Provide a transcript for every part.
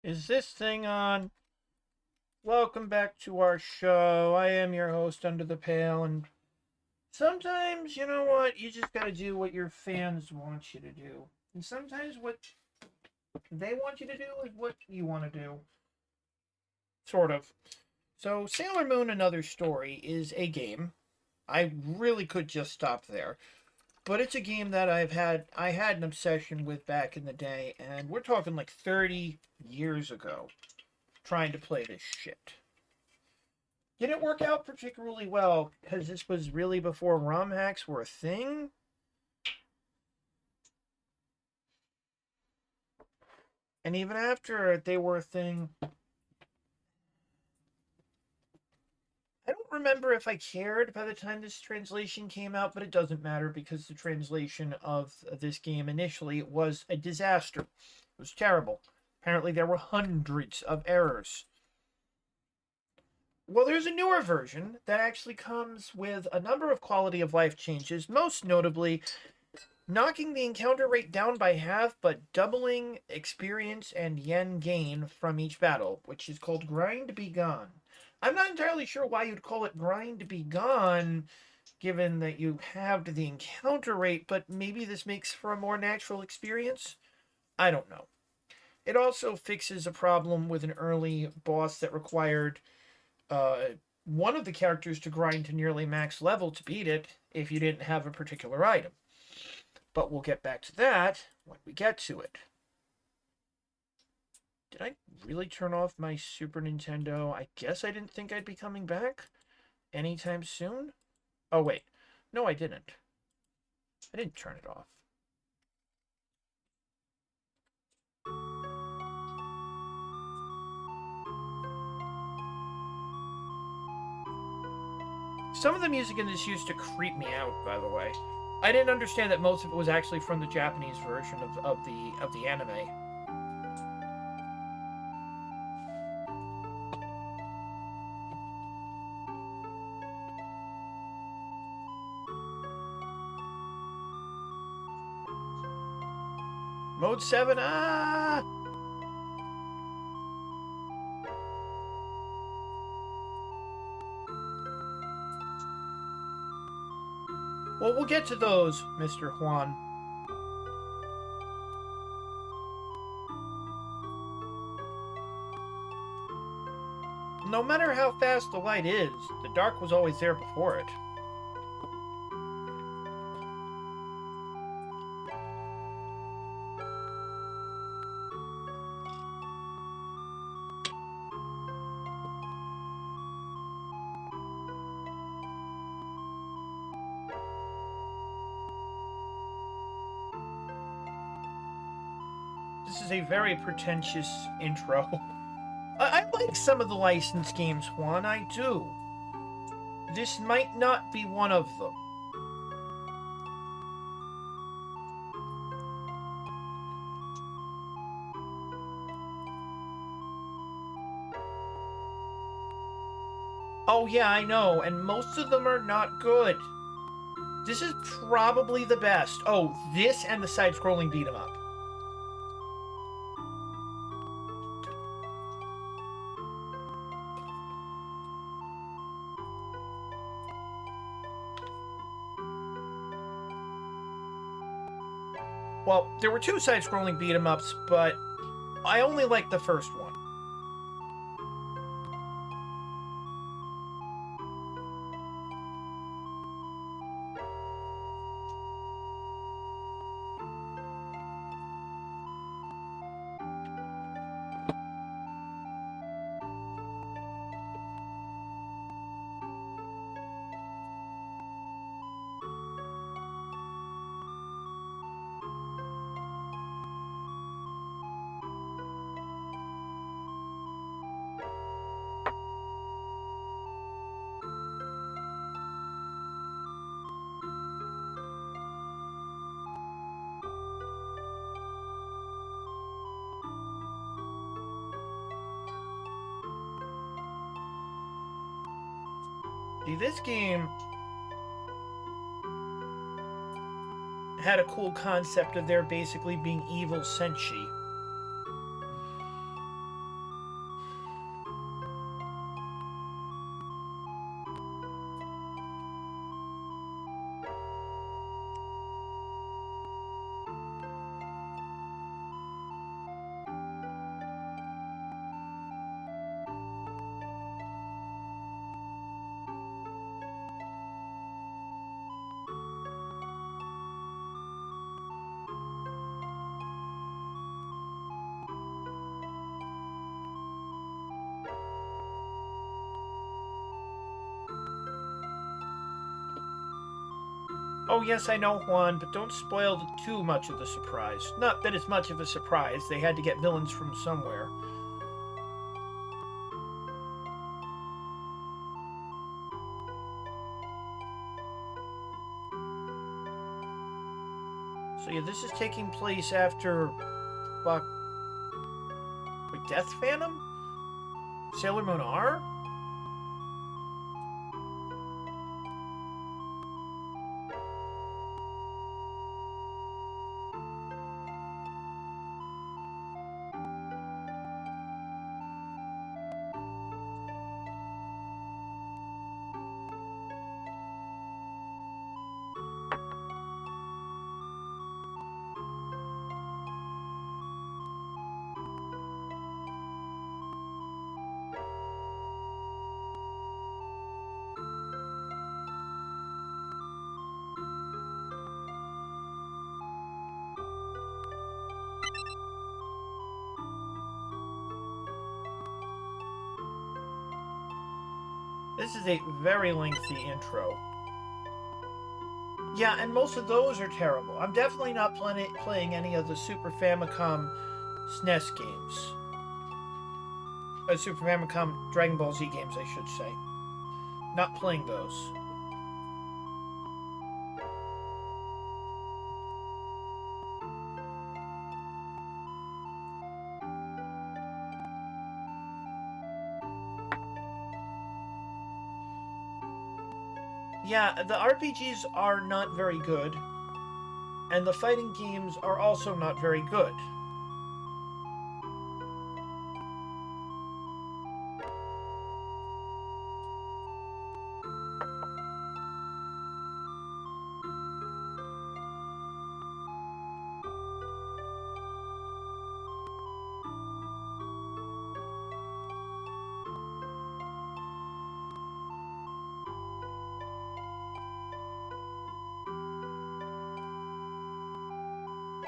Is this thing on? Welcome back to our show. I am your host, Under the Pale, and sometimes, you know what? You just gotta do what your fans want you to do. And sometimes what they want you to do is what you want to do. Sort of. So, Sailor Moon Another Story is a game. I really could just stop there. But it's a game that I had an obsession with back in the day, and we're talking like 30 years ago, trying to play this shit. Didn't work out particularly well because this was really before ROM hacks were a thing. And even after they were a thing, I don't remember if I cared by the time this translation came out, but it doesn't matter because the translation of this game initially was a disaster. It was terrible. Apparently, there were hundreds of errors. Well, there's a newer version that actually comes with a number of quality of life changes, most notably knocking the encounter rate down by half, but doubling experience and yen gain from each battle, which is called Grind Be Gone. I'm not entirely sure why you'd call it Grind Be Gone, given that you halved the encounter rate, but maybe this makes for a more natural experience? I don't know. It also fixes a problem with an early boss that required uh, one of the characters to grind to nearly max level to beat it if you didn't have a particular item. But we'll get back to that when we get to it. Did I really turn off my Super Nintendo? I guess I didn't think I'd be coming back anytime soon. Oh, wait. No, I didn't. I didn't turn it off. Some of the music in this used to creep me out, by the way. I didn't understand that most of it was actually from the Japanese version of the anime. Mode 7, ah! Well, we'll get to those, Mr. Juan. No matter how fast the light is, the dark was always there before it. This is a very pretentious intro. I like some of the licensed games, Juan, I do. This might not be one of them. Oh, yeah, I know, and most of them are not good. This is probably the best. Oh, this and the side scrolling beat 'em up. Well, there were two side scrolling beat 'em ups, but I only liked the first one. See, this game had a cool concept of there basically being evil senshi. Oh, yes, I know, Juan, but don't spoil too much of the surprise. Not that it's much of a surprise. They had to get villains from somewhere. So, yeah, this is taking place after... Wait, Death Phantom? Sailor Moon R? This is a very lengthy intro. Yeah, and most of those are terrible. I'm definitely not playing any of the Super Famicom SNES games. Super Famicom Dragon Ball Z games, I should say. Not playing those. Yeah, the RPGs are not very good, and the fighting games are also not very good.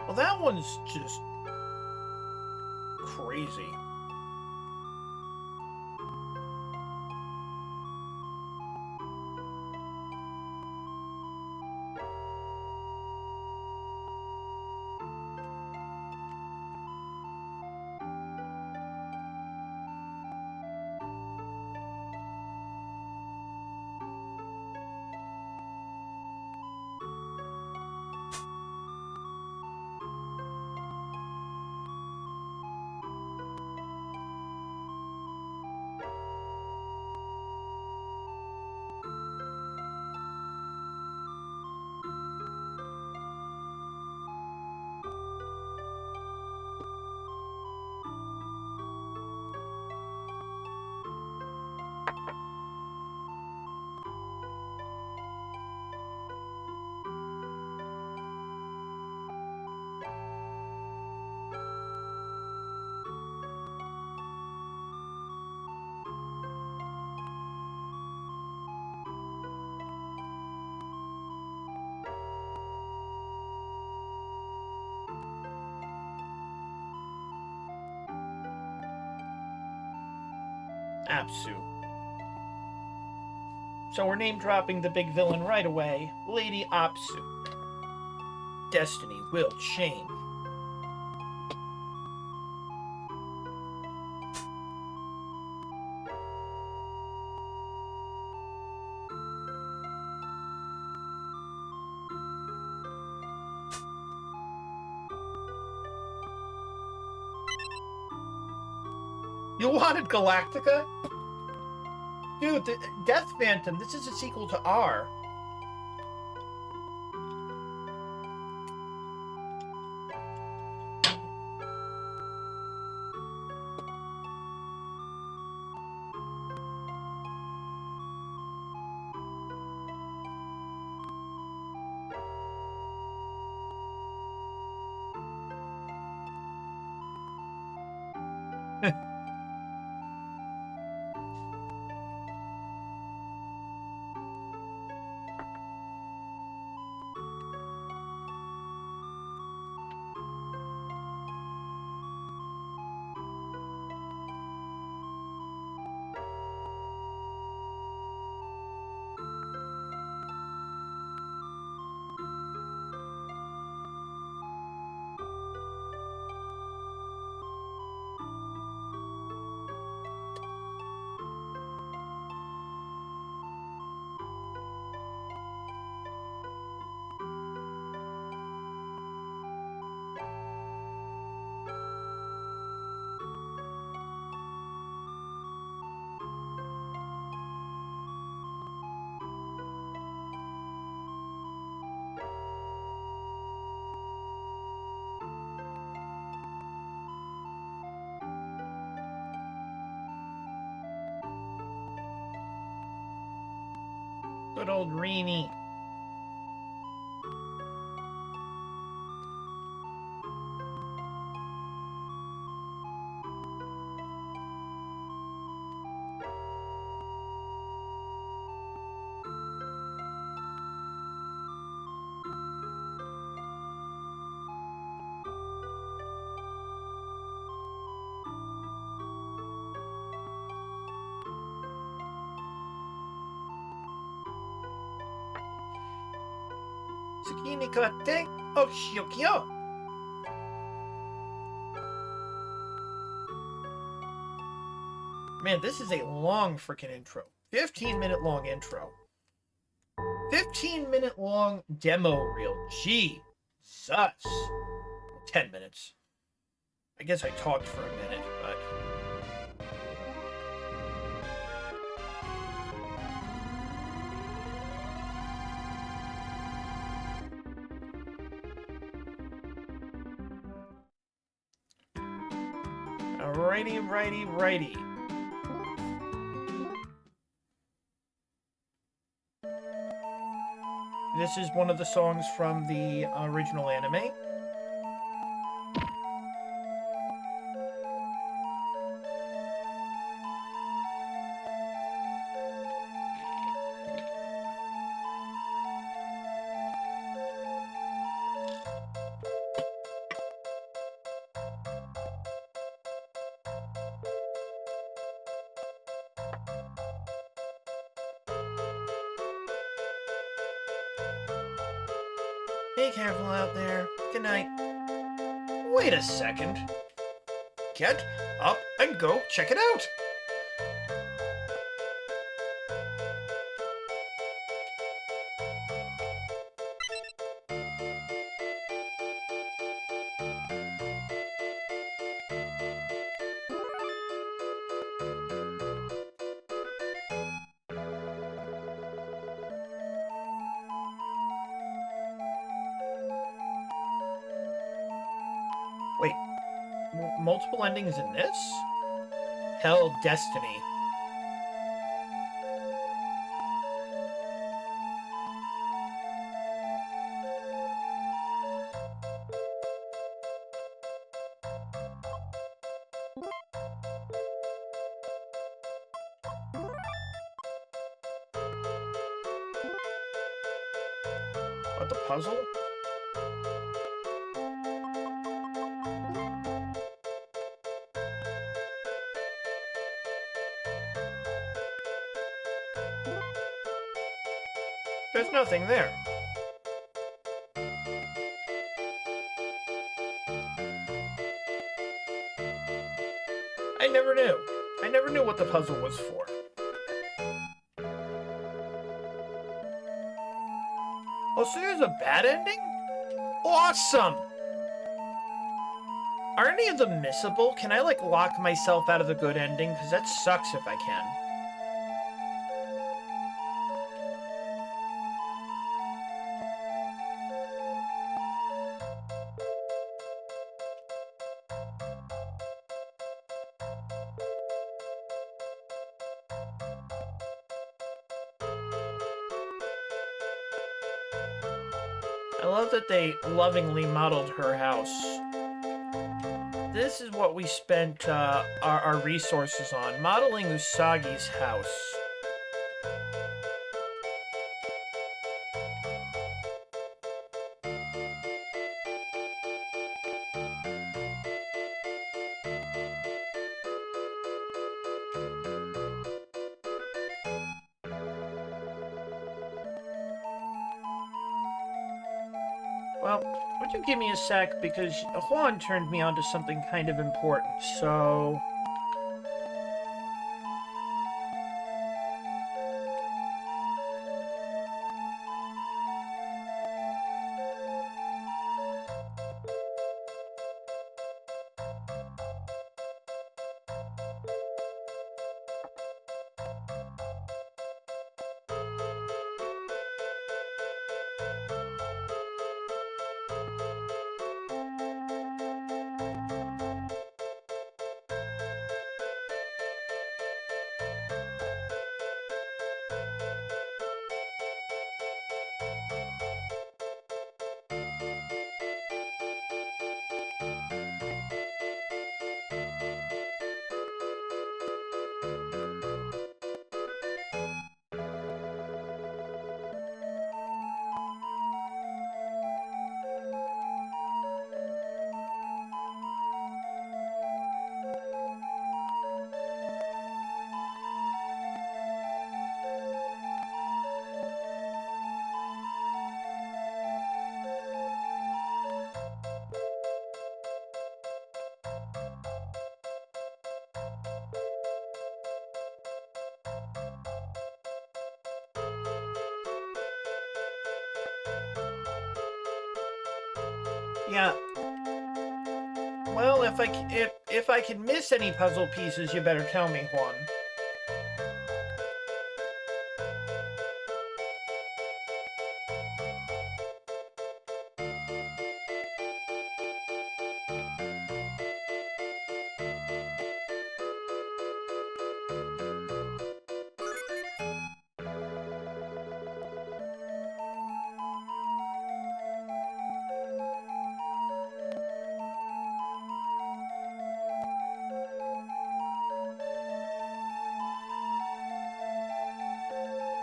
Well, that one's just crazy. Apsu. So we're name dropping the big villain right away, Lady Apsu. Destiny will change. You wanted Galactica? Dude, Death Phantom, this is a sequel to R. Good old Reenie. Tsukini katte oshiyokyo. Man, this is a long freaking intro. 15-minute long intro. 15-minute long demo reel. Jesus. 10 minutes. I guess I talked for a minute, but... Righty. This is one of the songs from the original anime. Be careful out there. Good night. Wait a second. Get up and go check it out. Wait, multiple endings in this? Hell, Destiny. What, the puzzle? There's nothing there. I never knew. I never knew what the puzzle was for. Oh, so there's a bad ending? Awesome! Are any of them missable? Can I, like, lock myself out of the good ending? Because that sucks if I can. I love that they lovingly modeled her house. This is what we spent our resources on, modeling Usagi's house. Well, would you give me a sec, because Juan turned me on to something kind of important, so... Yeah. Well, if I can miss any puzzle pieces, you better tell me, Juan.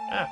Ah.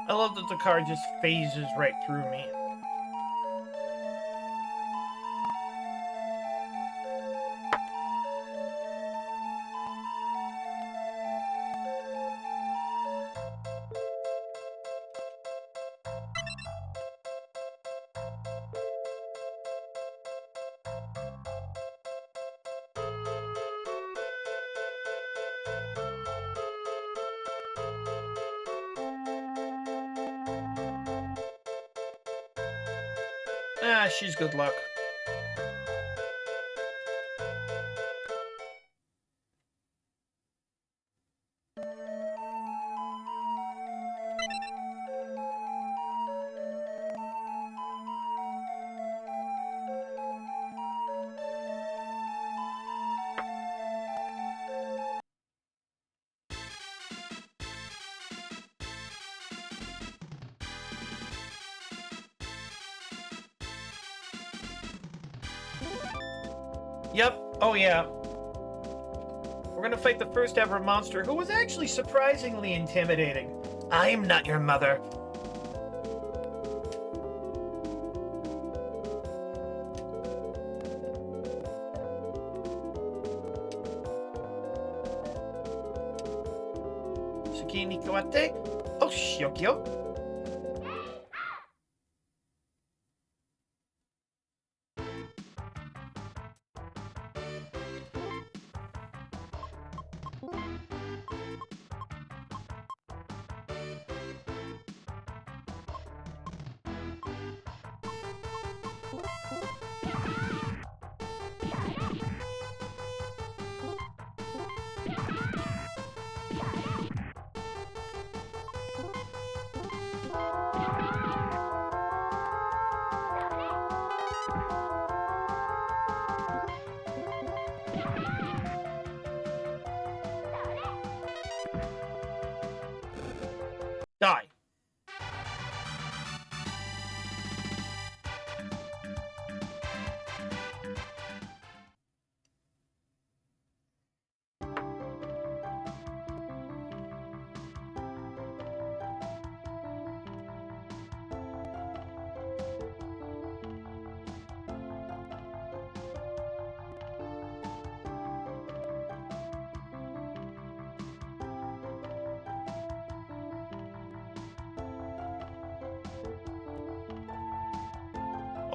I love that the car just phases right through me. Ah, she's good luck. Yep. Oh, yeah. We're gonna fight the first ever monster who was actually surprisingly intimidating. I'm not your mother. Suki ni kawate? Oh, shiokyo. Die.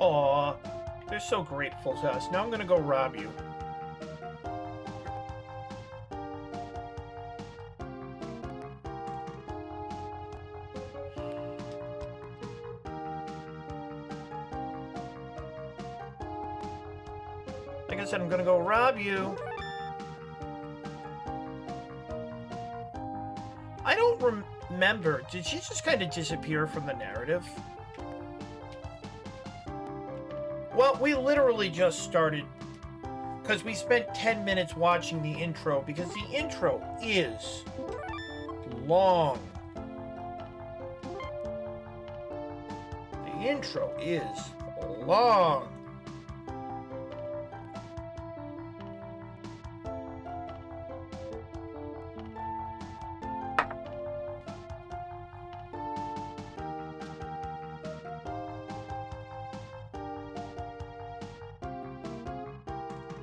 Aw, they're so grateful to us. Now I'm gonna go rob you. Like I said, I'm gonna go rob you. I don't remember. Did she just kind of disappear from the narrative? Well, we literally just started because we spent 10 minutes watching the intro because the intro is long. intro is long.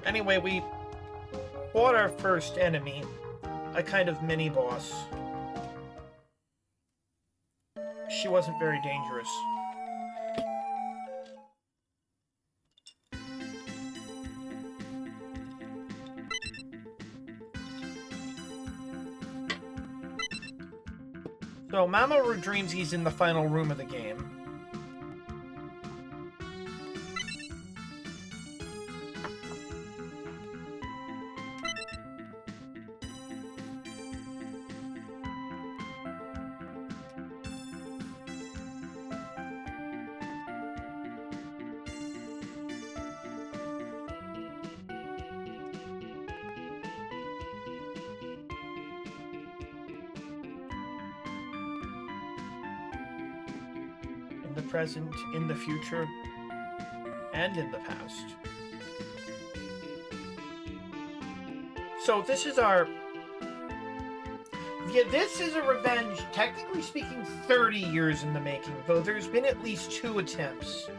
Anyway, we fought our first enemy, a kind of mini-boss. She wasn't very dangerous. So Mamoru dreams he's in the final room of the game. The present, in the future, and in the past. So this is our... Yeah, this is a revenge, technically speaking, 30 years in the making, though there's been at least 2 attempts.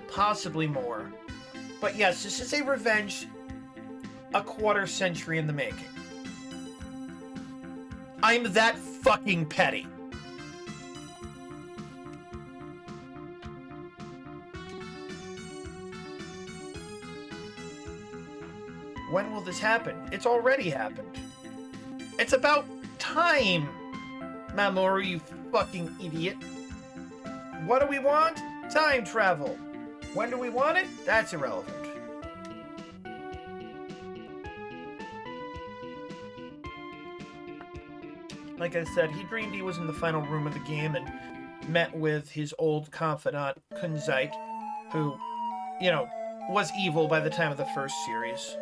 Possibly more. But yes, this is a revenge a quarter century in the making. I'm that fucking petty. When will this happen? It's already happened. It's about time, Mamoru, you fucking idiot. What do we want? Time travel. When do we want it? That's irrelevant. Like I said, he dreamed he was in the final room of the game and met with his old confidant, Kunzite, who, you know, was evil by the time of the first series.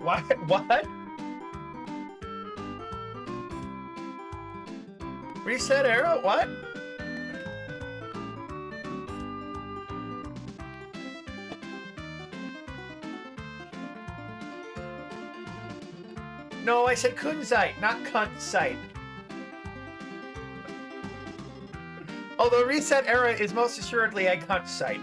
What? What? Reset arrow? What? No, I said Kunzite, not Kunzite. Although reset era is most assuredly a Kunzite.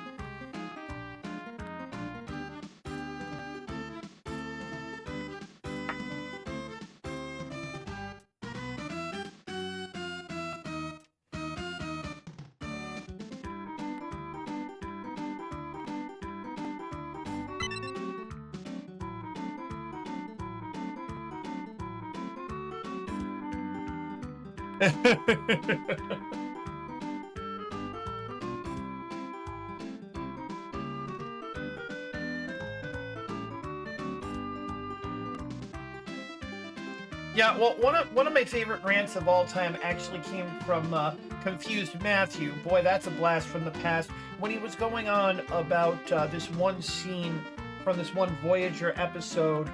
Yeah, well, one of my favorite rants of all time actually came from Confused Matthew. Boy, that's a blast from the past. When he was going on about this one scene from this one Voyager episode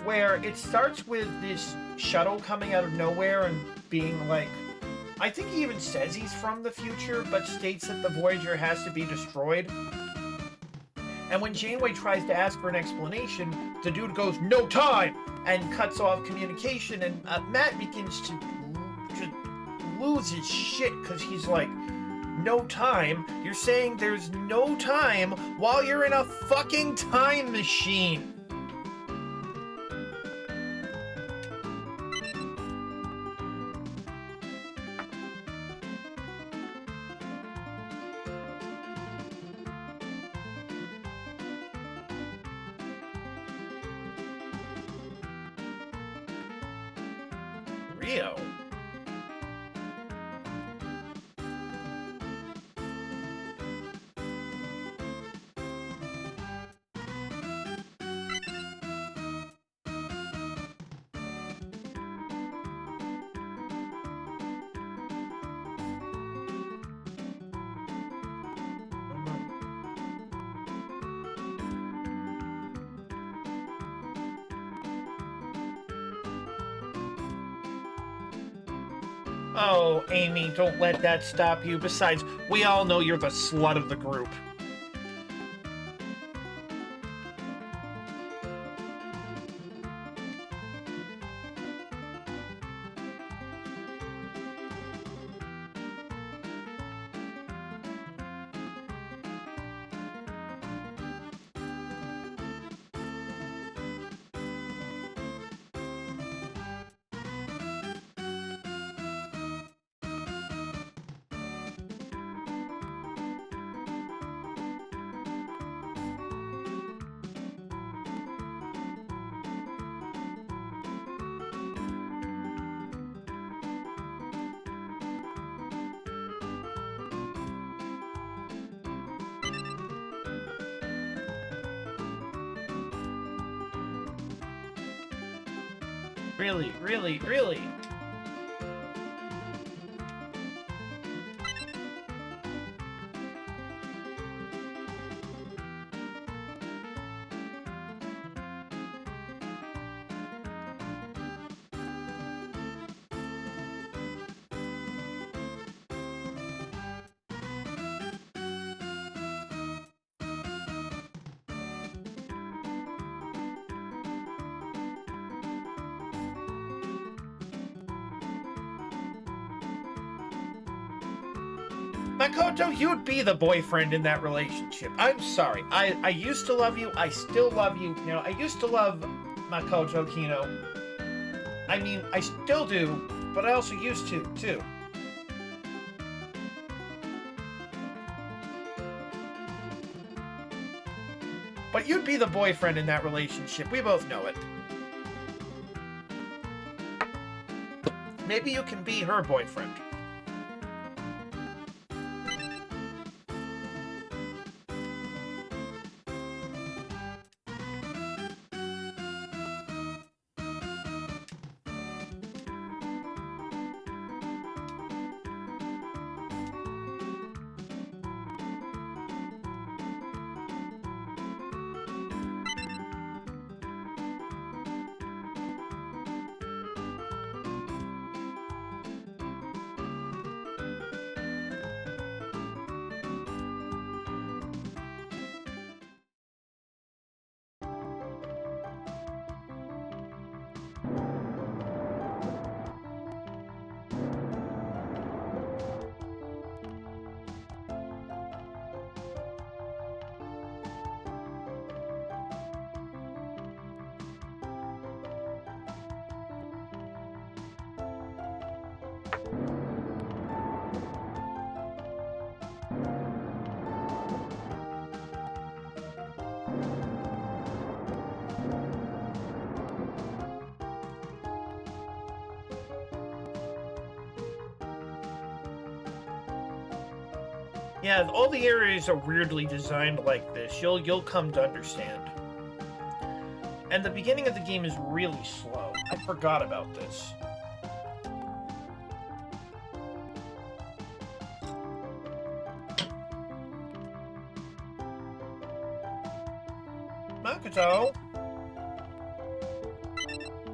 where it starts with this shuttle coming out of nowhere and being like, I think he even says he's from the future, but states that the Voyager has to be destroyed. And when Janeway tries to ask for an explanation, the dude goes, "No time!" and cuts off communication, and Matt begins to lose his shit, because he's like, no time? You're saying there's no time while you're in a fucking time machine! Rio? Oh, Amy, don't let that stop you. Besides, we all know you're the slut of the group. Really, really, really. Makoto, you'd be the boyfriend in that relationship. I'm sorry. I used to love you. I still love you. You know, I used to love Makoto Kino. I mean, I still do, but I also used to, too. But you'd be the boyfriend in that relationship. We both know it. Maybe you can be her boyfriend. Yeah, all the areas are weirdly designed like this. You'll come to understand. And the beginning of the game is really slow. I forgot about this. Makoto!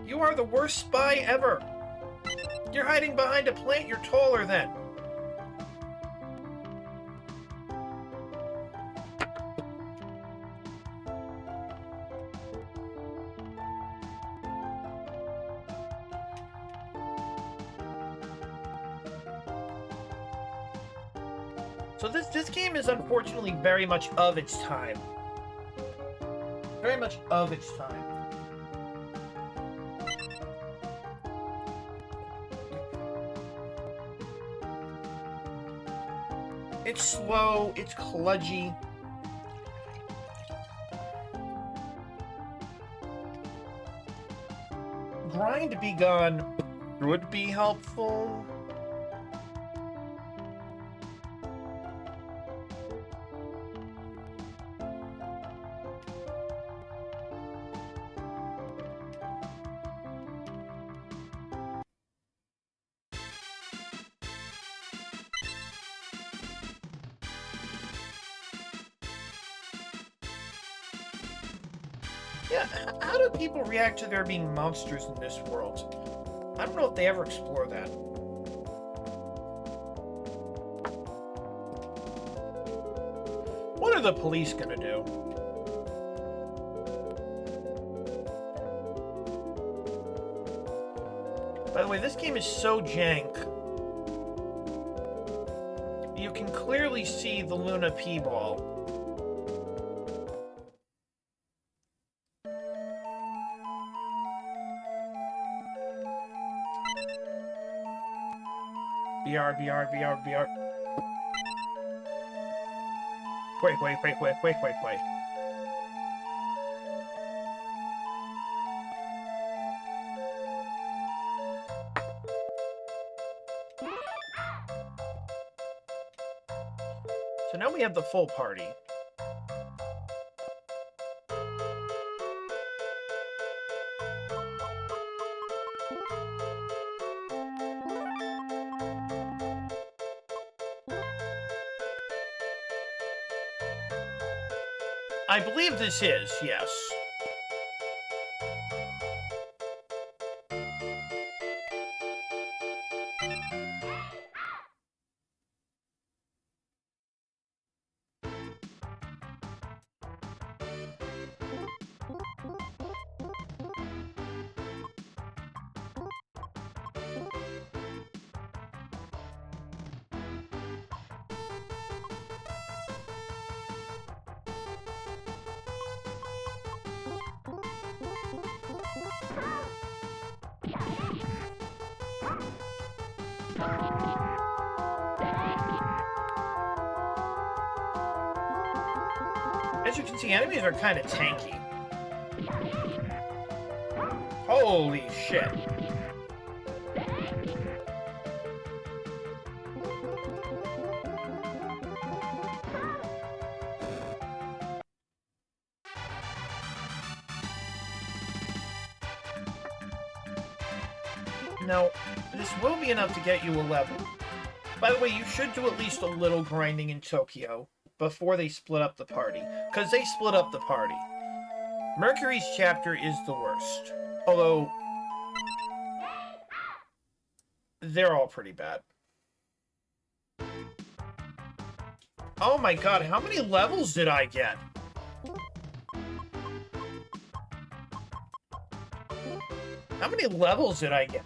You are the worst spy ever! You're hiding behind a plant you're taller than. So this game is unfortunately very much of its time. Very much of its time. It's slow, it's kludgy. Grind begun would be helpful. Yeah, how do people react to there being monsters in this world? I don't know if they ever explore that. are the police gonna do? By the way, this game is so jank. You can clearly see the Luna P-ball. BR, BR, BR, BR. Wait. So now we have the full party. I believe this is, yes. As you can see, enemies are kind of tanky. Holy shit. Now, this will be enough to get you a level. By the way, you should do at least a little grinding in Tokyo before they split up the party, because they split up the party. Mercury's chapter is the worst, although they're all pretty bad. Oh my god, how many levels did I get? How many levels did I get?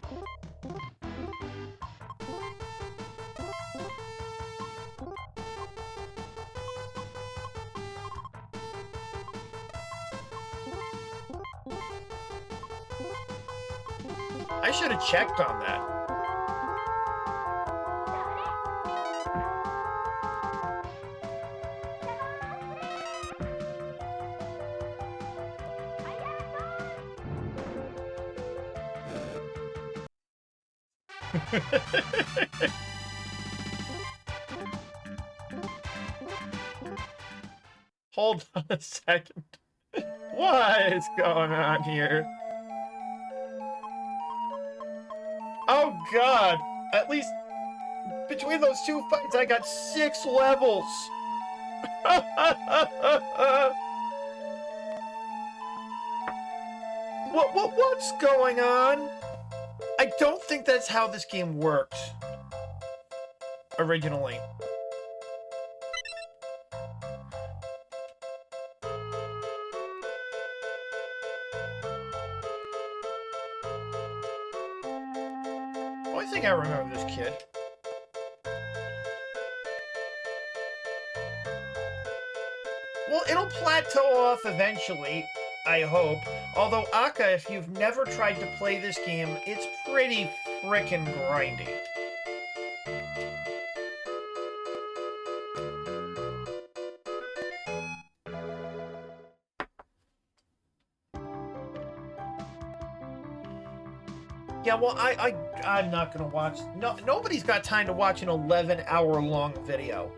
I should have checked on that. Hold on a second. What is going on here? Oh god! At least between those two fights, I got 6 levels! What's going on? I don't think that's how this game worked originally. I think I remember this kid. Well, it'll plateau off eventually, I hope. Although, Aka, if you've never tried to play this game, it's pretty frickin' grindy. Yeah, well, I'm not gonna watch... No, nobody's got time to watch an 11-hour-long video.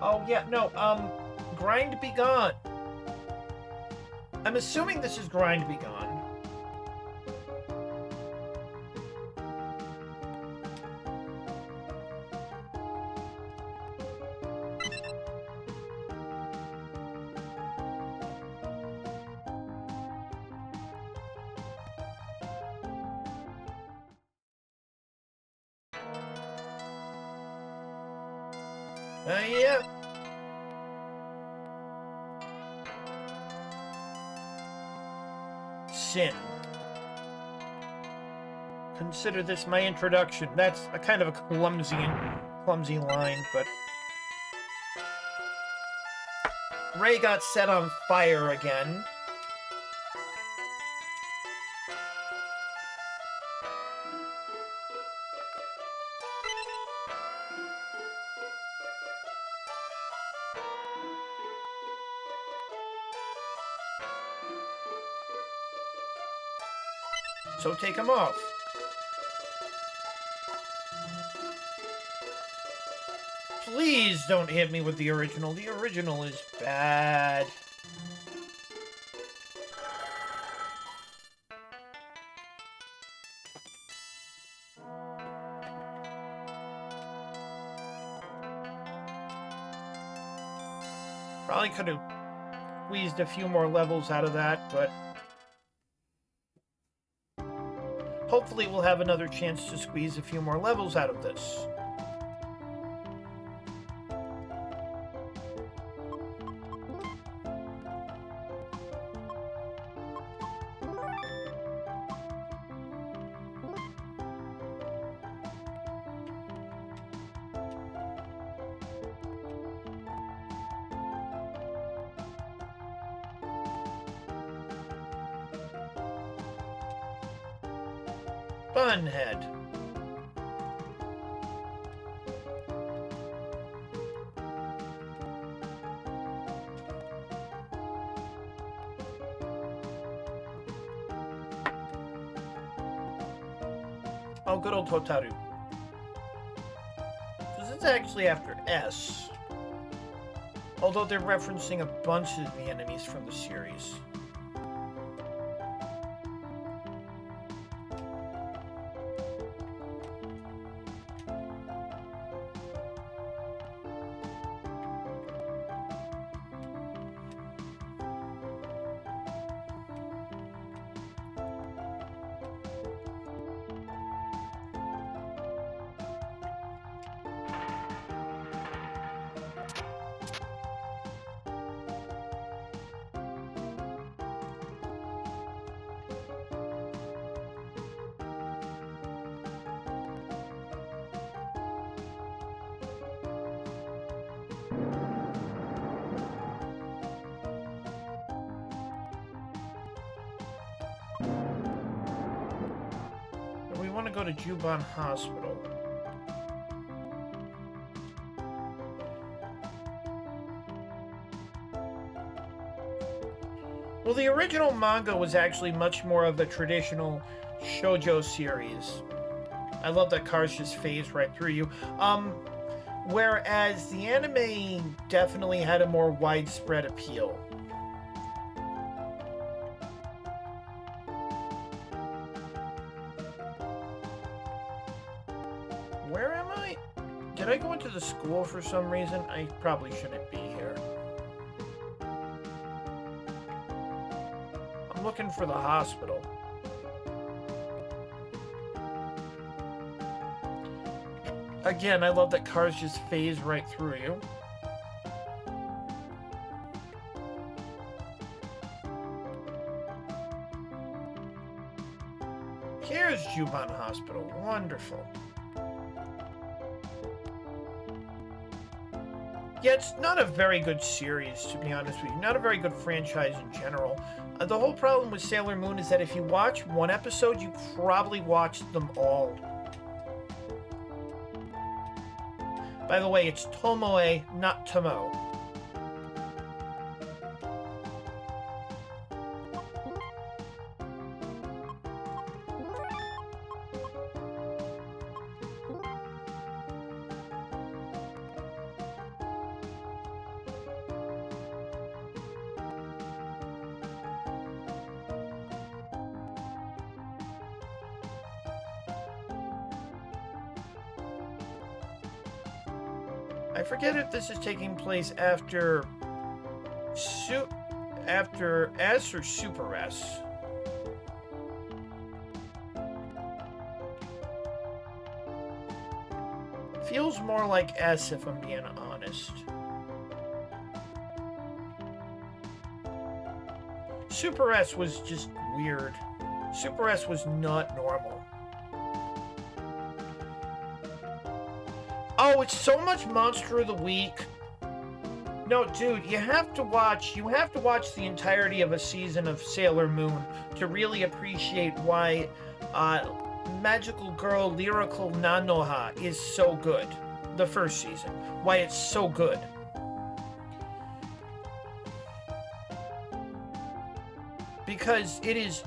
Oh, yeah, no, Grind Be Gone. I'm assuming this is Grind Be Gone. Yeah. Sin. Consider this my introduction. That's a kind of a clumsy line, but... Ray got set on fire again. So take him off. Please don't hit me with the original. The original is bad. Probably could have squeezed a few more levels out of that, but... hopefully we'll have another chance to squeeze a few more levels out of this. Bunhead. Oh, good old Hotaru. This is actually after S. Although they're referencing a bunch of the enemies from the series. We want to go to Juban Hospital. Well, the original manga was actually much more of a traditional shoujo series. I love that cars just phase right through you. Whereas the anime definitely had a more widespread appeal. Where am I? Did I go into the school for some reason? I probably shouldn't be here. I'm looking for the hospital. Again, I love that cars just phase right through you. Here's Juban Hospital. Wonderful. Yeah, it's not a very good series, to be honest with you. Not a very good franchise in general. The whole problem with Sailor Moon is that if you watch one episode, you probably watched them all. By the way, it's Tomoe, not Tomo. I forget if this is taking place after S or Super S. Feels more like S, if I'm being honest. Super S was just weird. Super S was not normal. Oh, it's so much Monster of the Week. No, dude, you have to watch the entirety of a season of Sailor Moon to really appreciate why Magical Girl Lyrical Nanoha is so good. The first season. Why it's so good. Because it is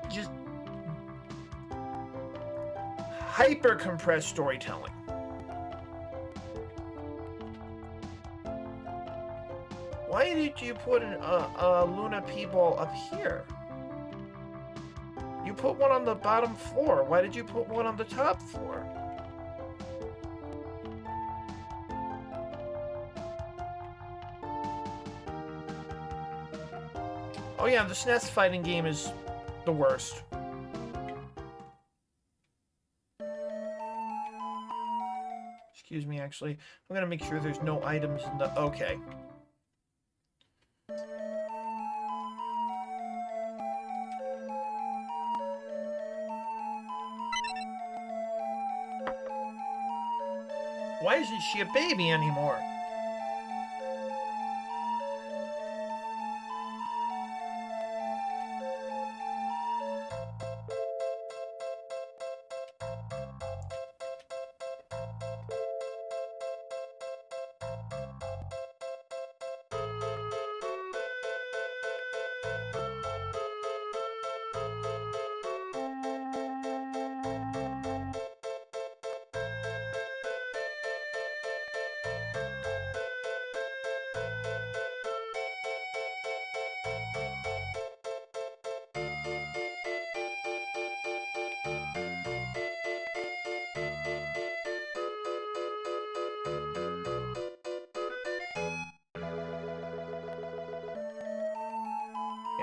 just hyper compressed storytelling. Why did you put a Luna P-ball up here? You put one on the bottom floor. Why did you put one on the top floor? Oh yeah, the SNES fighting game is the worst. Excuse me, actually. I'm gonna make sure there's no items in the... Okay. Why isn't she a baby anymore?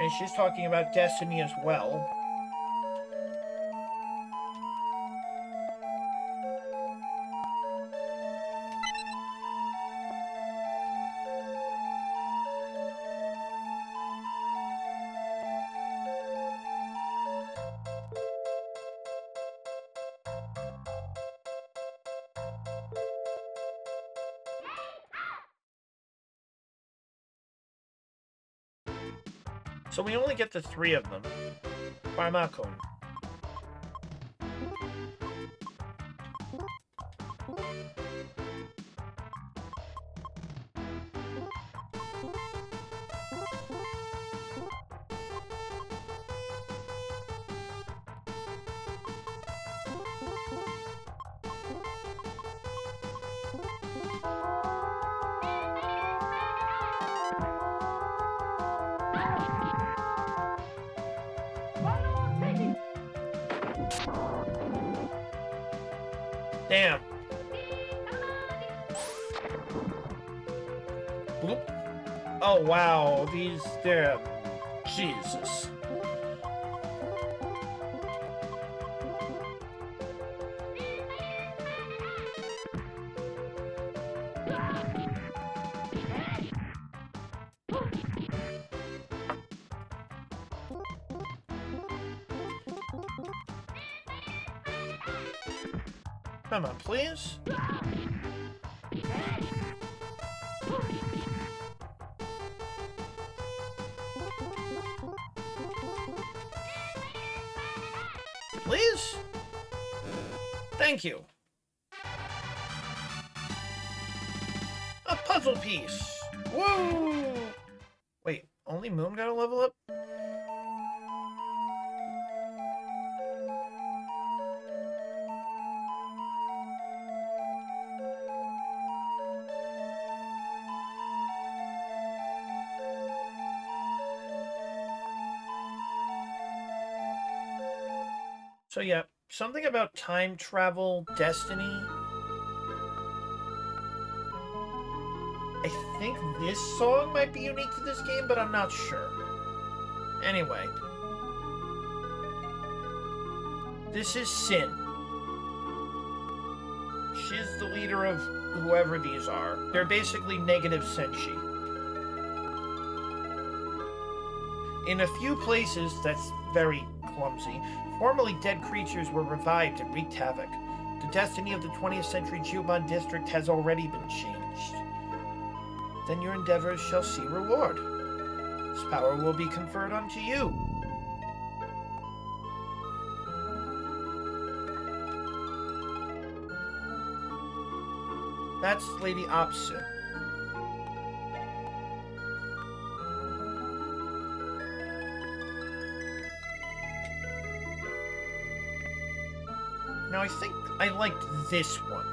And she's talking about Destiny as well. So we only get the 3 of them. Pharmacon. Damn. Bloop. Oh, wow. These, they're... Jesus. Come on, please. Please? Thank you. A puzzle piece. Woo! Wait, only Moon got a level up? So yeah, something about time travel, destiny. I think this song might be unique to this game, but I'm not sure. Anyway. This is Sin. She's the leader of whoever these are. They're basically negative senshi. In a few places, that's very clumsy, formerly dead creatures were revived and wreaked havoc. The destiny of the 20th century Juban district has already been changed. Then your endeavors shall see reward. This power will be conferred unto you. That's Lady Opsu. Now I think I liked this one.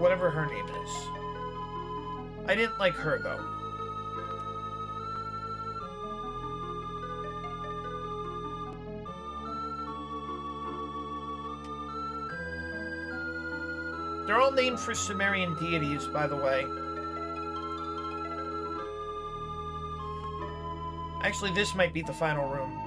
Whatever her name is. I didn't like her, though. They're all named for Sumerian deities, by the way. Actually, this might be the final room.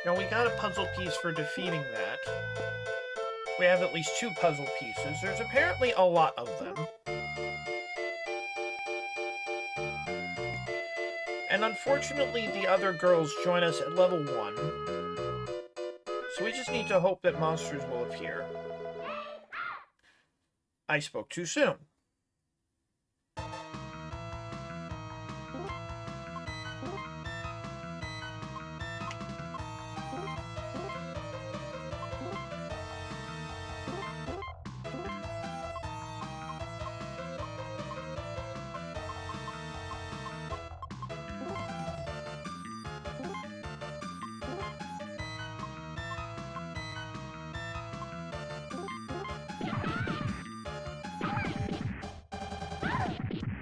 Now we got a puzzle piece for defeating that. We have at least 2 puzzle pieces. There's apparently a lot of them. And unfortunately, the other girls join us at level 1. So we just need to hope that monsters will appear. I spoke too soon.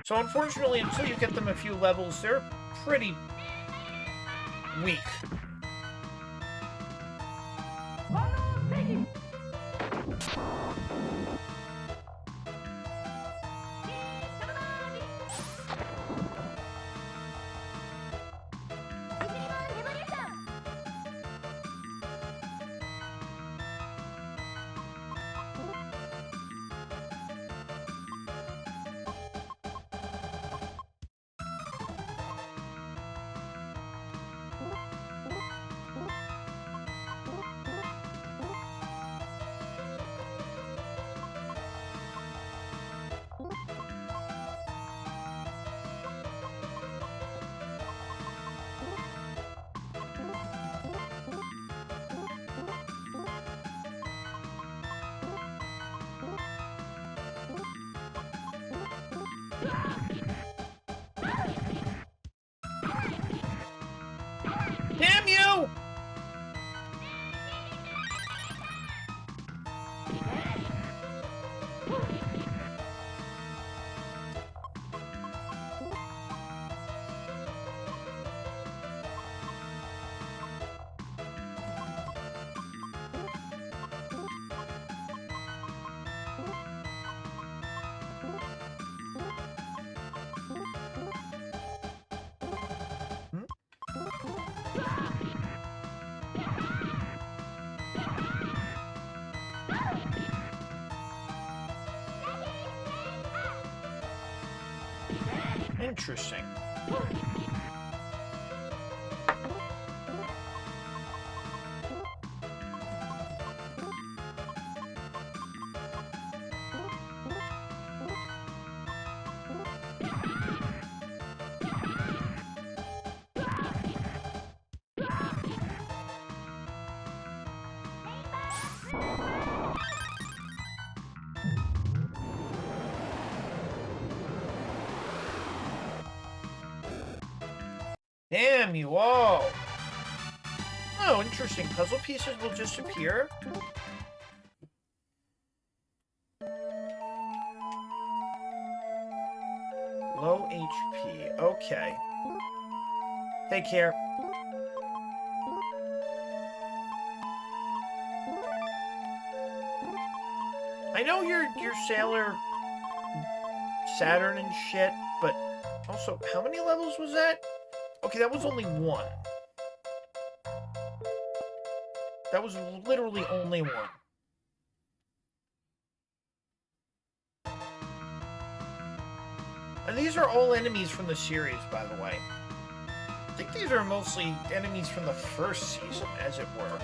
So unfortunately, until you get them a few levels, they're pretty weak. Damn you! Interesting. Damn you all! Oh, interesting. Puzzle pieces will just appear. Low HP. Okay. Take care. I know you're Sailor Saturn and shit, but also, how many levels was that? Okay, that was only one. That was literally only one. And these are all enemies from the series, by the way. I think these are mostly enemies from the first season, as it were.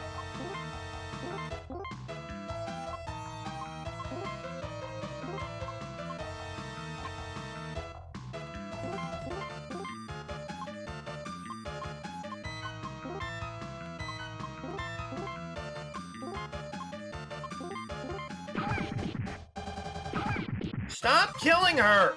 Stop killing her!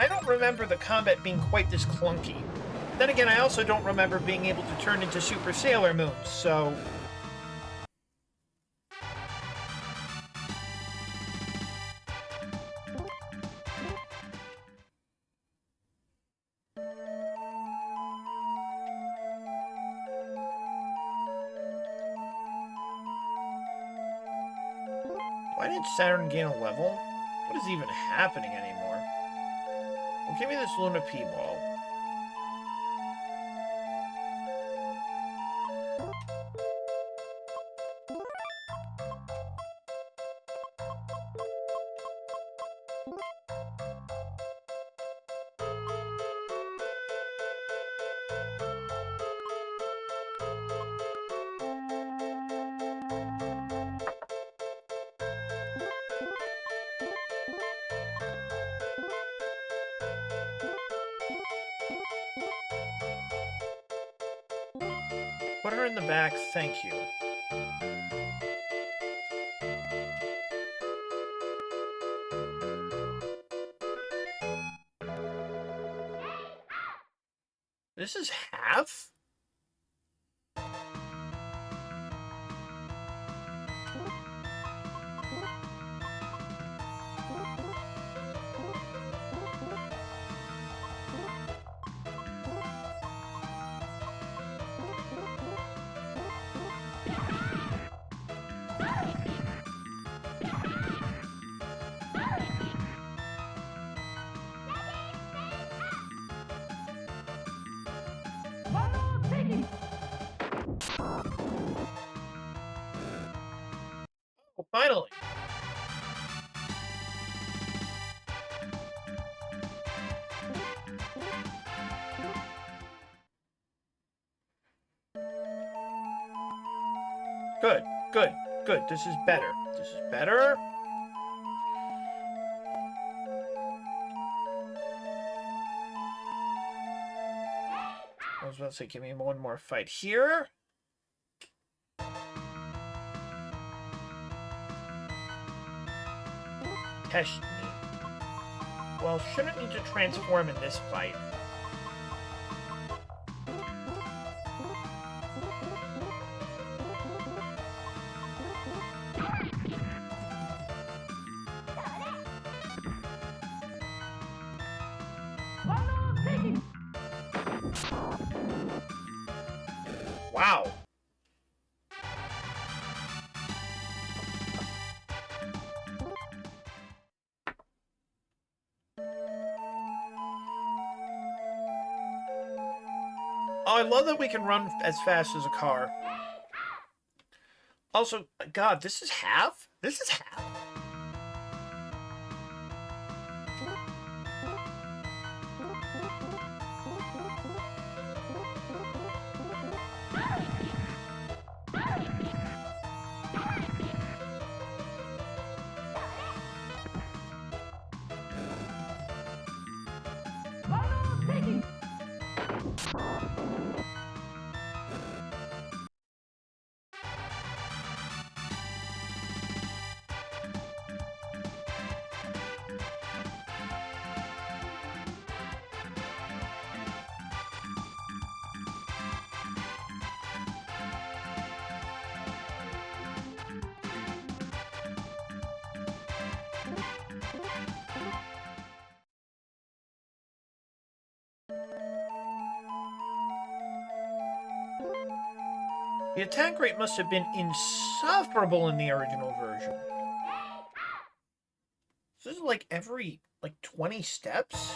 I don't remember the combat being quite this clunky. Then again, I also don't remember being able to turn into Super Sailor Moon, so... Why did Saturn gain a level? What is even happening anymore? Well, give me this Luna P-Ball. Put her in the back, thank you. This is half? Oh, finally. Good, good, good. This is better. This is better. I was about to say, give me one more fight here. Test me. Well, shouldn't need to transform in this fight. Wow. Oh, I love that we can run as fast as a car. Also, God, this is half? This is half? The attack rate must have been insufferable in the original version. So this is like every, 20 steps?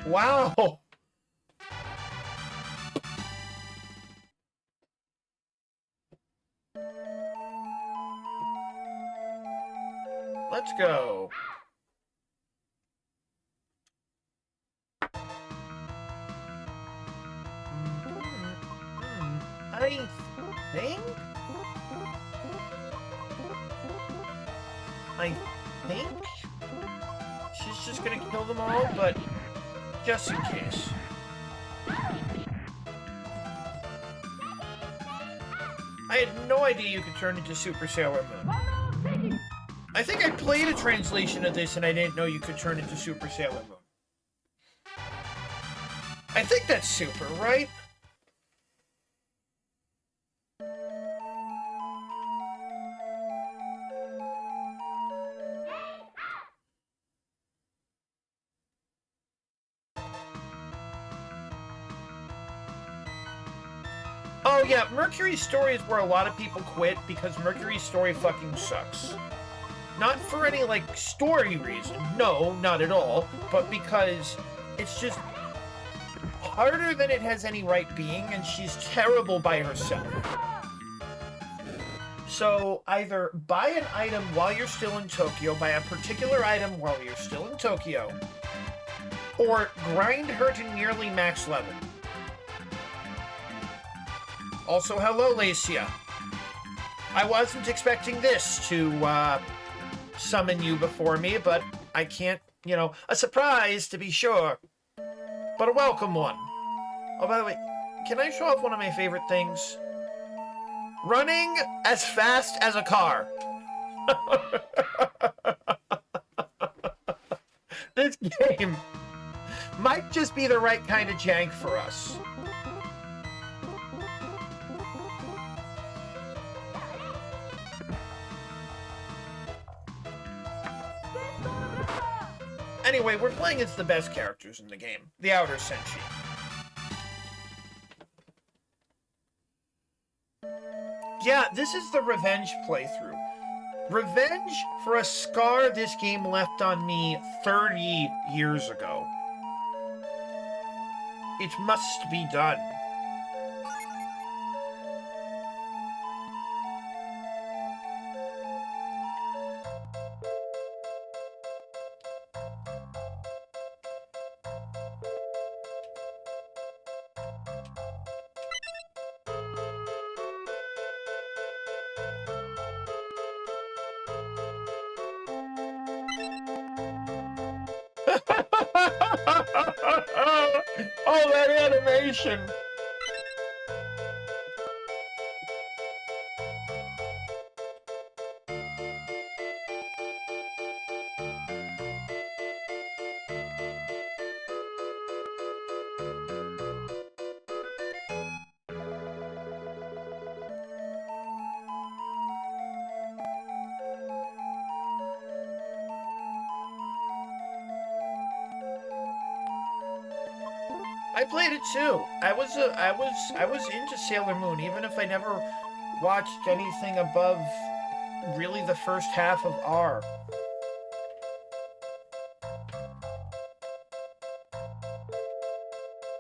Wow! Let's go. I think? I think she's just gonna kill them all, but just in case. I had no idea you could turn into Super Sailor Moon. I think I played a translation of this and I didn't know you could turn into Super Sailor Moon. I think that's super, right? Oh yeah, Mercury's Story is where a lot of people quit because Mercury's Story fucking sucks. Not for any, story reason. No, not at all. But because it's just harder than it has any right being, and she's terrible by herself. So, either buy an item while you're still in Tokyo, buy a particular item while you're still in Tokyo, or grind her to nearly max level. Also, hello, Lacia. I wasn't expecting this to, summon you before me, but I can't, a surprise to be sure, but a welcome one. Oh, by the way, can I show off one of my favorite things? Running as fast as a car. This game might just be the right kind of jank for us. Anyway, we're playing as the best characters in the game. The Outer Senshi. Yeah, this is the Revenge playthrough. Revenge for a scar this game left on me 30 years ago. It must be done. Oh, that animation! I played it too. I was into Sailor Moon, even if I never watched anything above really the first half of R.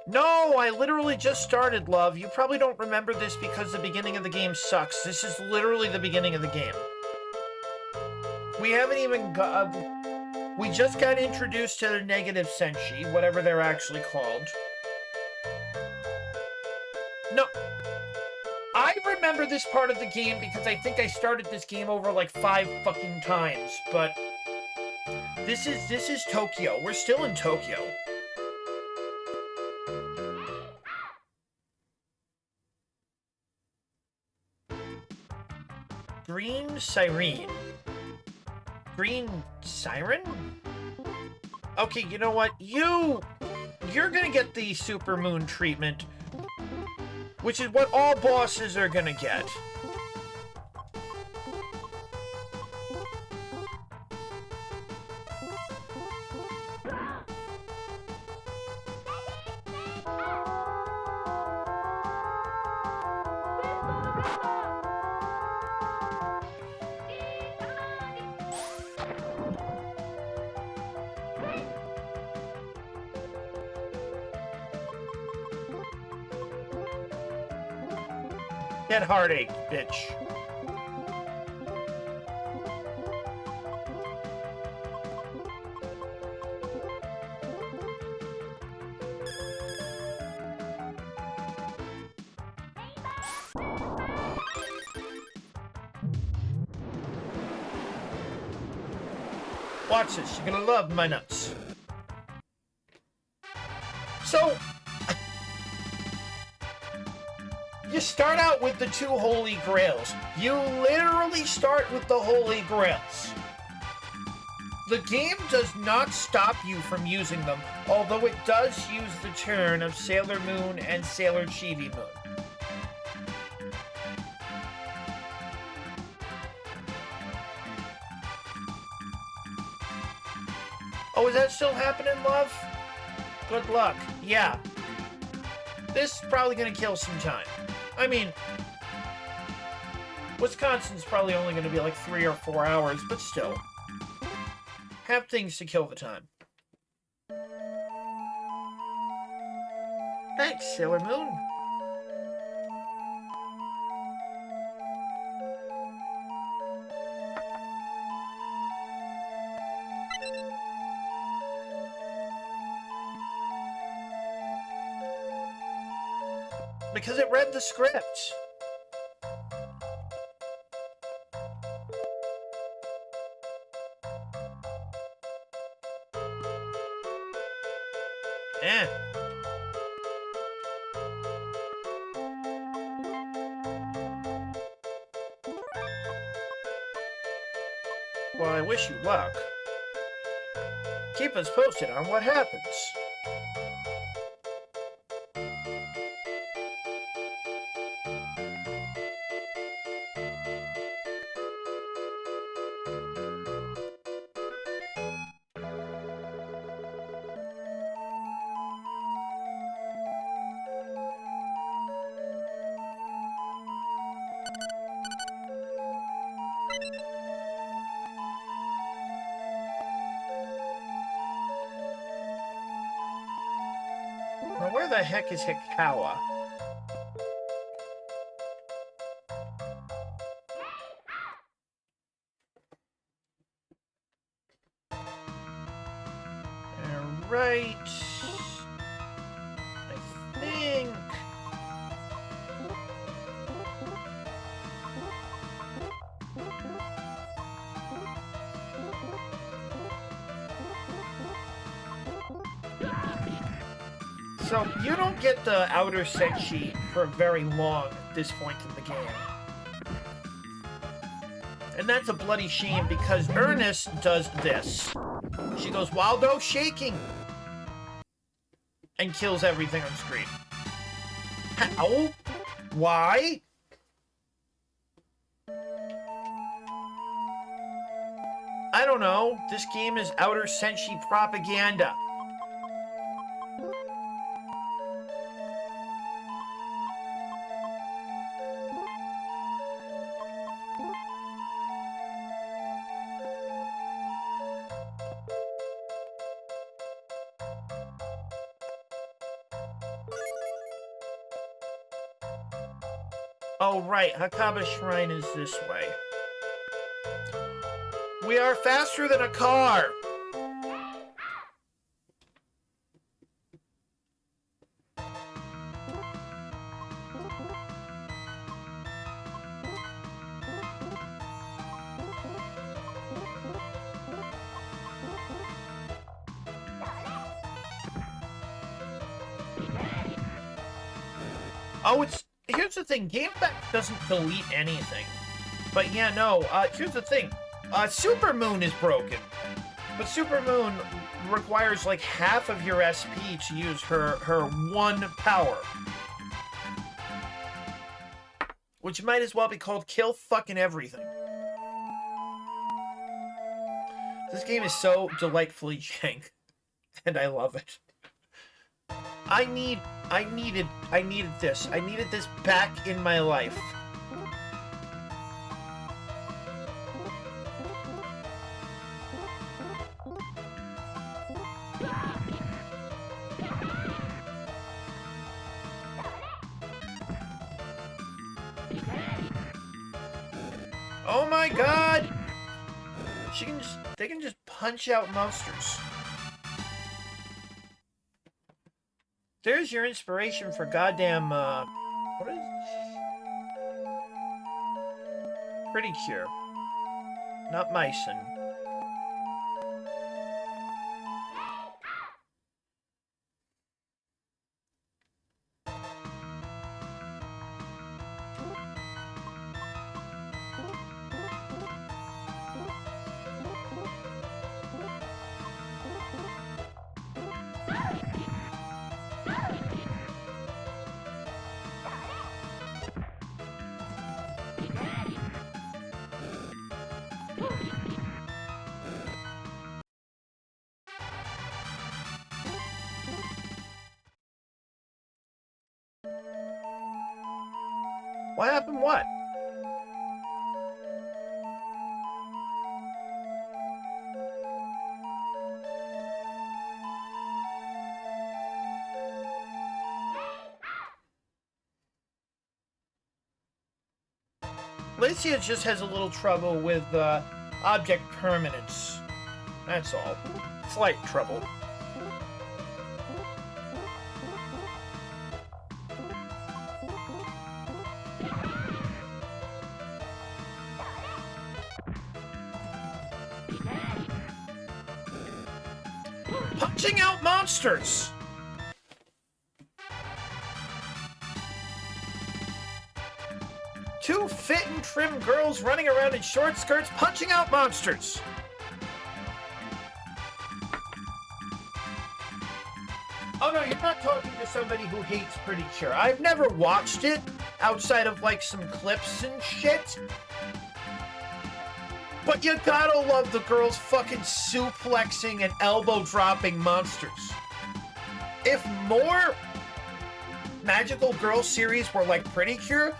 No, I literally just started, love. You probably don't remember this because the beginning of the game sucks. This is literally the beginning of the game. We haven't even got... we just got introduced to the negative senshi, whatever they're actually called. No. I remember this part of the game because I think I started this game over like 5 fucking times, but... This is Tokyo. We're still in Tokyo. Green Siren. Green Siren? Okay, you know what? You're gonna get the Super Moon treatment, which is what all bosses are gonna get. Get heartache, bitch. Watch this, you're gonna love my nuts. So, you start out with the 2 Holy Grails. You literally start with the Holy Grails. The game does not stop you from using them, although it does use the turn of Sailor Moon and Sailor Chibi Moon. Oh, is that still happening, love? Good luck. Yeah. This is probably gonna kill some time. I mean, Wisconsin's probably only going to be like 3 or 4 hours, but still. Have things to kill the time. Thanks, Sailor Moon. Because it read the script. Eh. Well, I wish you luck. Keep us posted on what happens. Now, where the heck is Hikawa? Alright. I think... So, you don't get the outer set sheet for very long at this point in the game. And that's a bloody shame because Ernest does this. She goes, Waldo shaking! And kills everything on screen. How? Why? I don't know. This game is outer senshi propaganda. Oh, right. Hakaba Shrine is this way. We are faster than a car! Oh, here's the thing. GameFAQ doesn't delete anything. But yeah, no, here's the thing. Super Moon is broken. But Super Moon requires like half of your SP to use her one power. Which might as well be called kill fucking everything. This game is so delightfully jank. And I love it. I needed this. I needed this back in my life. Oh my god! They can just punch out monsters. There's your inspiration for goddamn, what is Pretty Cure. Not Mycin. What happened? What? Licia just has a little trouble with object permanence. That's all. Slight trouble. Punching out monsters! Two fit and trim girls running around in short skirts punching out monsters! Oh no, you're not talking to somebody who hates Pretty Cure. I've never watched it outside of like some clips and shit. But you gotta love the girls fucking suplexing and elbow dropping monsters. If more Magical Girl series were like Pretty Cure,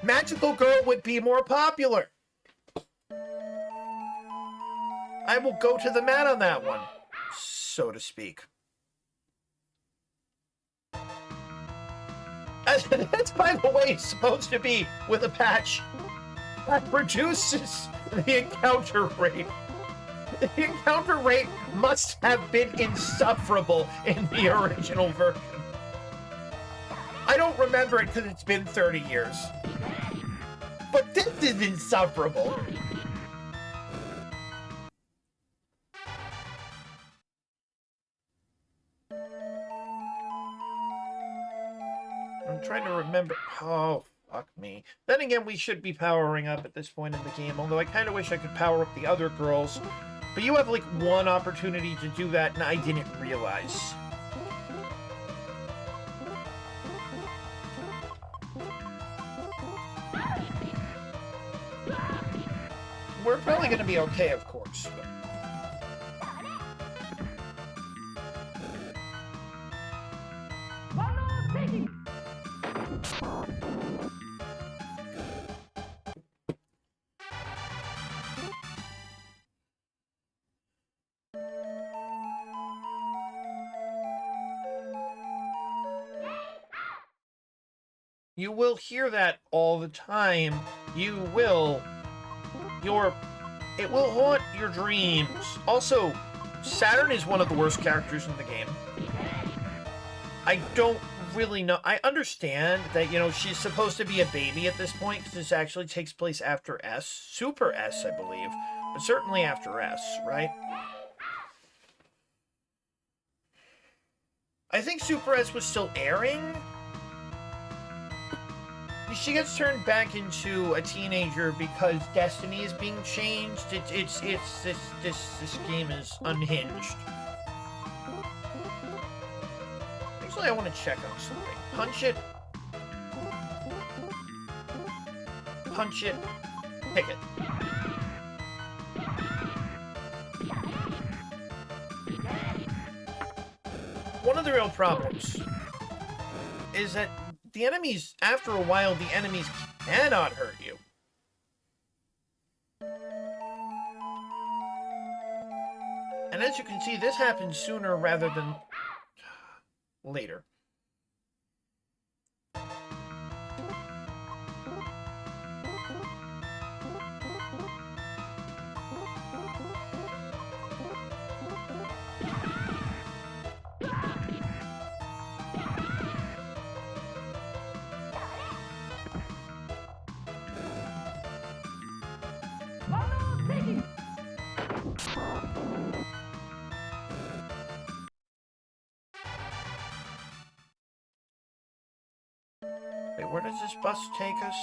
Magical Girl would be more popular. I will go to the mat on that one, so to speak. That's, by the way, supposed to be with a patch that reduces the encounter rate. The encounter rate must have been insufferable in the original version. I don't remember it because it's been 30 years. But this is insufferable. I'm trying to remember. Oh, fuck me. Then again, we should be powering up at this point in the game, although I kind of wish I could power up the other girls. But you have like one opportunity to do that, and I didn't realize. We're probably going to be okay, of course. But... You will hear that all the time. You will. It will haunt your dreams. Also, Saturn is one of the worst characters in the game. I don't really know. I understand that, you know, she's supposed to be a baby at this point, because this actually takes place after S. Super S, I believe. But certainly after S, right? I think Super S was still airing. She gets turned back into a teenager because Destiny is being changed. This game is unhinged. Actually, I want to check on something. Punch it. Punch it. Pick it. One of the real problems is that the enemies, after a while, the enemies cannot hurt you. And as you can see, this happens sooner rather than later. Wait, where does this bus take us?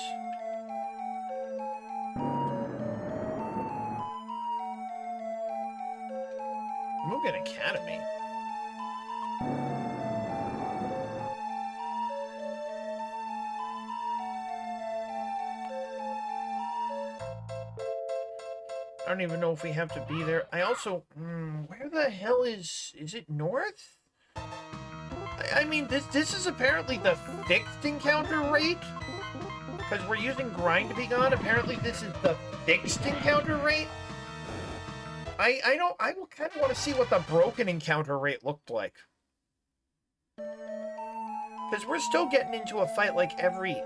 Mugen Academy. I don't even know if we have to be there. I also... where the hell is it north? I mean, this is apparently the fixed encounter rate? Because we're using grind to be gone. Apparently this is the fixed encounter rate? I kind of want to see what the broken encounter rate looked like. Because we're still getting into a fight like every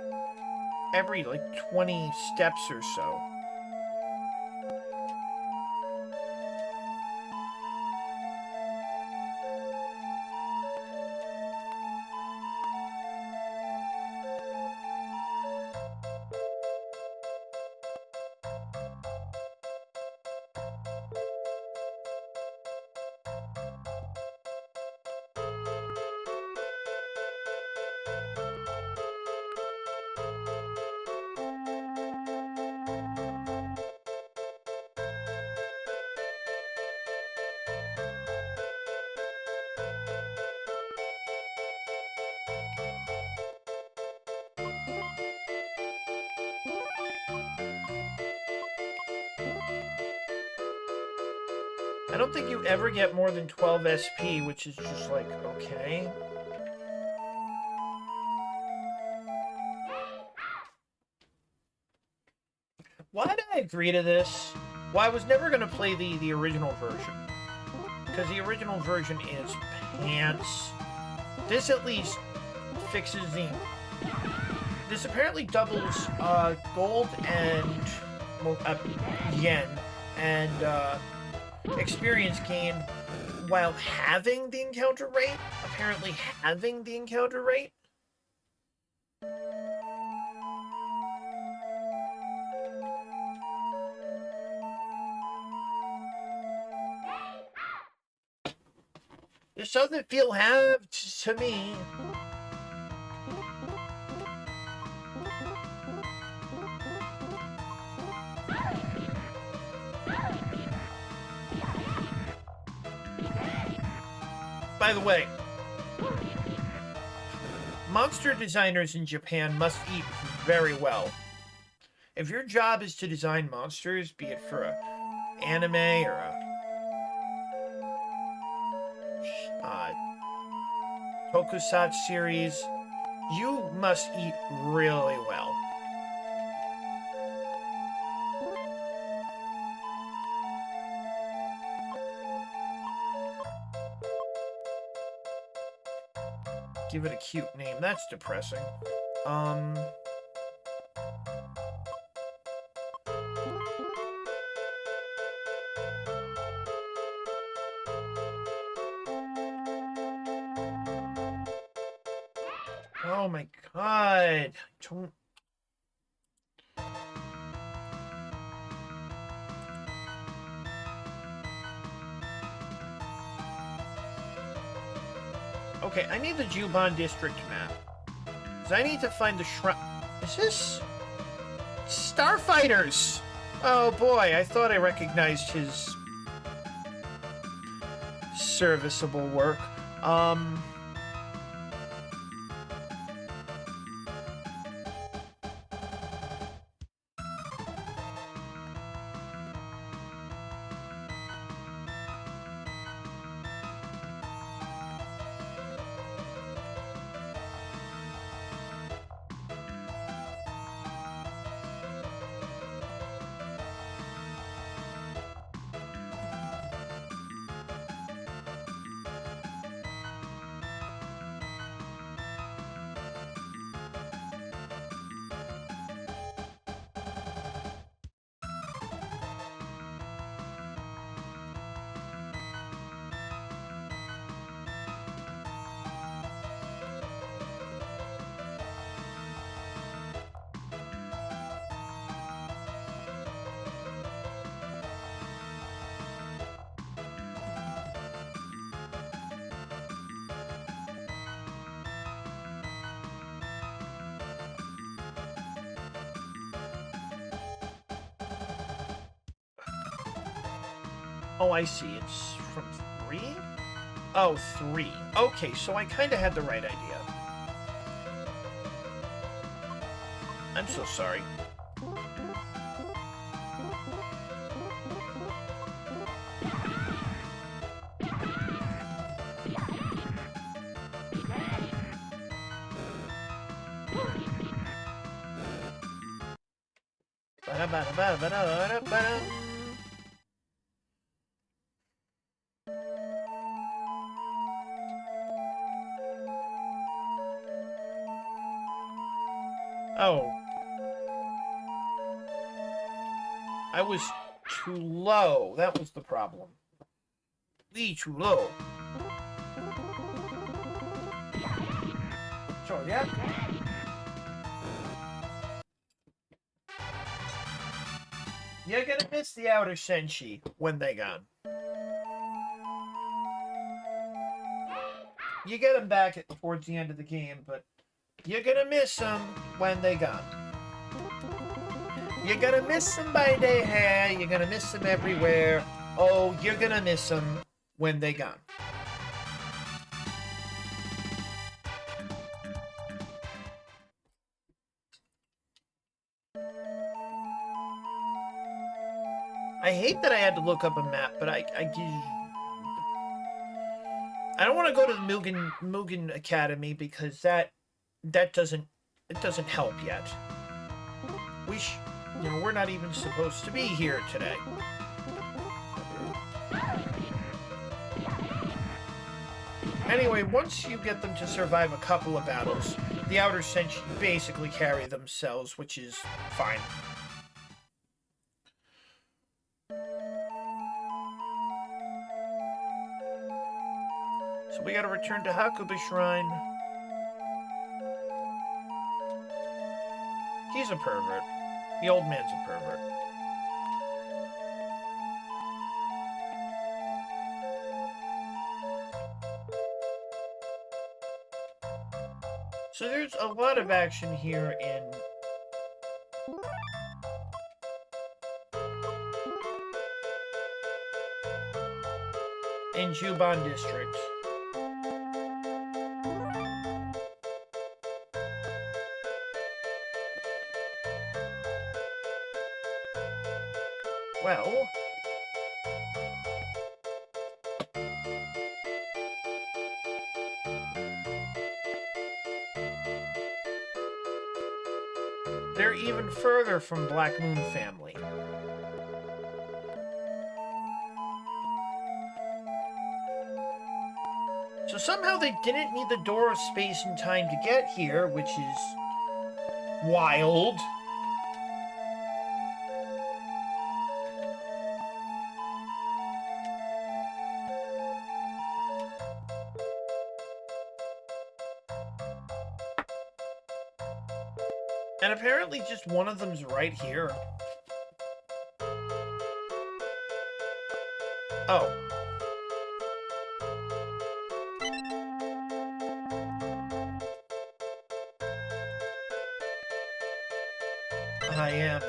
like 20 steps or so. I don't think you ever get more than 12 SP, which is just like, okay. Why did I agree to this? Well, I was never going to play the original version. Because the original version is pants. This at least fixes the... This apparently doubles gold and yen and experience gain while having the encounter rate. Apparently having the encounter rate. This doesn't feel halved to me. By the way, monster designers in Japan must eat very well. If your job is to design monsters, be it for an anime or a tokusatsu series, you must eat really well. Give it a cute name. That's depressing. Um... Oh my god. Don't... Okay, I need the Juban District map. Because I need to find the shrine... Is this... Starfighters! Oh boy, I thought I recognized his... serviceable work. Oh, I see. It's from 3? Oh, 3. Okay, so I kind of had the right idea. I'm so sorry. Oh. I was too low. That was the problem. Way too low. So, yeah. You're gonna miss the outer Senshi when they gone. You get them back towards the end of the game, but you're gonna miss them when they gone. You're gonna miss them by their hair. You're gonna miss them everywhere. Oh, you're gonna miss them when they gone. I hate that I had to look up a map, but I don't want to go to the Mugen Academy because that doesn't help yet. We're not even supposed to be here today. Anyway, once you get them to survive a couple of battles, the outer Senshi basically carry themselves, which is fine. So we gotta return to Hakuba Shrine. He's a pervert. The old man's a pervert. So there's a lot of action here in Juban District. Well, they're even further from Black Moon family. So somehow they didn't need the door of space and time to get here, which is wild. And apparently just one of them's right here. Oh. I am.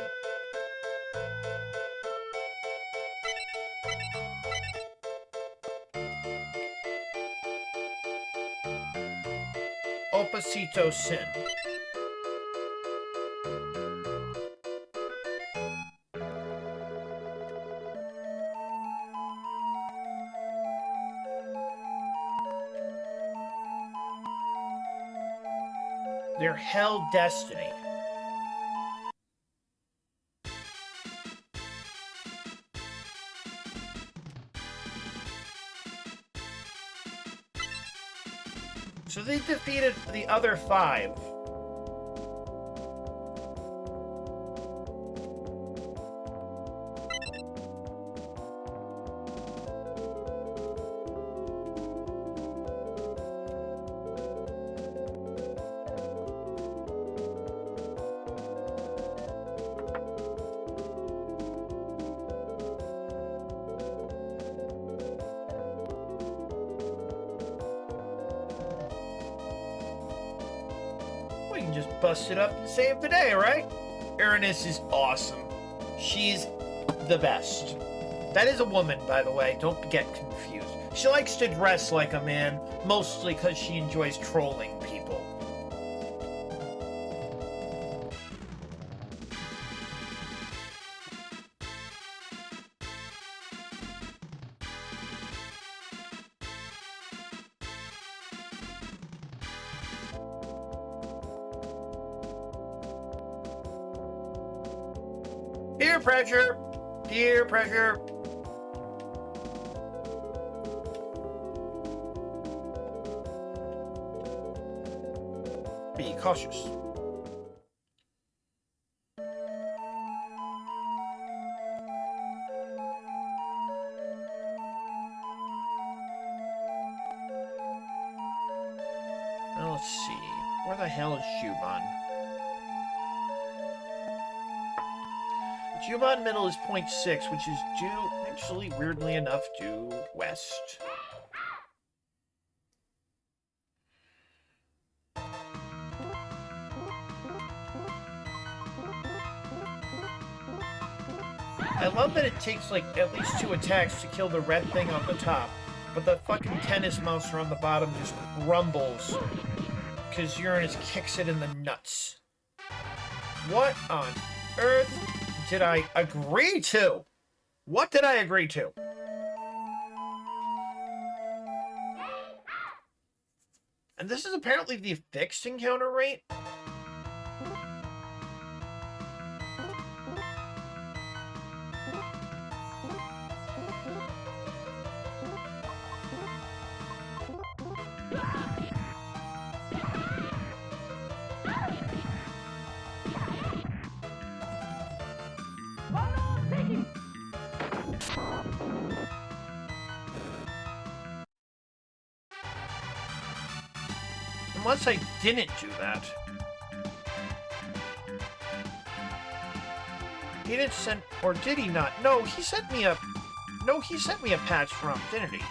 Opacito Sin. Their hell destiny. So they defeated the other 5. We can just bust it up and save the day, right? Uranus is awesome. She's the best. That is a woman, by the way. Don't get confused. She likes to dress like a man, mostly because she enjoys trolling people. Peer pressure! Peer pressure! Be cautious. Now let's see. Where the hell is Juban? Juban middle is 0.6, which is due, actually, weirdly enough, due west. I love that it takes, like, at least 2 attacks to kill the red thing on the top, but the fucking tennis monster on the bottom just rumbles because Uranus kicks it in the nuts. What on earth did I agree to? What did I agree to? And this is apparently the fixed encounter rate? Unless I didn't do that. He didn't send, or did he not? No, he sent me a, no, he sent me a patch from, didn't he?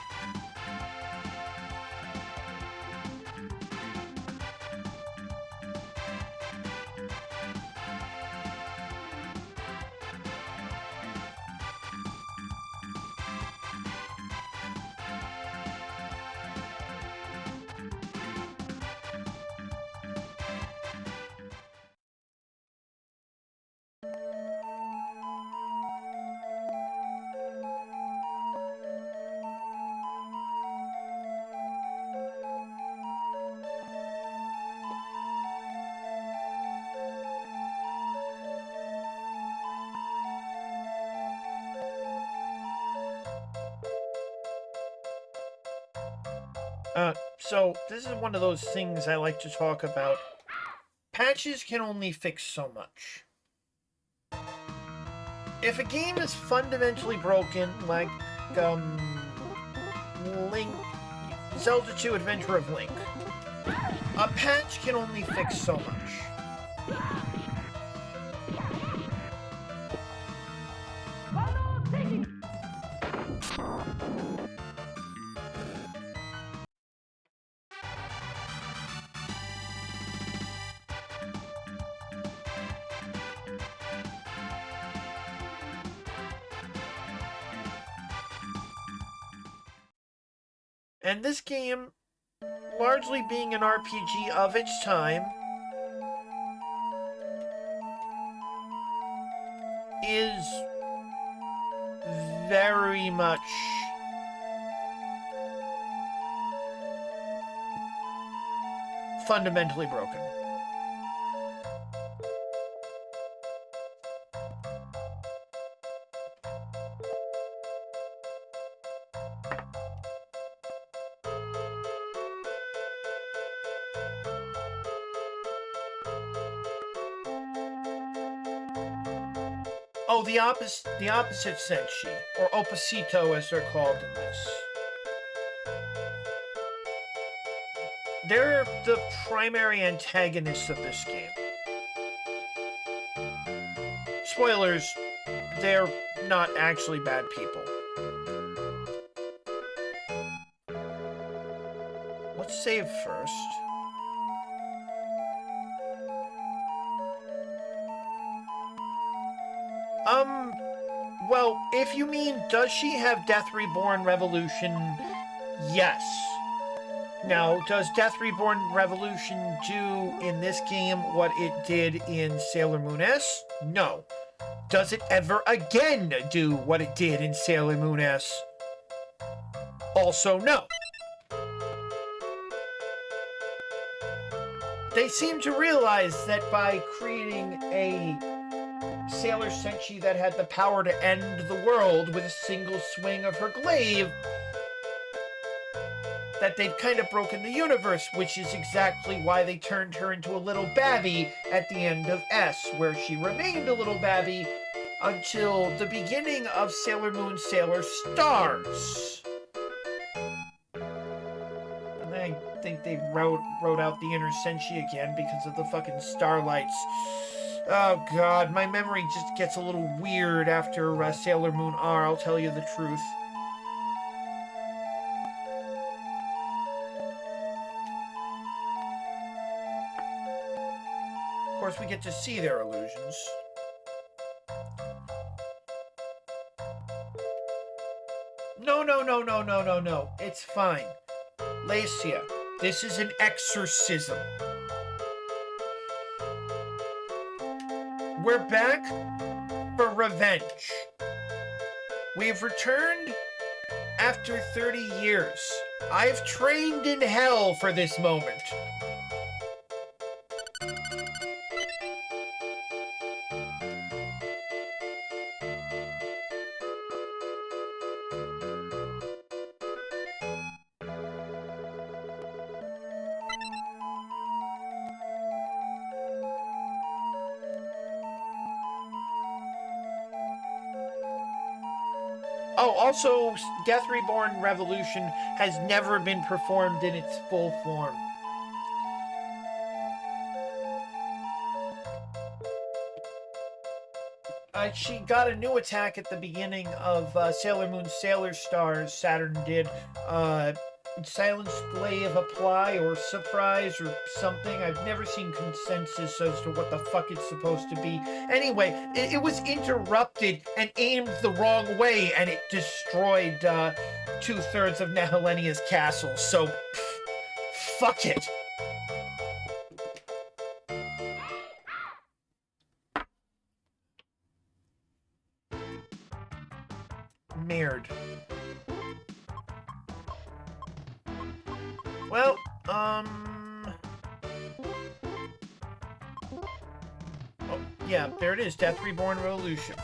So this is one of those things I like to talk about patches can only fix so much. If a game is fundamentally broken, like Link, Zelda 2 Adventure of Link, a patch can only fix so much. And this game, largely being an RPG of its time, is very much fundamentally broken. Oh, the opposite senshi, or opposito as they're called in this. They're the primary antagonists of this game. Spoilers, they're not actually bad people. Let's save first. Well, if you mean, does she have Death Reborn Revolution? Yes. Now, does Death Reborn Revolution do in this game what it did in Sailor Moon S? No. Does it ever again do what it did in Sailor Moon S? Also no. They seem to realize that by creating a Sailor Senshi that had the power to end the world with a single swing of her glaive, that they'd kind of broken the universe, which is exactly why they turned her into a little babby at the end of S, where she remained a little babby until the beginning of Sailor Moon Sailor Stars. And I think they wrote out the inner Senshi again because of the fucking starlights. Oh god, my memory just gets a little weird after Sailor Moon R, I'll tell you the truth. Of course, we get to see their illusions. No. It's fine. Lacia, this is an exorcism. We're back for revenge. We've returned after 30 years. I've trained in hell for this moment. Oh, also, Death Reborn Revolution has never been performed in its full form. She got a new attack at the beginning of Sailor Moon Sailor Stars. Saturn did Silence Glaive Apply or Surprise or something. I've never seen consensus as to what the fuck it's supposed to be. Anyway, it was interrupted and aimed the wrong way, and it destroyed 2/3 of Nehelenia's castle. So, fuck it. Merde. Well, oh, yeah, there it is, Death Reborn Revolution.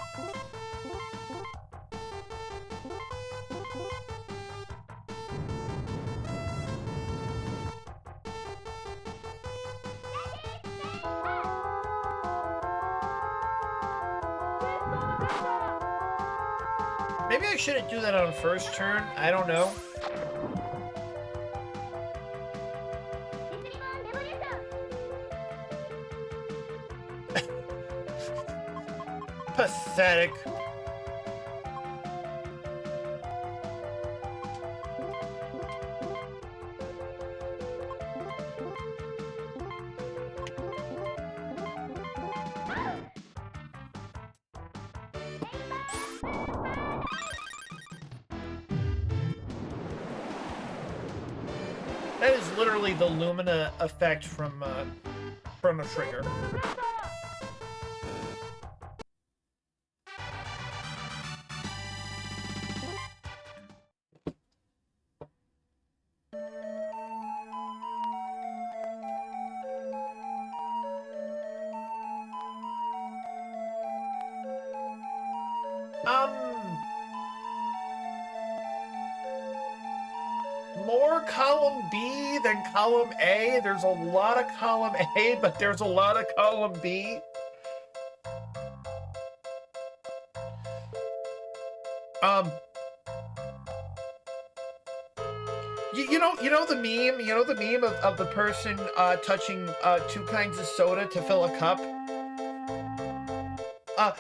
Maybe I shouldn't do that on first turn. I don't know. Pathetic. That is literally the Lumina effect from Chrono Trigger. More column B than column A. There's a lot of column A, but there's a lot of column B. You know the meme. You know the meme of the person touching two kinds of soda to fill a cup.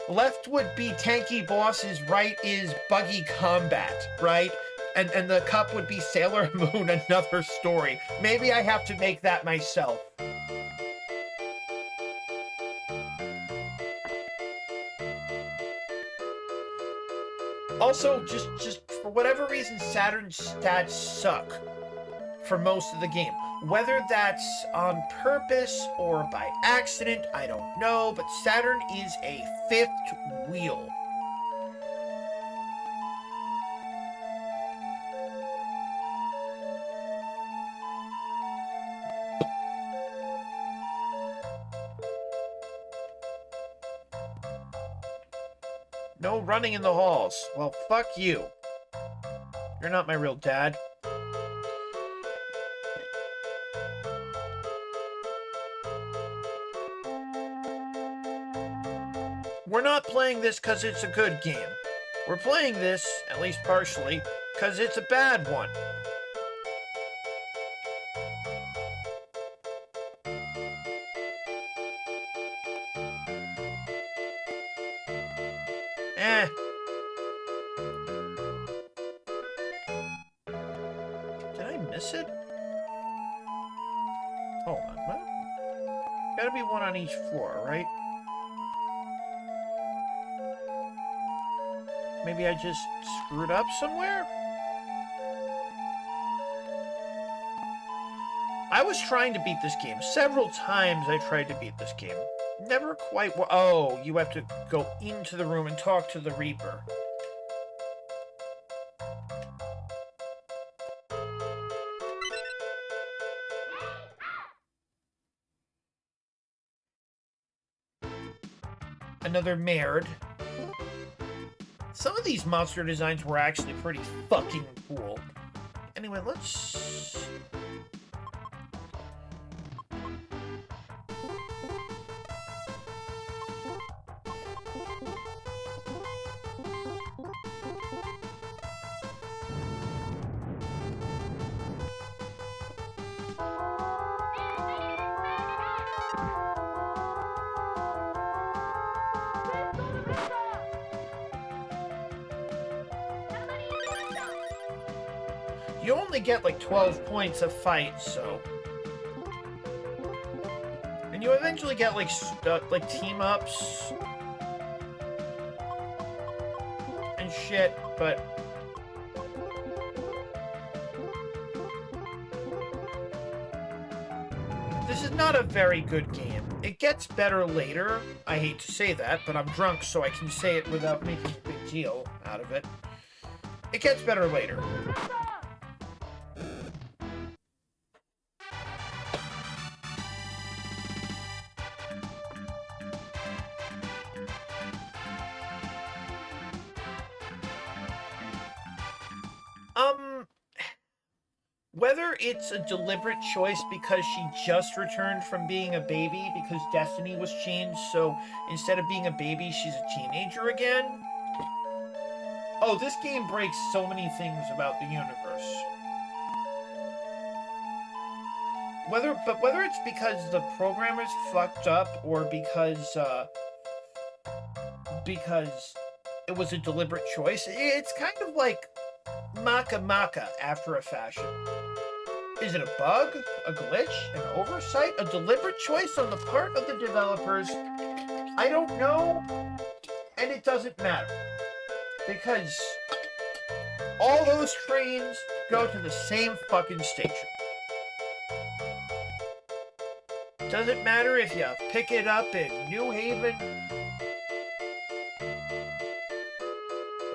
Left would be tanky bosses, right is buggy combat, right? And the cup would be Sailor Moon, another story. Maybe I have to make that myself. Also, just for whatever reason, Saturn's stats suck for most of the game. Whether that's on purpose or by accident, I don't know, but Saturn is a fifth wheel. No running in the halls. Well, fuck you. You're not my real dad. We're not playing this because it's a good game. We're playing this, at least partially, because it's a bad one. Did I miss it? Hold on, what? Gotta be one on each floor, right? Maybe I just screwed up somewhere? I was trying to beat this game. Several times I tried to beat this game. Never quite... Oh, you have to go into the room and talk to the Reaper. Another Maerd. Some of these monster designs were actually pretty fucking cool. Anyway, let's... You only get like 12 points a fight, so... And you eventually get like team-ups and shit, but... This is not a very good game. It gets better later. I hate to say that, but I'm drunk, so I can say it without making a big deal out of it. It gets better later. Whether it's a deliberate choice because she just returned from being a baby because Destiny was changed, so instead of being a baby, she's a teenager again. Oh, this game breaks so many things about the universe. Whether it's because the programmers fucked up or because it was a deliberate choice, it's kind of like Maka after a fashion. Is it a bug, a glitch, an oversight, a deliberate choice on the part of the developers? I don't know, and it doesn't matter. Because all those trains go to the same fucking station. Doesn't matter if you pick it up in New Haven,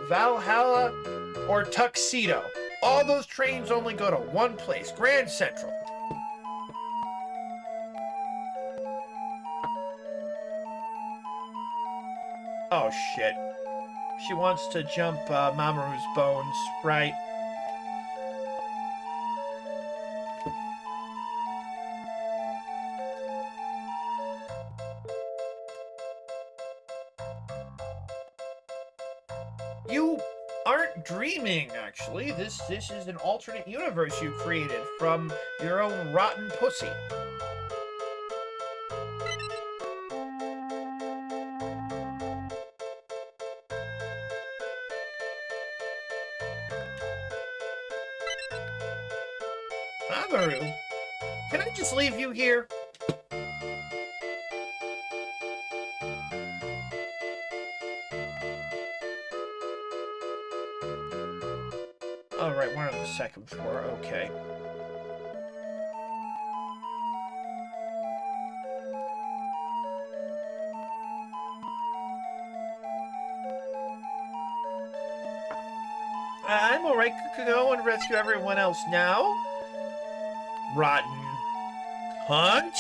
Valhalla, or Tuxedo. All those trains only go to one place, Grand Central. Oh shit. She wants to jump Mamoru's bones, right? You aren't dreaming, actually. This is an alternate universe you created from your own rotten pussy. Mamoru, can I just leave you here? Oh, right, we're on the second floor. Okay. I'm alright. Go and rescue everyone else now. Rotten cunt.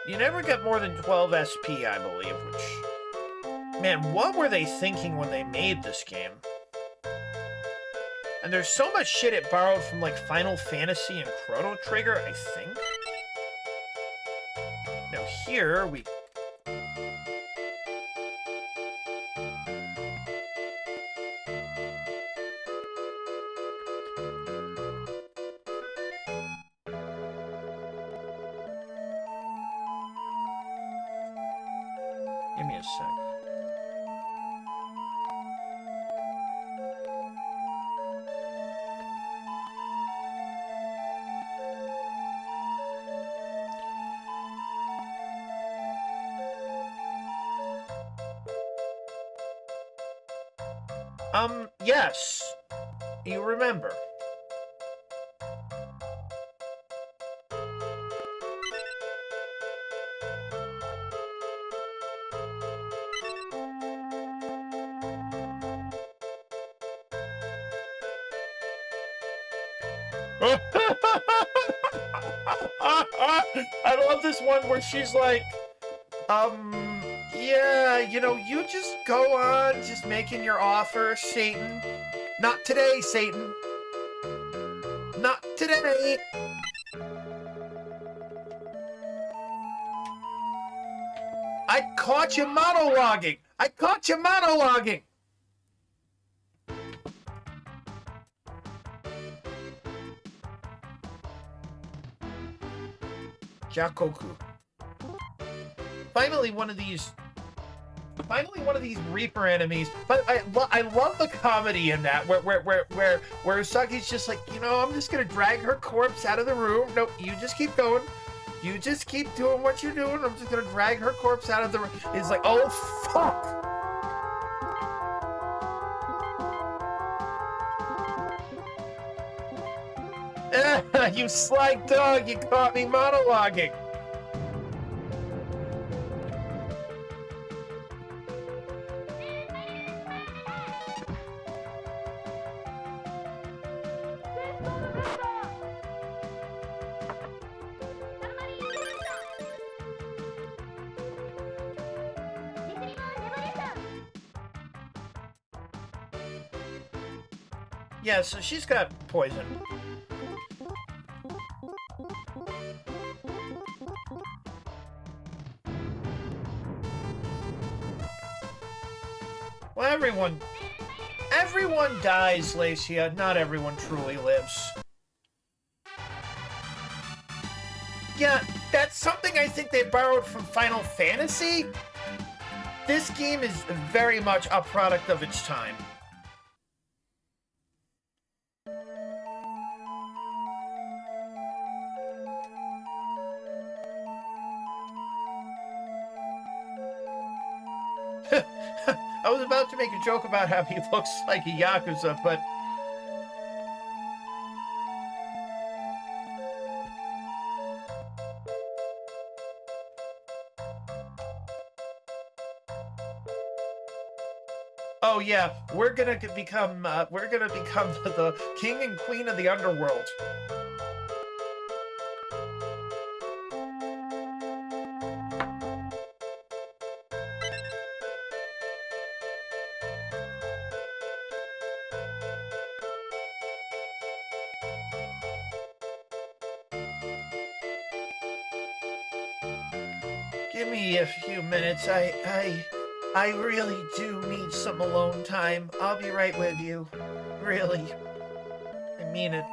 You never get more than 12 SP, I believe, which... Man, what were they thinking when they made this game? And there's so much shit it borrowed from, like, Final Fantasy and Chrono Trigger, I think? Now here, we... Give me a sec. Yes. You remember. I love this one where she's like, yeah, you know, you just go on just making your offer, Satan. Not today, Satan. Not today. I caught you monologuing. I caught you monologuing. Jakoku. Finally, one of these Reaper enemies. But I love the comedy in that, where Usagi's just like, you know, I'm just gonna drag her corpse out of the room. Nope, you just keep going. You just keep doing what you're doing. I'm just gonna drag her corpse out of the room. It's like, oh fuck. You sly dog, you caught me monologuing. Yeah, so she's got poison. Well, everyone dies, Lacia. Not everyone truly lives. Yeah, that's something I think they borrowed from Final Fantasy. This game is very much a product of its time. I was about to make a joke about how he looks like a Yakuza, but... Oh yeah, we're gonna become the king and queen of the underworld. Give me a few minutes. I really do need some alone time. I'll be right with you. Really. I mean it.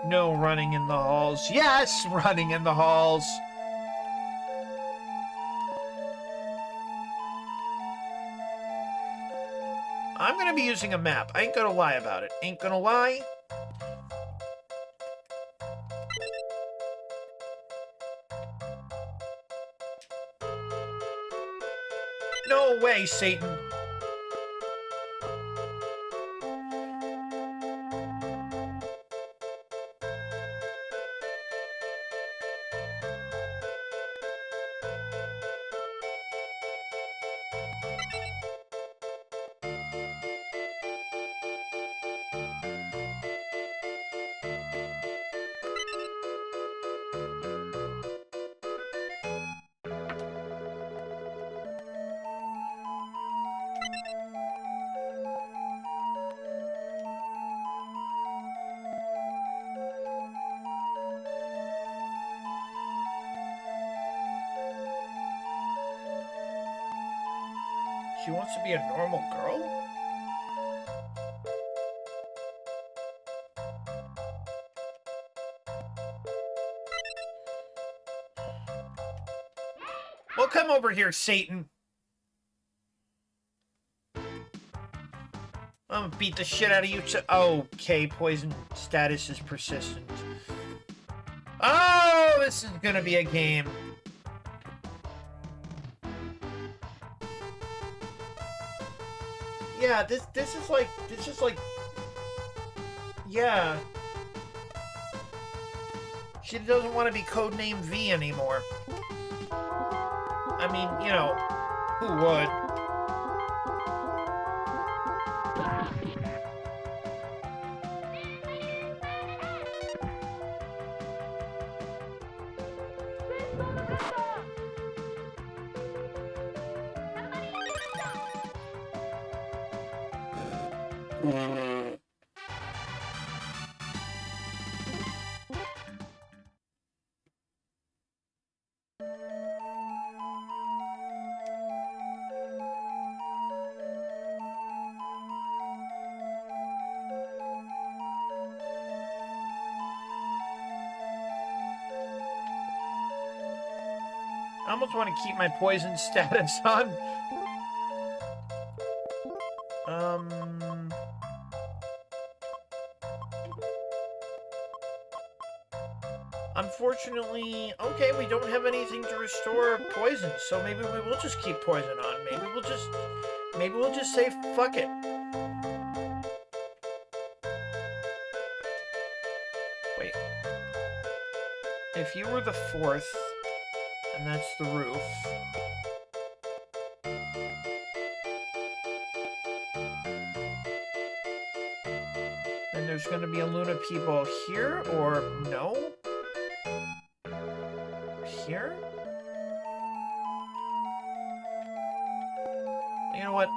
No running in the halls. Yes, running in the halls. I'm gonna be using a map. I ain't gonna lie about it. Ain't gonna lie. No way, Satan. She wants to be a normal girl? Well, come over here, Satan. I'm gonna beat the shit out of you. Okay, poison status is persistent. Oh, this is gonna be a game. Yeah, this is like yeah. She doesn't want to be codename V anymore. I mean, you know, who would? I almost want to keep my poison status on. Unfortunately, okay, we don't have anything to restore poison, so maybe we will just keep poison on. Maybe we'll just say fuck it. Wait. If you were the fourth, and that's the roof. Then there's going to be a Luna P-ball here, or no? Here? You know what?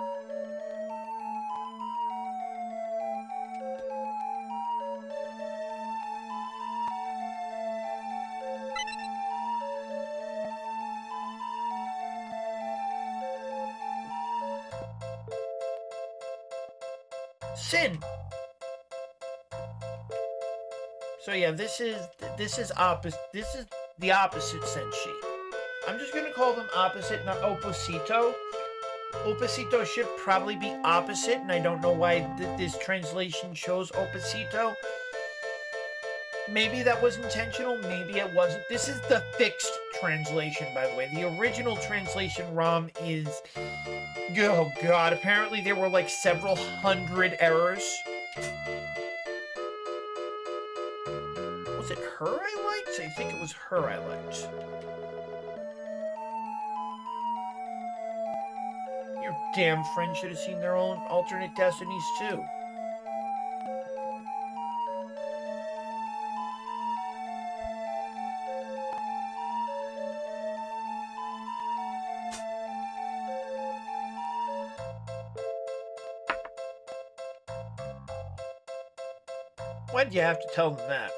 Sin. So yeah, this is opposite. This is the opposite senshi. I'm just gonna call them opposite, not opposito. Opposito should probably be opposite, and I don't know why this translation shows opposito. Maybe that was intentional, maybe it wasn't. This is the fixed translation, by the way. The original translation ROM is... oh god, apparently there were like several hundred errors. Was it her I liked? I think it was her I liked. Your damn friends should have seen their own alternate destinies too. Why'd you have to tell them that?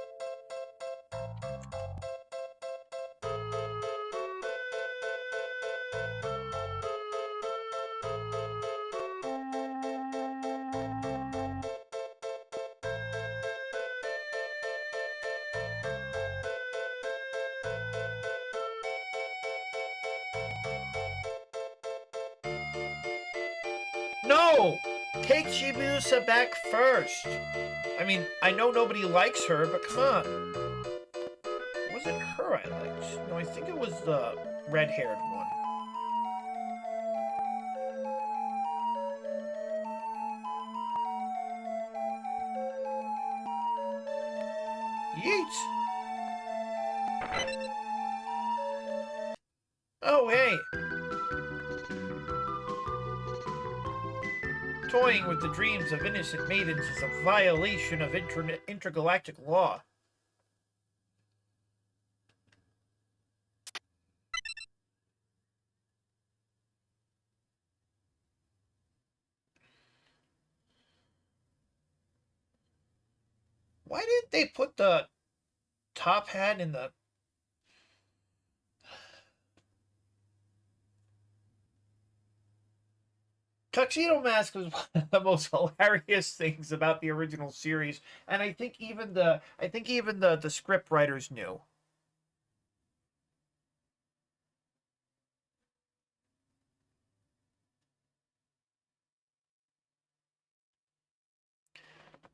No! Take Shibuya back first! I mean, I know nobody likes her, but come on. Was it her I liked? No, I think it was the red-haired one. Yeet! Oh, hey! Toying with the dreams of innocent maidens is a violation of intergalactic law. Why didn't they put the top hat in the... Tuxedo Mask was one of the most hilarious things about the original series, and I think even the script writers knew.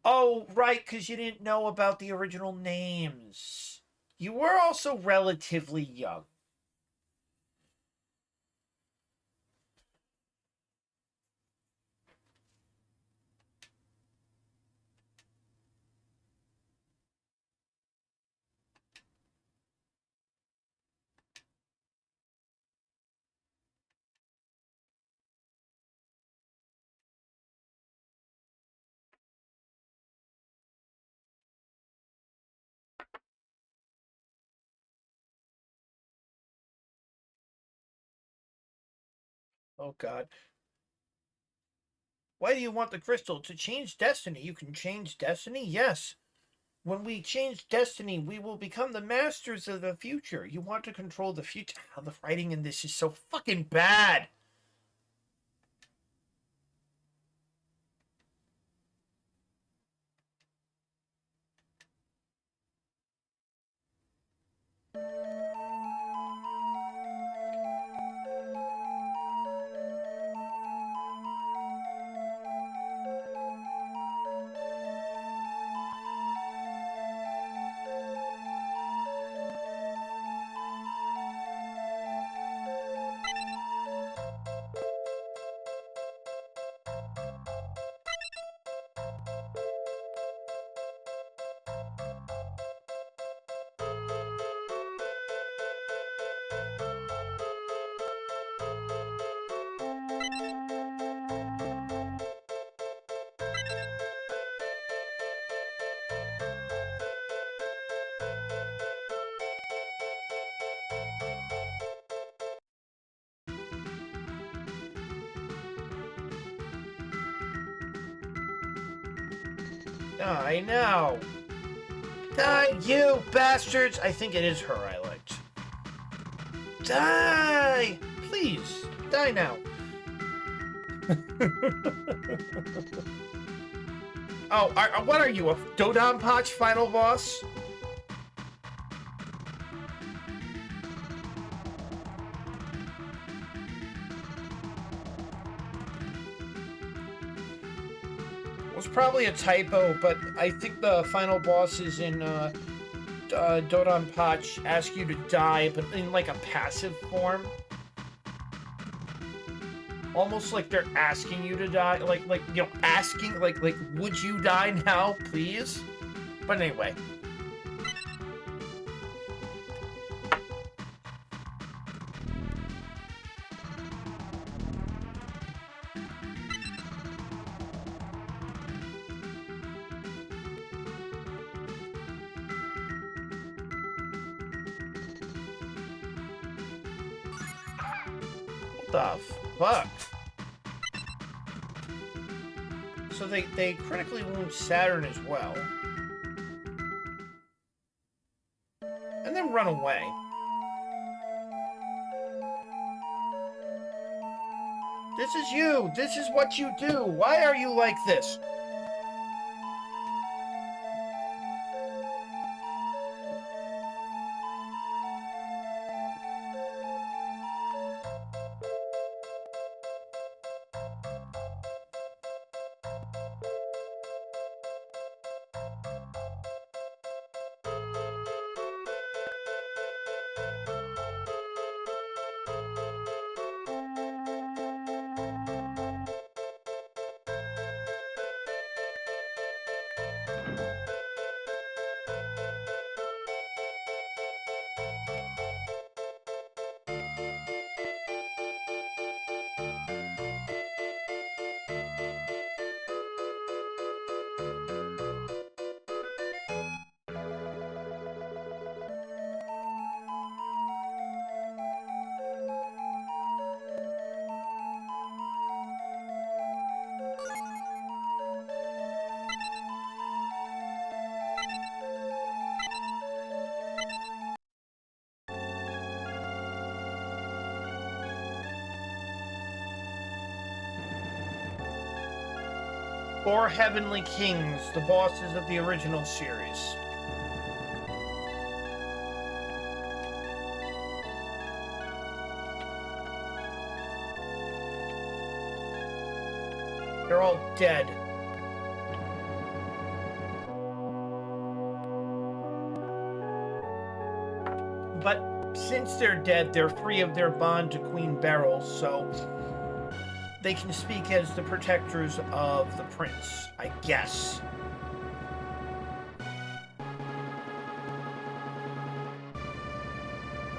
Oh, right, because you didn't know about the original names. You were also relatively young. Oh, God. Why do you want the crystal? To change destiny. You can change destiny? Yes. When we change destiny, we will become the masters of the future. You want to control the future. Oh, the writing in this is so fucking bad. I know. Die, you bastards! I think it is her I liked. Die! Please, die now. Oh, what are you, a Dodonpachi final boss? It was probably a typo, but I think the final bosses in Dodonpachi ask you to die, but in like a passive form. Almost like they're asking you to die, like you know, asking like would you die now, please? But anyway. What the fuck? So they critically wound Saturn as well. And then run away. This is you! This is what you do! Why are you like this? Four Heavenly Kings, the bosses of the original series. They're all dead. But since they're dead, they're free of their bond to Queen Beryl, so they can speak as the protectors of the prince, I guess.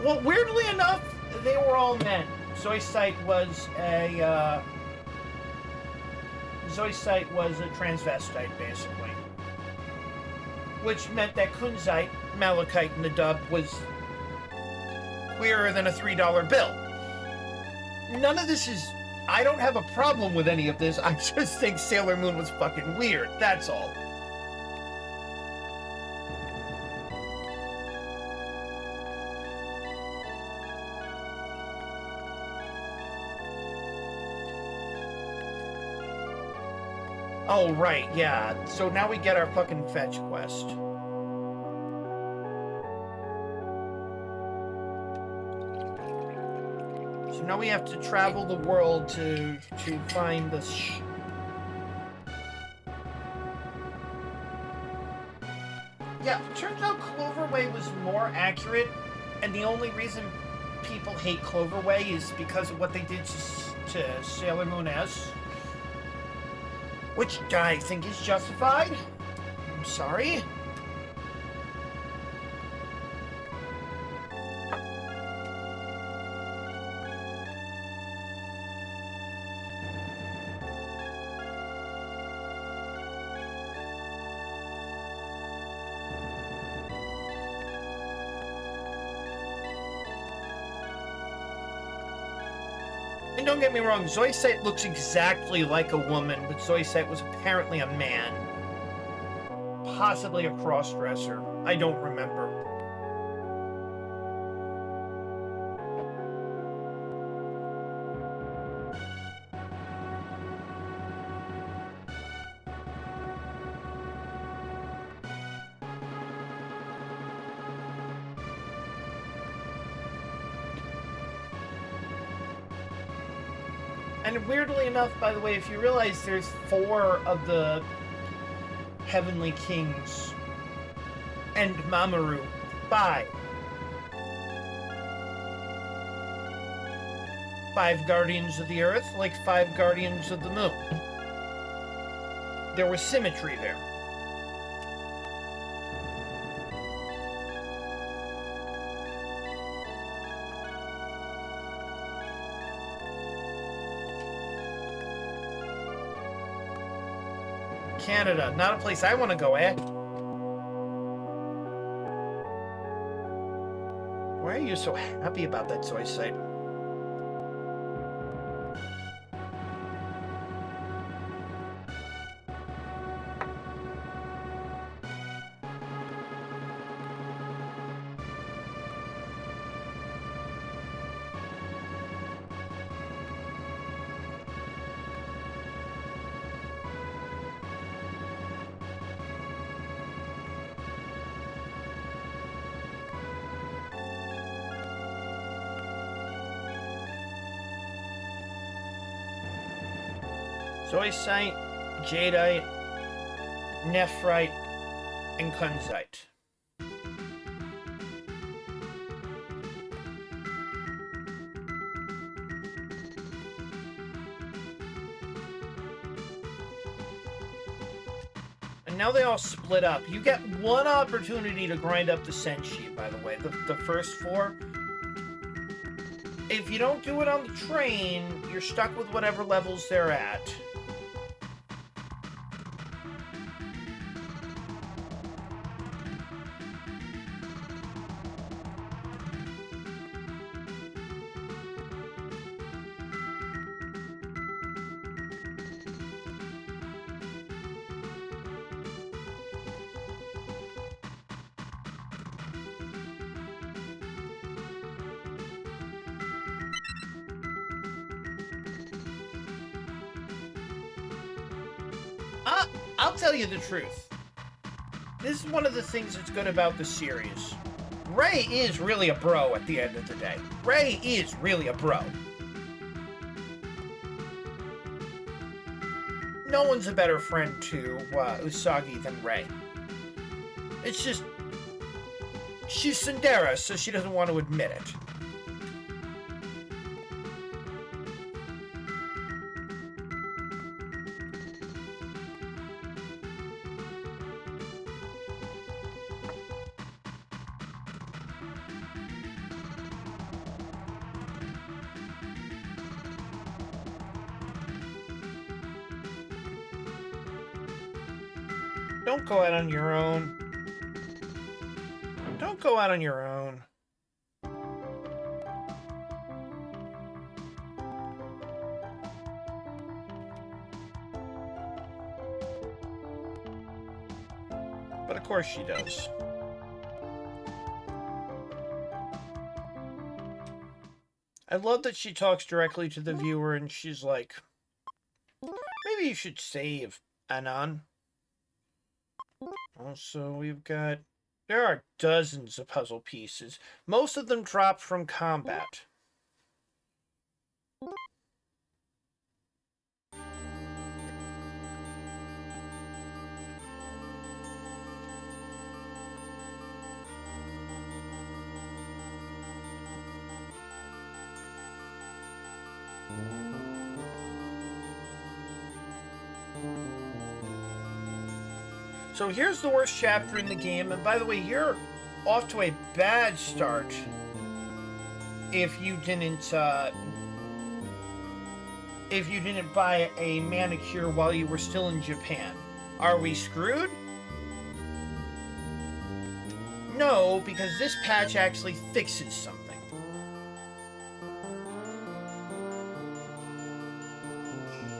Well, weirdly enough, they were all men. Zoisite was a transvestite, basically. Which meant that Kunzite, Malachite in the dub, was queerer than a $3 bill. None of this is... I don't have a problem with any of this. I just think Sailor Moon was fucking weird. That's all. Oh, right, yeah. So now we get our fucking fetch quest. So now we have to travel the world to find this Yeah, turns out Cloverway was more accurate, and the only reason people hate Cloverway is because of what they did to Sailor Moon S. Which I think is justified. I'm sorry. And don't get me wrong, Zoisite looks exactly like a woman, but Zoisite was apparently a man. possibly a cross-dresser. I don't remember. And weirdly enough, by the way, if you realize there's 4 of the Heavenly Kings and Mamoru, 5. 5 Guardians of the Earth, like 5 Guardians of the Moon. There was symmetry there. Canada, not a place I want to go, eh? Why are you so happy about that soy site? Zoisite, Jadeite, Nephrite, and Kunzite. And now they all split up. You get 1 opportunity to grind up the Senshi, by the way. The first 4. If you don't do it on the train, you're stuck with whatever levels they're at. I'll tell you the truth. This is one of the things that's good about the series. Ray is really a bro at the end of the day. Ray is really a bro. No one's a better friend to Usagi than Ray. It's just... she's tsundere, so she doesn't want to admit it. Don't go out on your own. Don't go out on your own. But of course she does. I love that she talks directly to the viewer and she's like, maybe you should save, Anon. Also, we've got... there are dozens of puzzle pieces. Most of them dropped from combat. So here's the worst chapter in the game, and by the way, you're off to a bad start if you didn't buy a manicure while you were still in Japan. Are we screwed? No, because this patch actually fixes something.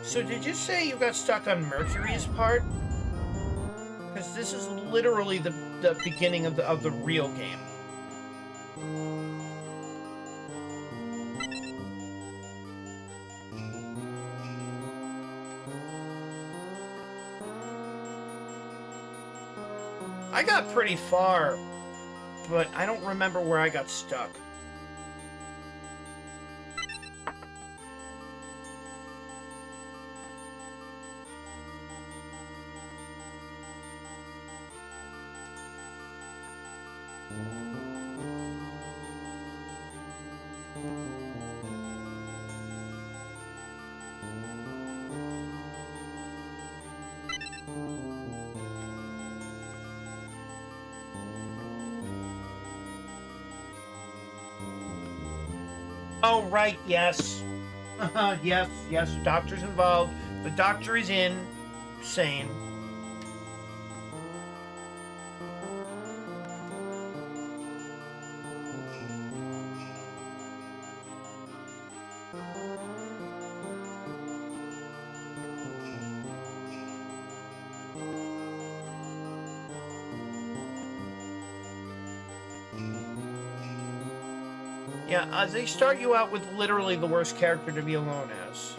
So did you say you got stuck on Mercury's part? because this is literally the beginning of the real game. I got pretty far, but I don't remember where I got stuck. Oh, right, yes. Yes, doctor's involved. The doctor is insane. Yeah, they start you out with literally the worst character to be alone as.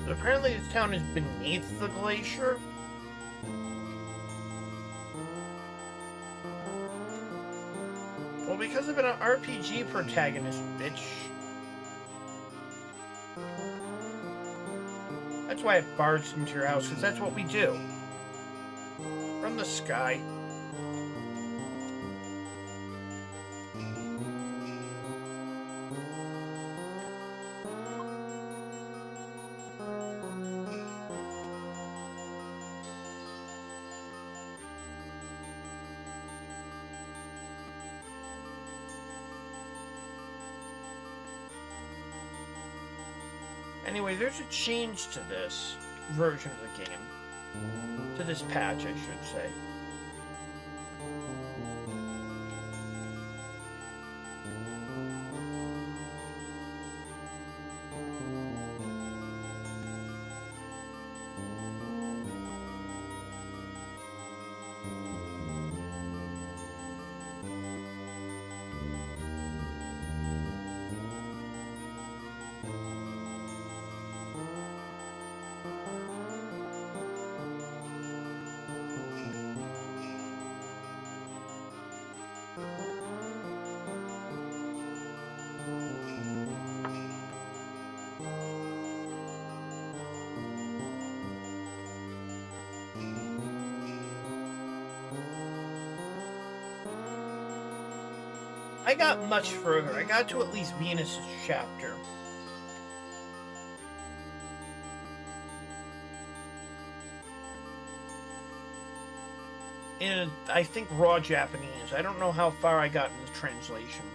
But apparently this town is beneath the glacier. Well, because of an RPG protagonist, bitch. That's why it barged into your house, because that's what we do. From the sky. Anyway, there's a change to this version of the game. To this patch, I should say. I got much further. I got to at least Venus' chapter. In, I think, raw Japanese. I don't know how far I got in the translation.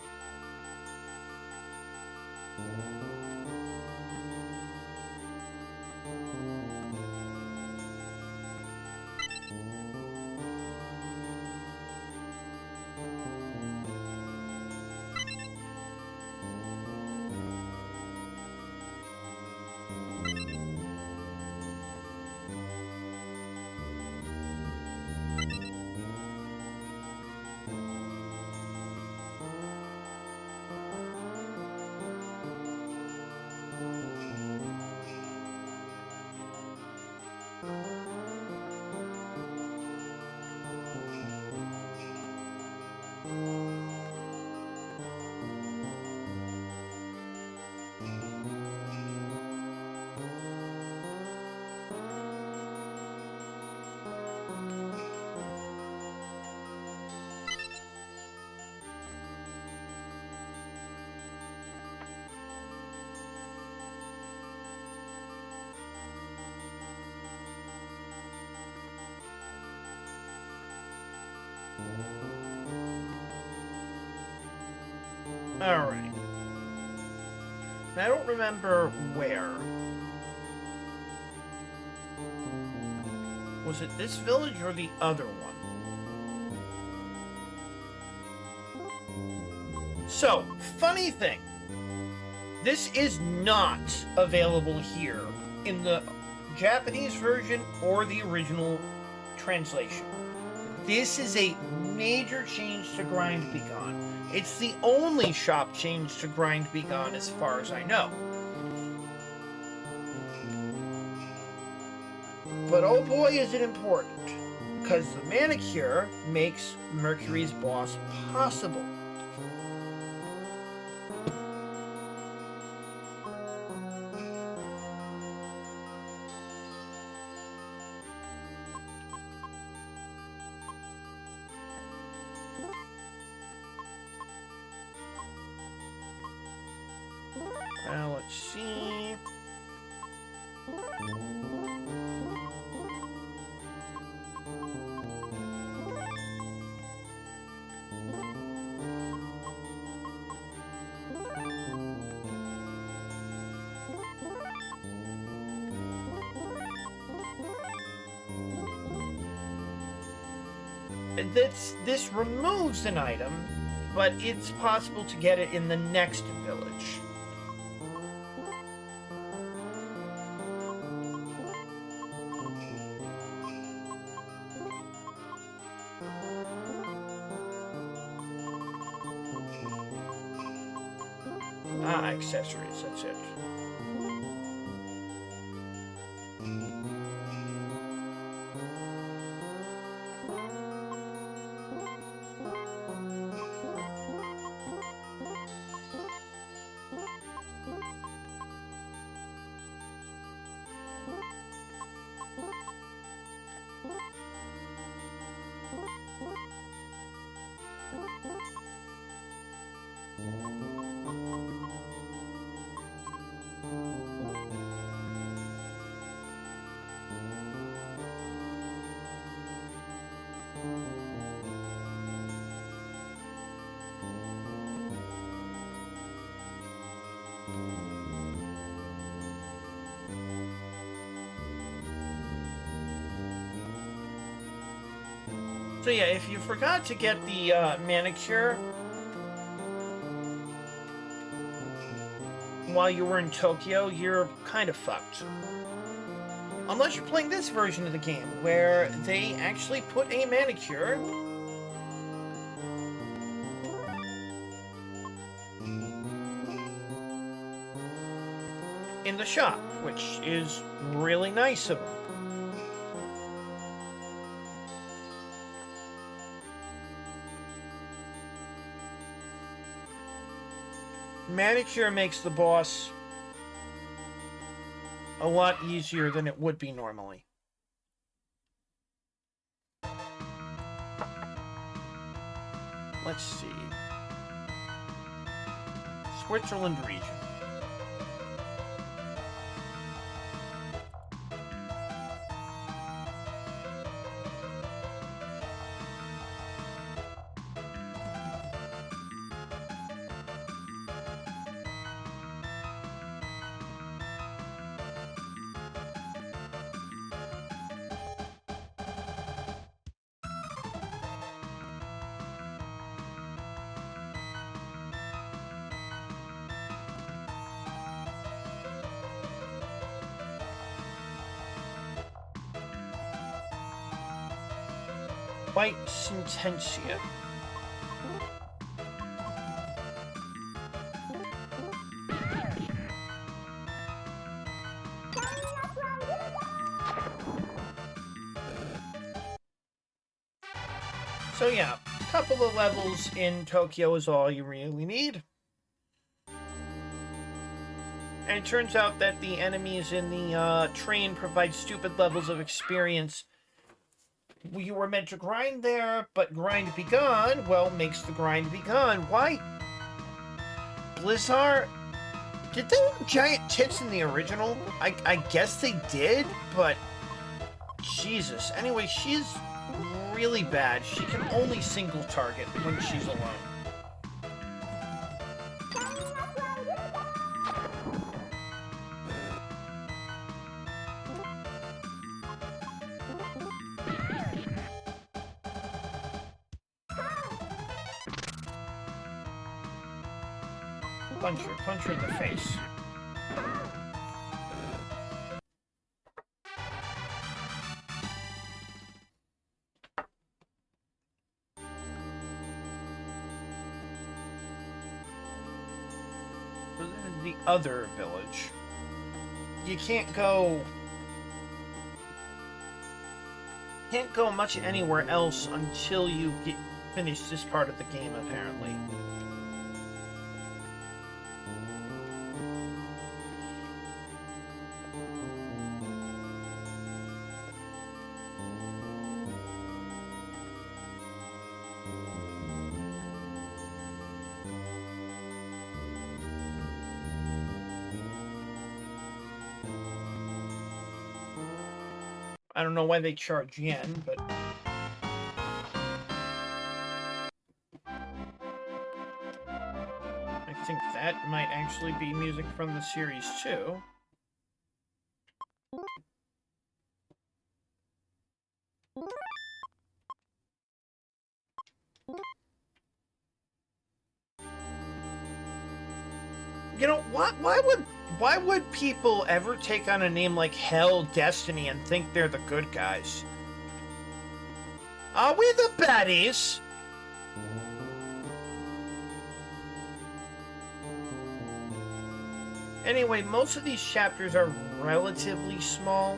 Alright. I don't remember where. Was it this village or the other one? So, funny thing. This is not available here in the Japanese version or the original translation. This is a major change to Grind Begun. It's the only shop change to Grind Begun as far as I know. But oh boy is it important, because the manicure makes Mercury's boss possible. Let's see. This removes an item, but it's possible to get it in the next village. Accessories, that's it. So yeah, if you forgot to get the manicure while you were in Tokyo, you're kind of fucked. Unless you're playing this version of the game, where they actually put a manicure in the shop, which is really nice of them. Manicure makes the boss a lot easier than it would be normally. Let's see. Switzerland region. White Sentencia. So yeah, a couple of levels in Tokyo is all you really need. And it turns out that the enemies in the train provide stupid levels of experience. You were meant to grind there, but Grind Begun, well, makes the Grind Begun. Why? Blizzard? Did they have giant tits in the original? I guess they did, but... Jesus. Anyway, she's really bad. She can only single target when she's alone. Punch her in the face. The other village. You can't go much anywhere else until you finish this part of the game, apparently. I don't know why they charge yen, but I think that might actually be music from the series too. You know, why would people ever take on a name like Hell Destiny and think they're the good guys? Are we the baddies? Anyway, most of these chapters are relatively small.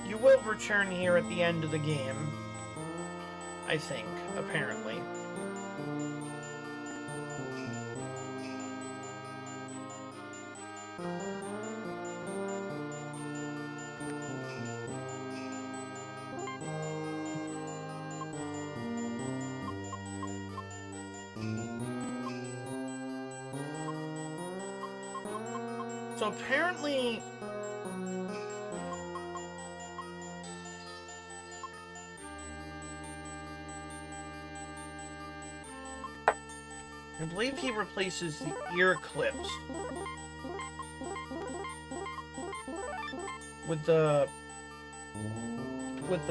You will return here at the end of the game, I think, apparently. So apparently, I believe he replaces the ear clips with the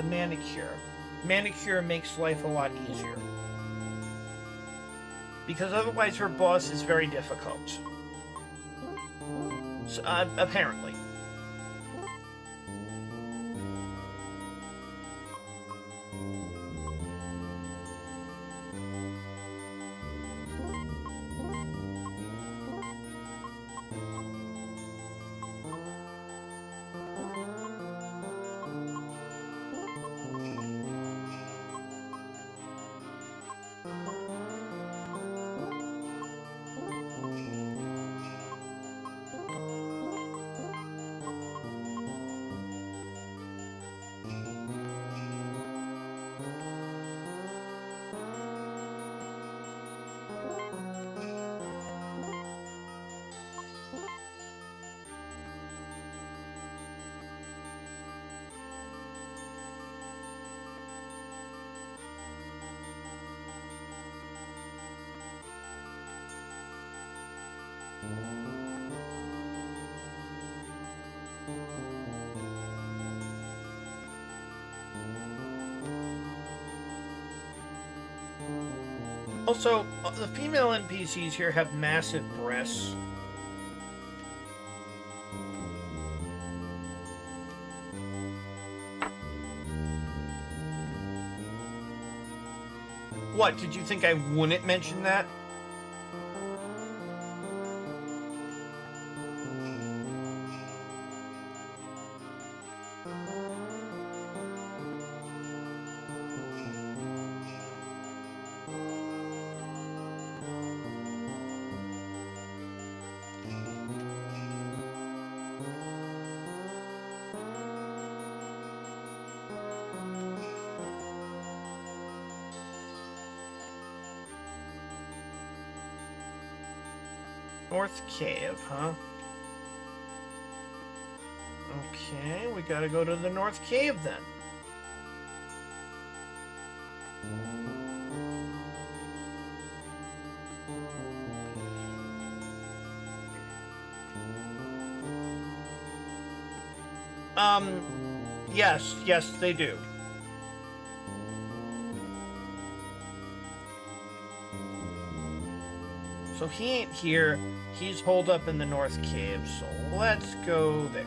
manicure. Manicure makes life a lot easier. Because otherwise her boss is very difficult. So, apparently. Also, the female NPCs here have massive breasts. What, did you think I wouldn't mention that? North Cave, huh? Okay, we gotta go to the North Cave then. Yes, they do. So he ain't here. He's holed up in the North Cave, so let's go there.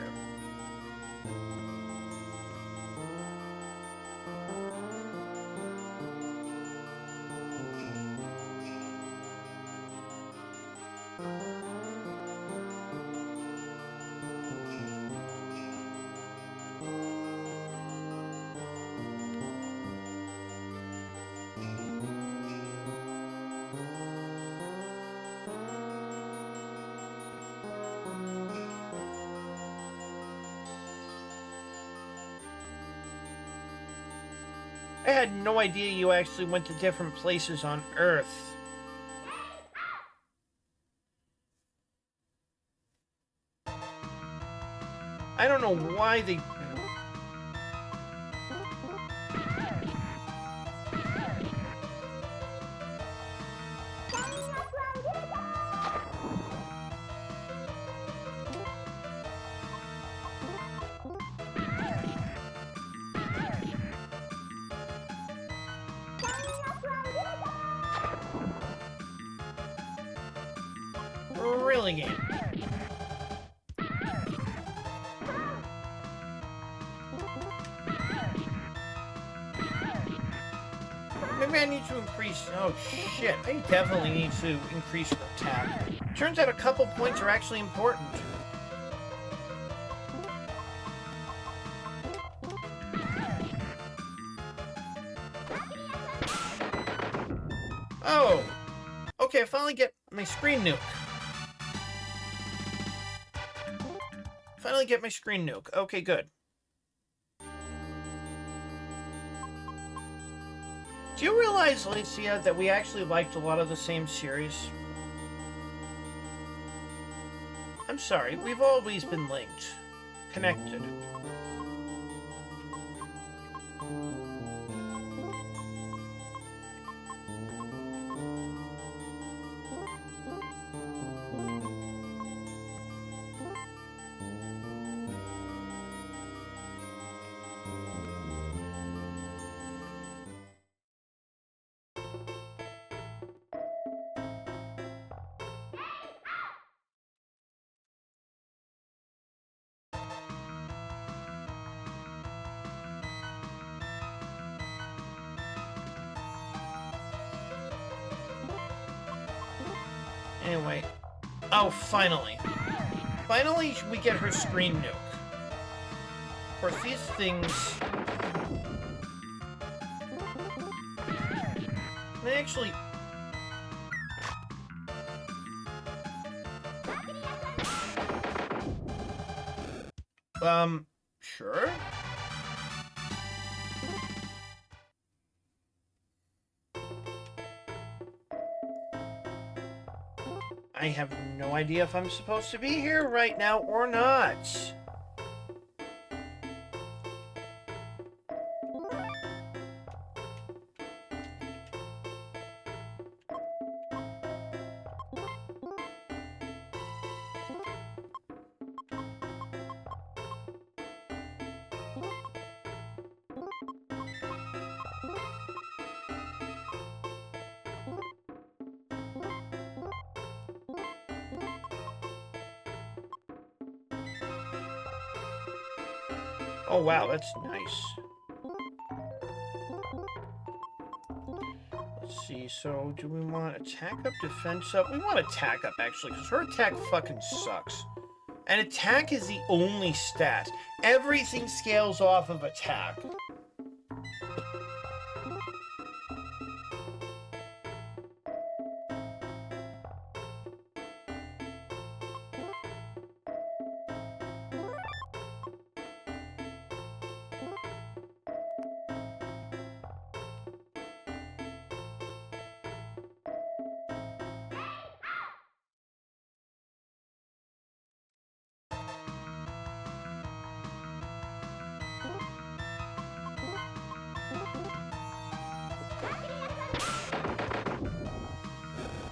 I had no idea you actually went to different places on Earth. I don't know why they... Really, game. Maybe I need to increase... Oh, shit. I definitely need to increase her attack. Turns out a couple points are actually important. Oh! Okay, I finally get my screen nuke. Finally get my screen nuke. Okay, good. Do you realize, Alicia, that we actually liked a lot of the same series? I'm sorry, we've always been linked. Connected. Anyway. Oh, finally. Finally, we get her screen nuke. Of course, these things... They actually... Sure? I have no idea if I'm supposed to be here right now or not. Oh wow, that's nice. Let's see, so do we want attack up, defense up? We want attack up, actually, because her attack fucking sucks. And attack is the only stat. Everything scales off of attack.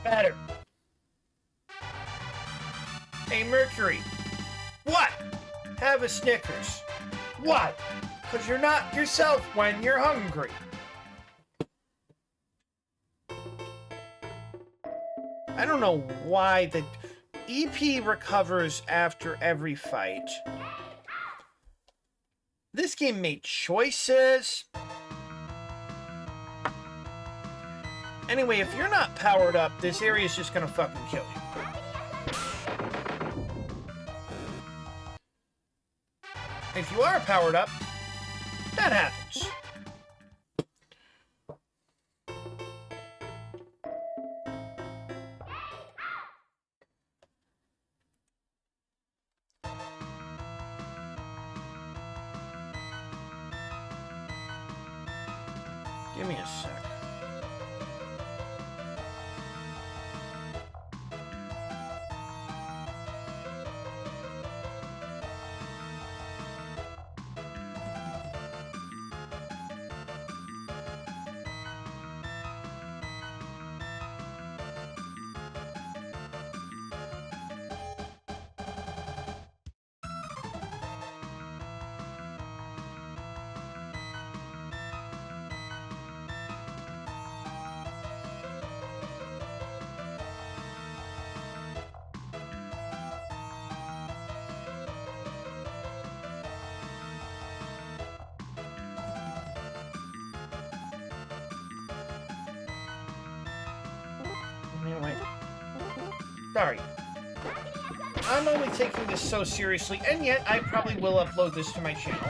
Better. Hey, Mercury. What? Have a Snickers. What? Because you're not yourself when you're hungry. I don't know why the EP recovers after every fight. This game made choices. Anyway, if you're not powered up, this area is just gonna fucking kill you. If you are powered up, that happens. Give me a sec. Anyway. Sorry. I'm only taking this so seriously, and yet I probably will upload this to my channel.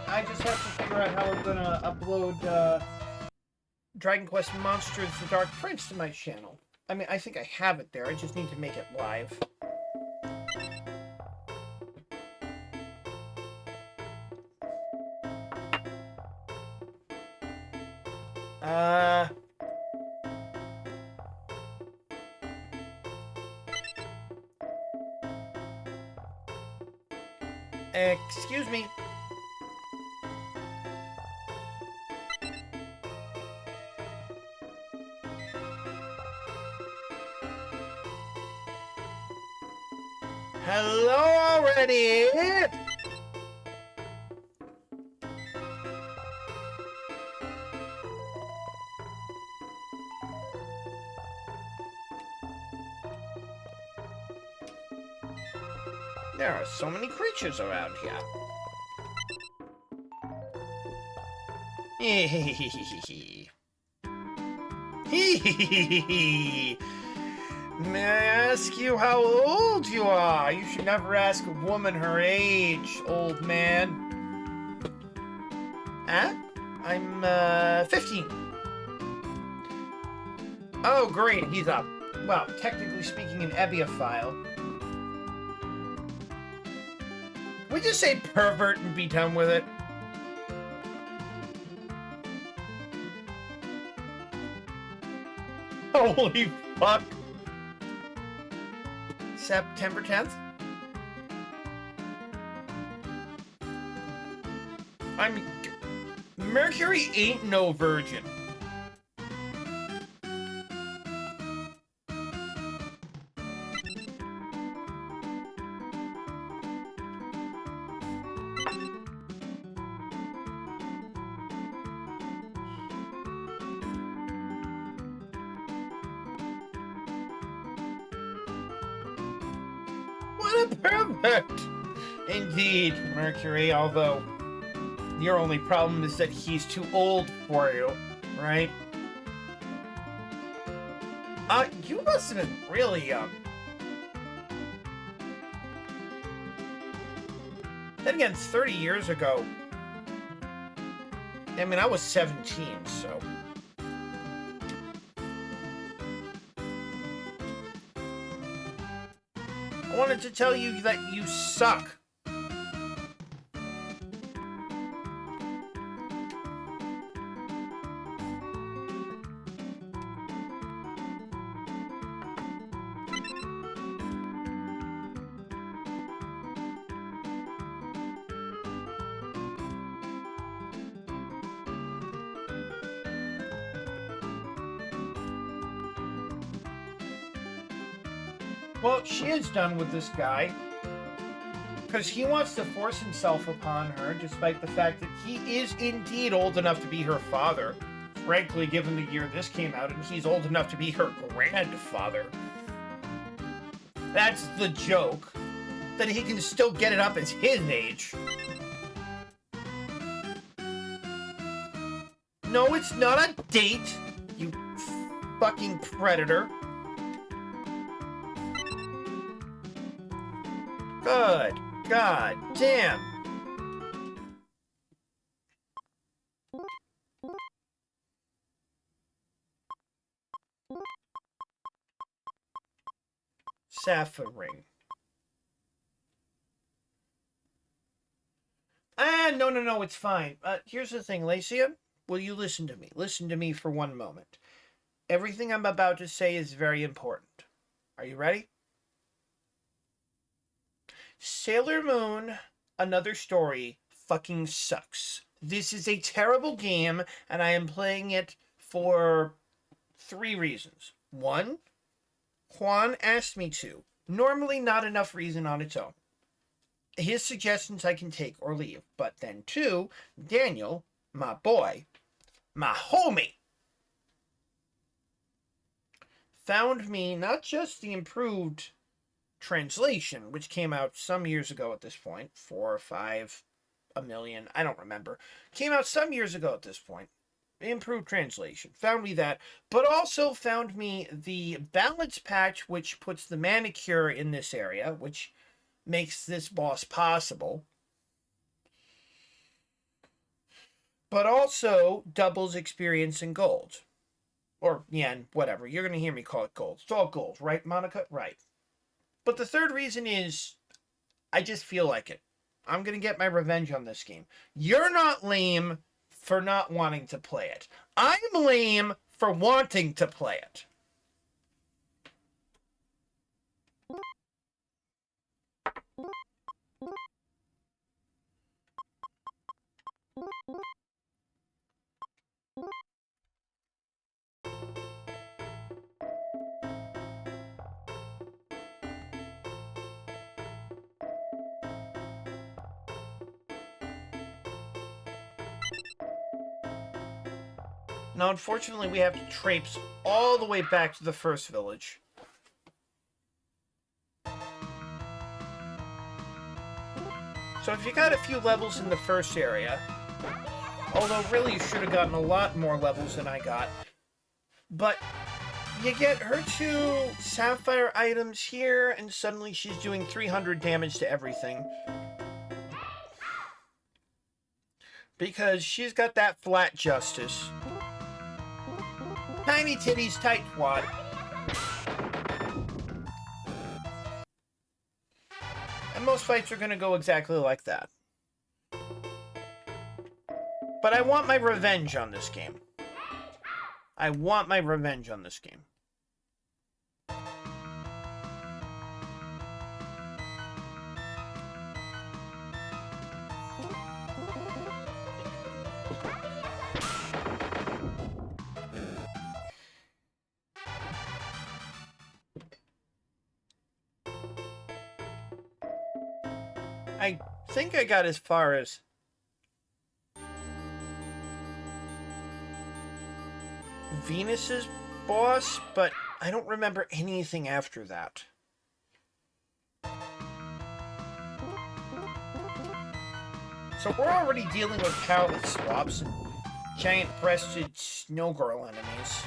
I just have to figure out how I'm gonna upload Dragon Quest Monsters: The Dark Prince to my channel. I mean, I think I have it there. I just need to make it live. Excuse me. Hello already! There are so many creatures around here. May I ask you how old you are? You should never ask a woman her age, old man. Huh? I'm, 15. Oh, great, he's a, well, technically speaking, an ebiophile. Can we just say pervert and be done with it? Holy fuck. September 10th? I mean, Mercury ain't no virgin. What a pervert! Indeed, Mercury, although your only problem is that he's too old for you, right? You must have been really young. Then again, 30 years ago, I mean, I was 17, so... I wanted to tell you that you suck. Well, she is done with this guy. Because he wants to force himself upon her, despite the fact that he is indeed old enough to be her father. Frankly, given the year this came out, and he's old enough to be her grandfather. That's the joke. That he can still get it up as his age. No, it's not a date, you fucking predator. Good God damn. Sapphire ring. No, it's fine. Here's the thing, Lacia. Will you listen to me? Listen to me for one moment. Everything I'm about to say is very important. Are you ready? Sailor Moon, Another Story, fucking sucks. This is a terrible game, and I am playing it for 3 reasons. 1, Juan asked me to. Normally not enough reason on its own. His suggestions I can take or leave. But then 2, Daniel, my boy, my homie, found me not just the improved translation, which came out some years ago at this point, 4 or 5, a million, I don't remember. Came out some years ago at this point. Improved translation. Found me that, but also found me the balance patch, which puts the manicure in this area, which makes this boss possible. But also doubles experience in gold. Or yen, whatever. You're going to hear me call it gold. It's all gold, right, Monica? Right. But the third reason is I just feel like it. I'm going to get my revenge on this game. You're not lame for not wanting to play it. I'm lame for wanting to play it. Now, unfortunately, we have to traipse all the way back to the first village. So if you got a few levels in the first area, although really you should have gotten a lot more levels than I got, but you get her 2 sapphire items here, and suddenly she's doing 300 damage to everything. Because she's got that flat justice. Tiny titties, tight twat. And most fights are going to go exactly like that. But I want my revenge on this game. I want my revenge on this game. I think I got as far as Venus's boss, but I don't remember anything after that. So we're already dealing with powerless swaps and giant-breasted snow girl enemies.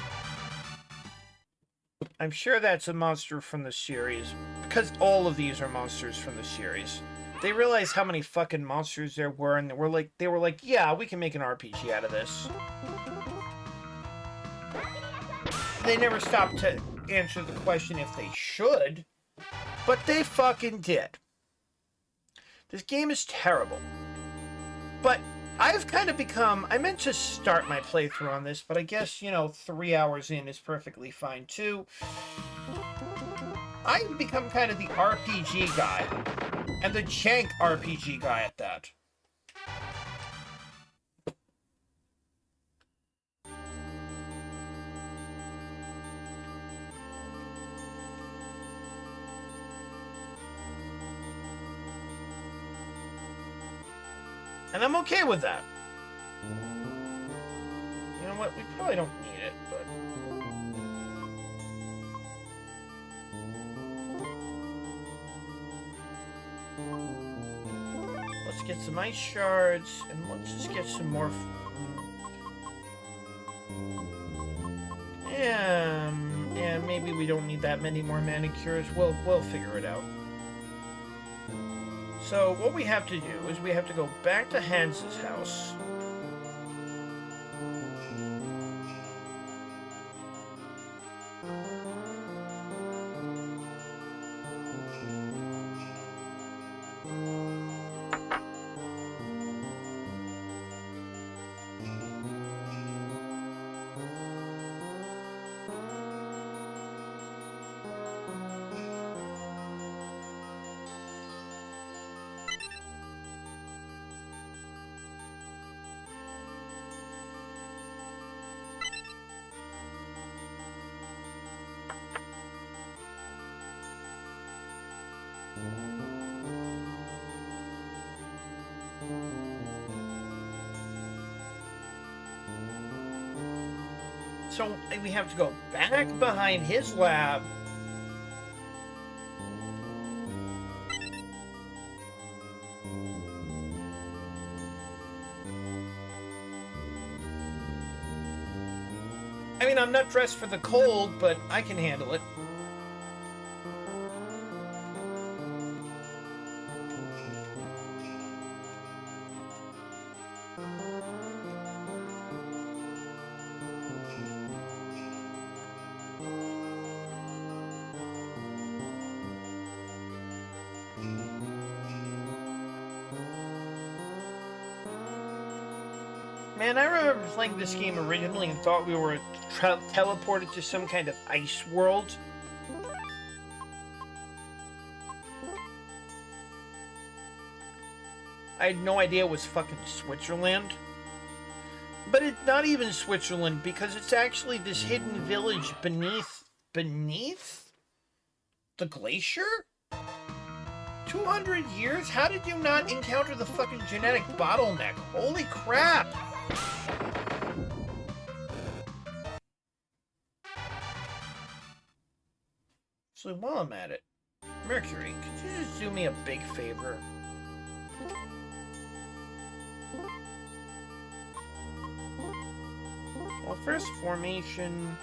I'm sure that's a monster from the series, because all of these are monsters from the series. They realized how many fucking monsters there were, and they were like, yeah, we can make an RPG out of this. They never stopped to answer the question if they should, but they fucking did. This game is terrible. But I've kind of become... I meant to start my playthrough on this, but I guess, 3 hours in is perfectly fine, too. I've become kind of the RPG guy. And the jank RPG guy at that. And I'm okay with that. You know what? We probably don't need it, but... let's get some ice shards, and let's just get some more... and maybe we don't need that many more manicures. We'll figure it out. So what we have to do is we have to go back to Hans's house. So we have to go back behind his lab. I mean, I'm not dressed for the cold, but I can handle it. Man, I remember playing this game originally and thought we were teleported to some kind of ice world. I had no idea it was fucking Switzerland. But it's not even Switzerland because it's actually this hidden village beneath the glacier? 200 years? How did you not encounter the fucking genetic bottleneck? Holy crap! So while I'm at it, Mercury, could you just do me a big favor? Well, first formation...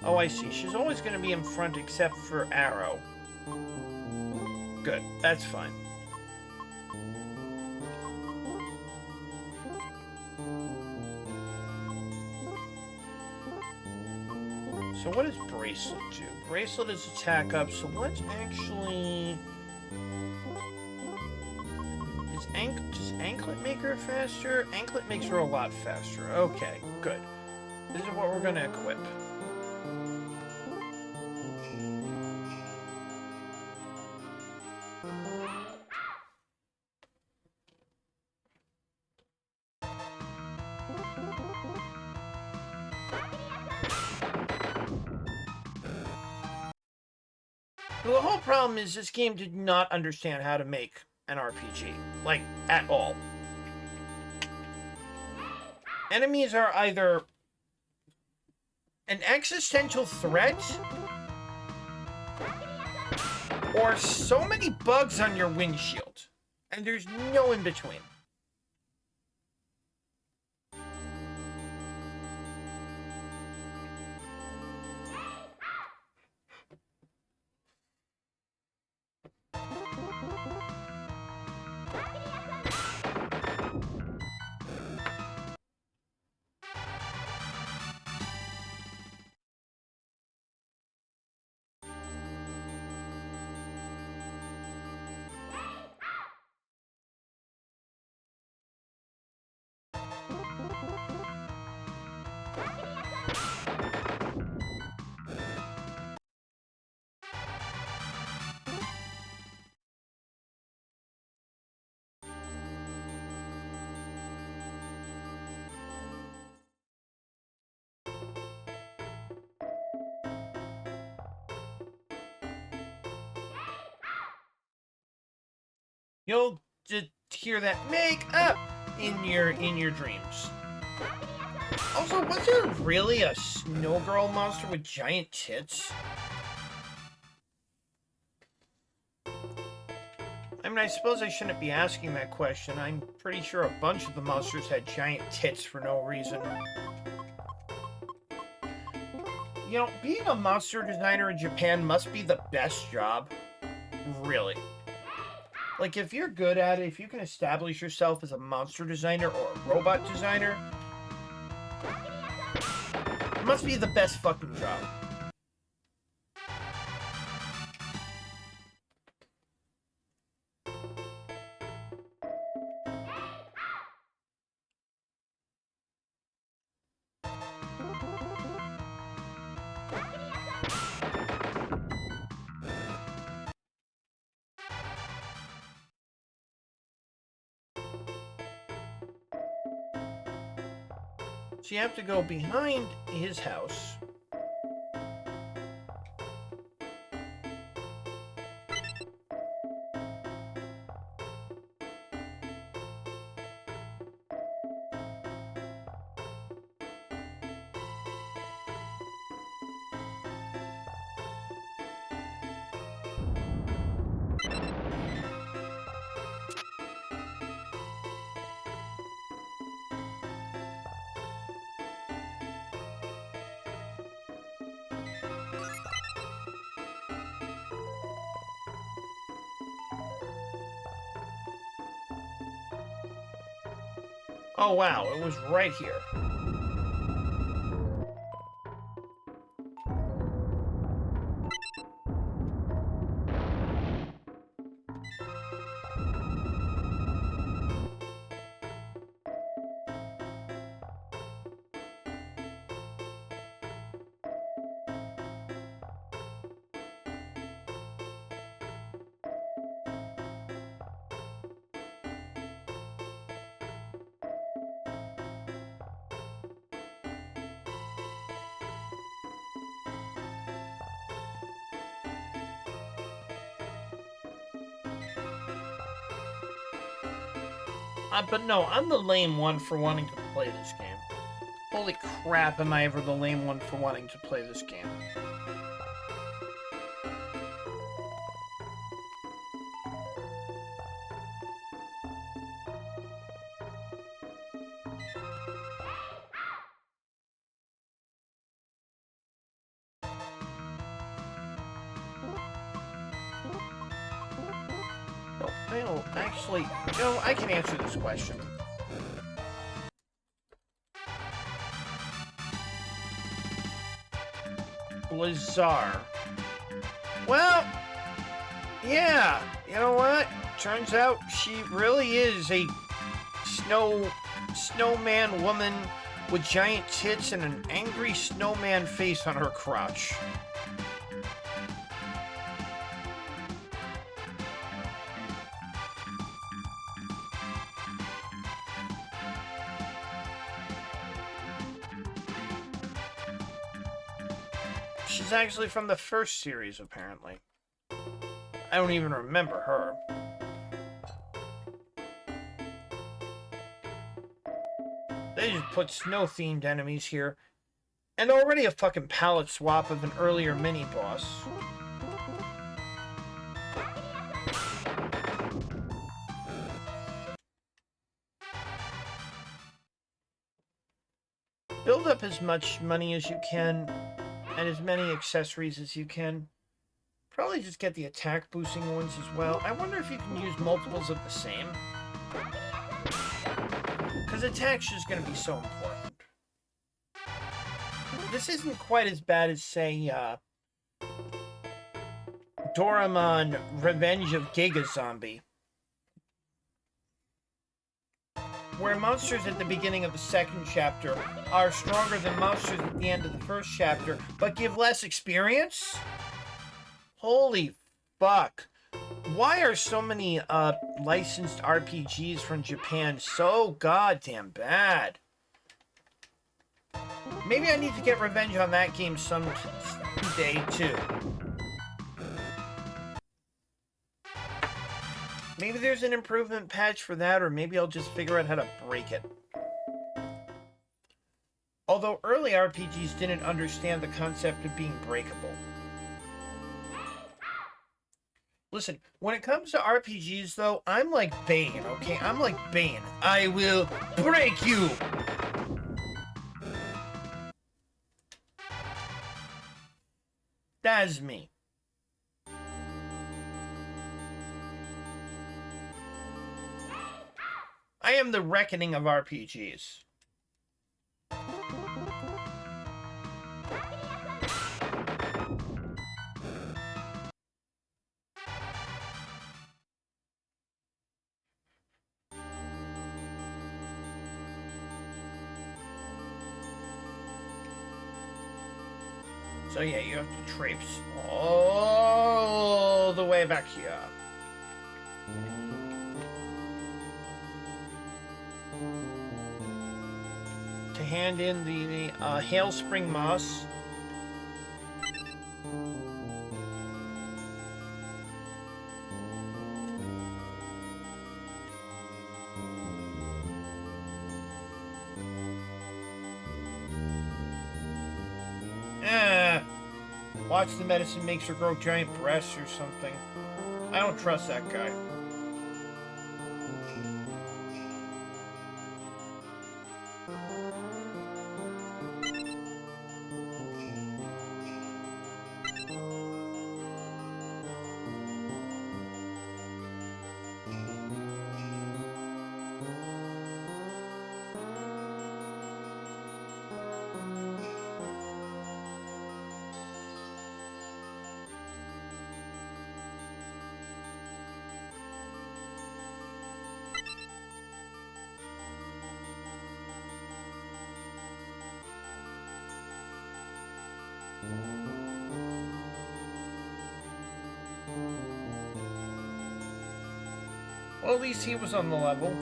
oh, I see. She's always going to be in front except for Arrow. Good. That's fine. So what does Bracelet do? Bracelet is attack up, so let's actually... does Anklet make her faster? Anklet makes her a lot faster. Okay, good. This is what we're going to equip. Well, the whole problem is this game did not understand how to make an RPG. Like, at all. Enemies are either an existential threat or so many bugs on your windshield. And there's no in between. You'll to hear that make up in your dreams. Also, was there really a snow girl monster with giant tits? I mean, I suppose I shouldn't be asking that question. I'm pretty sure a bunch of the monsters had giant tits for no reason. You know, being a monster designer in Japan must be the best job. Really. Like, if you're good at it, if you can establish yourself as a monster designer or a robot designer, it must be the best fucking job. So you have to go behind his house. Oh wow, it was right here. But no, I'm the lame one for wanting to play this game. Holy crap, am I ever the lame one for wanting to play this game. No, actually, no, I can answer this question. Blizzard. Well, yeah, you know what? Turns out she really is a snowman woman with giant tits and an angry snowman face on her crotch. She's actually from the first series, apparently. I don't even remember her. They just put snow-themed enemies here. And already a fucking palette swap of an earlier mini-boss. Build up as much money as you can, and as many accessories as you can. Probably just get the attack boosting ones as well. I wonder if you can use multiples of the same. Because attack's just going to be so important. This isn't quite as bad as, say, Doraemon Revenge of Giga Zombie. Where monsters at the beginning of the second chapter are stronger than monsters at the end of the first chapter, but give less experience? Holy fuck. Why are so many licensed RPGs from Japan so goddamn bad? Maybe I need to get revenge on that game someday too. Maybe there's an improvement patch for that, or maybe I'll just figure out how to break it. Although early RPGs didn't understand the concept of being breakable. Listen, when it comes to RPGs, though, I'm like Bane, okay? I'm like Bane. I will break you! That's me. I am the reckoning of RPGs. So yeah, you have to traipse all the way back here. To hand in the Hailspring Moss. Watch the medicine makes her grow giant breasts or something. I don't trust that guy. Well, at least he was on the level.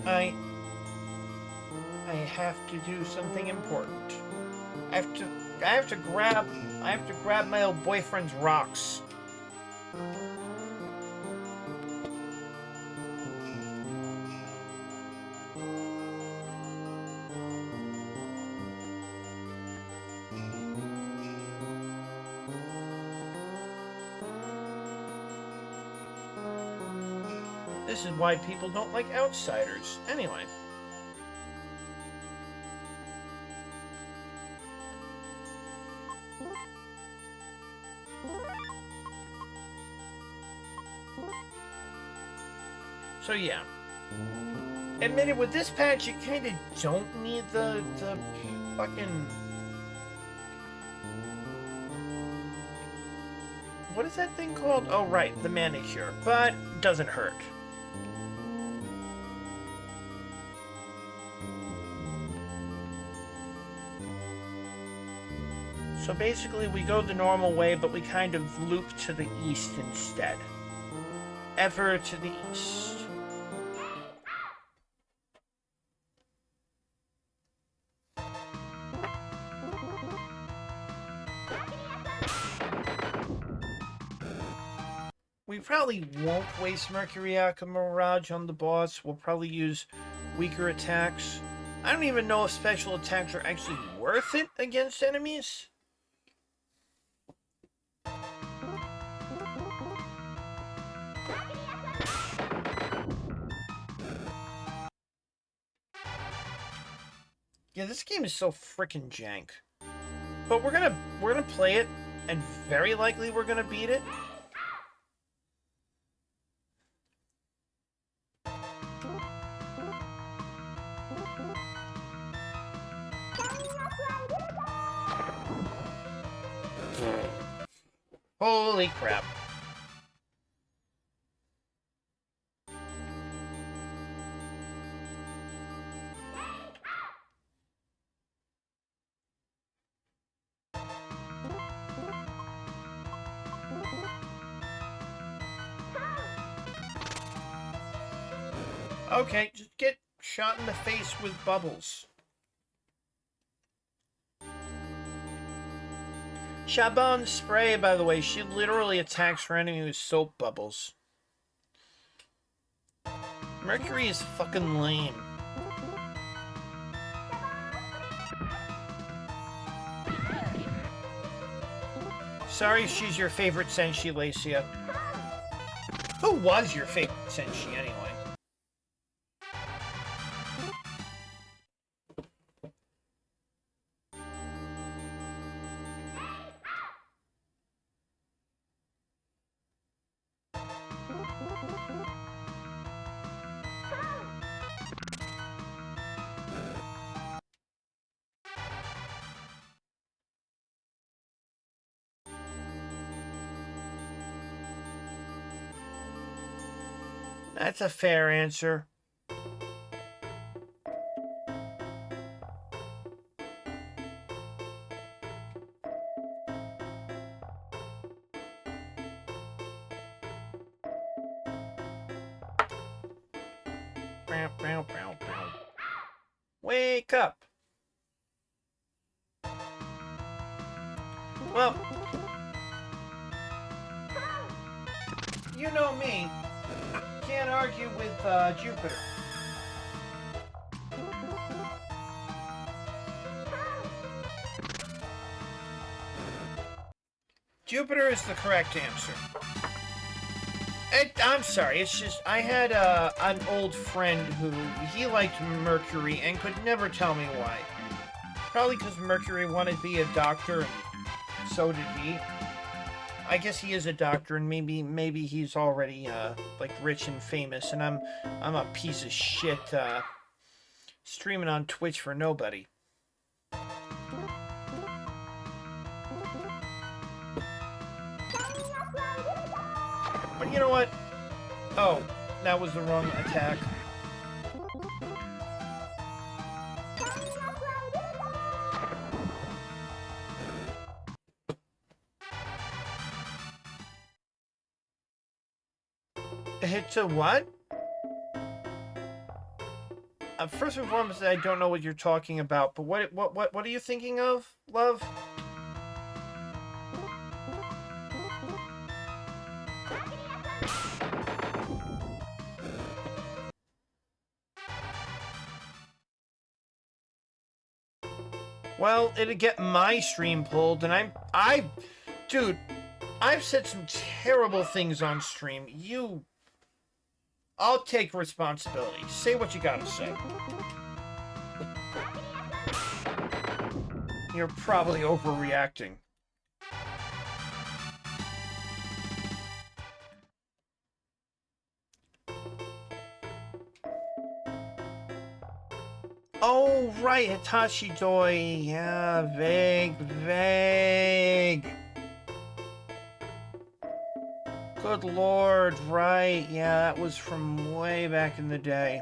I have to do something important. I have to grab my old boyfriend's rocks. This is why people don't like outsiders. Anyway. So yeah. Admitted, with this patch, you kind of don't need the fucking... What is that thing called? Oh, right, the manicure. But doesn't hurt. So basically, we go the normal way, but we kind of loop to the east instead. Ever to the east. We probably won't waste Mercury Aqua Mirage on the boss. We'll probably use weaker attacks. I don't even know if special attacks are actually worth it against enemies. Yeah, this game is so freaking jank. But we're gonna play it, and very likely we're gonna beat it. Holy crap. Okay, just get shot in the face with bubbles. Shaban's spray, by the way, she literally attacks her enemy with soap bubbles. Mercury is fucking lame. Sorry if she's your favorite Senshi, Lacia. Who was your favorite Senshi, anyway? That's a fair answer. Wake up. Well, you know me. Can't argue with Jupiter. Jupiter is the correct answer. I'm sorry, it's just, I had an old friend who, he liked Mercury and could never tell me why. Probably because Mercury wanted to be a doctor, and so did he. I guess he is a doctor, and maybe he's already, like, rich and famous, and I'm a piece of shit, streaming on Twitch for nobody. But you know what? Oh, that was the wrong attack. It's a what? First and foremost, I don't know what you're talking about, but what are you thinking of, love? Well, it'd get my stream pulled, and dude, I've said some terrible things on stream. I'll take responsibility. Say what you gotta say. You're probably overreacting. Oh, right, Hitachi Doi. Yeah, vague. Good lord, right. Yeah, that was from way back in the day.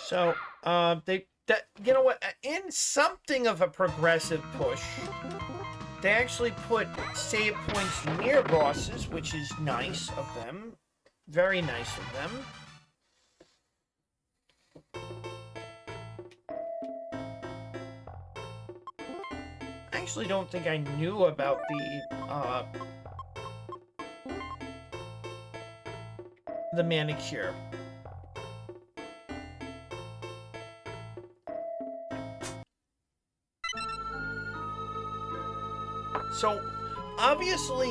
So, you know what? In something of a progressive push, they actually put save points near bosses, which is nice of them. Very nice of them. I actually don't think I knew about the manicure. So, obviously,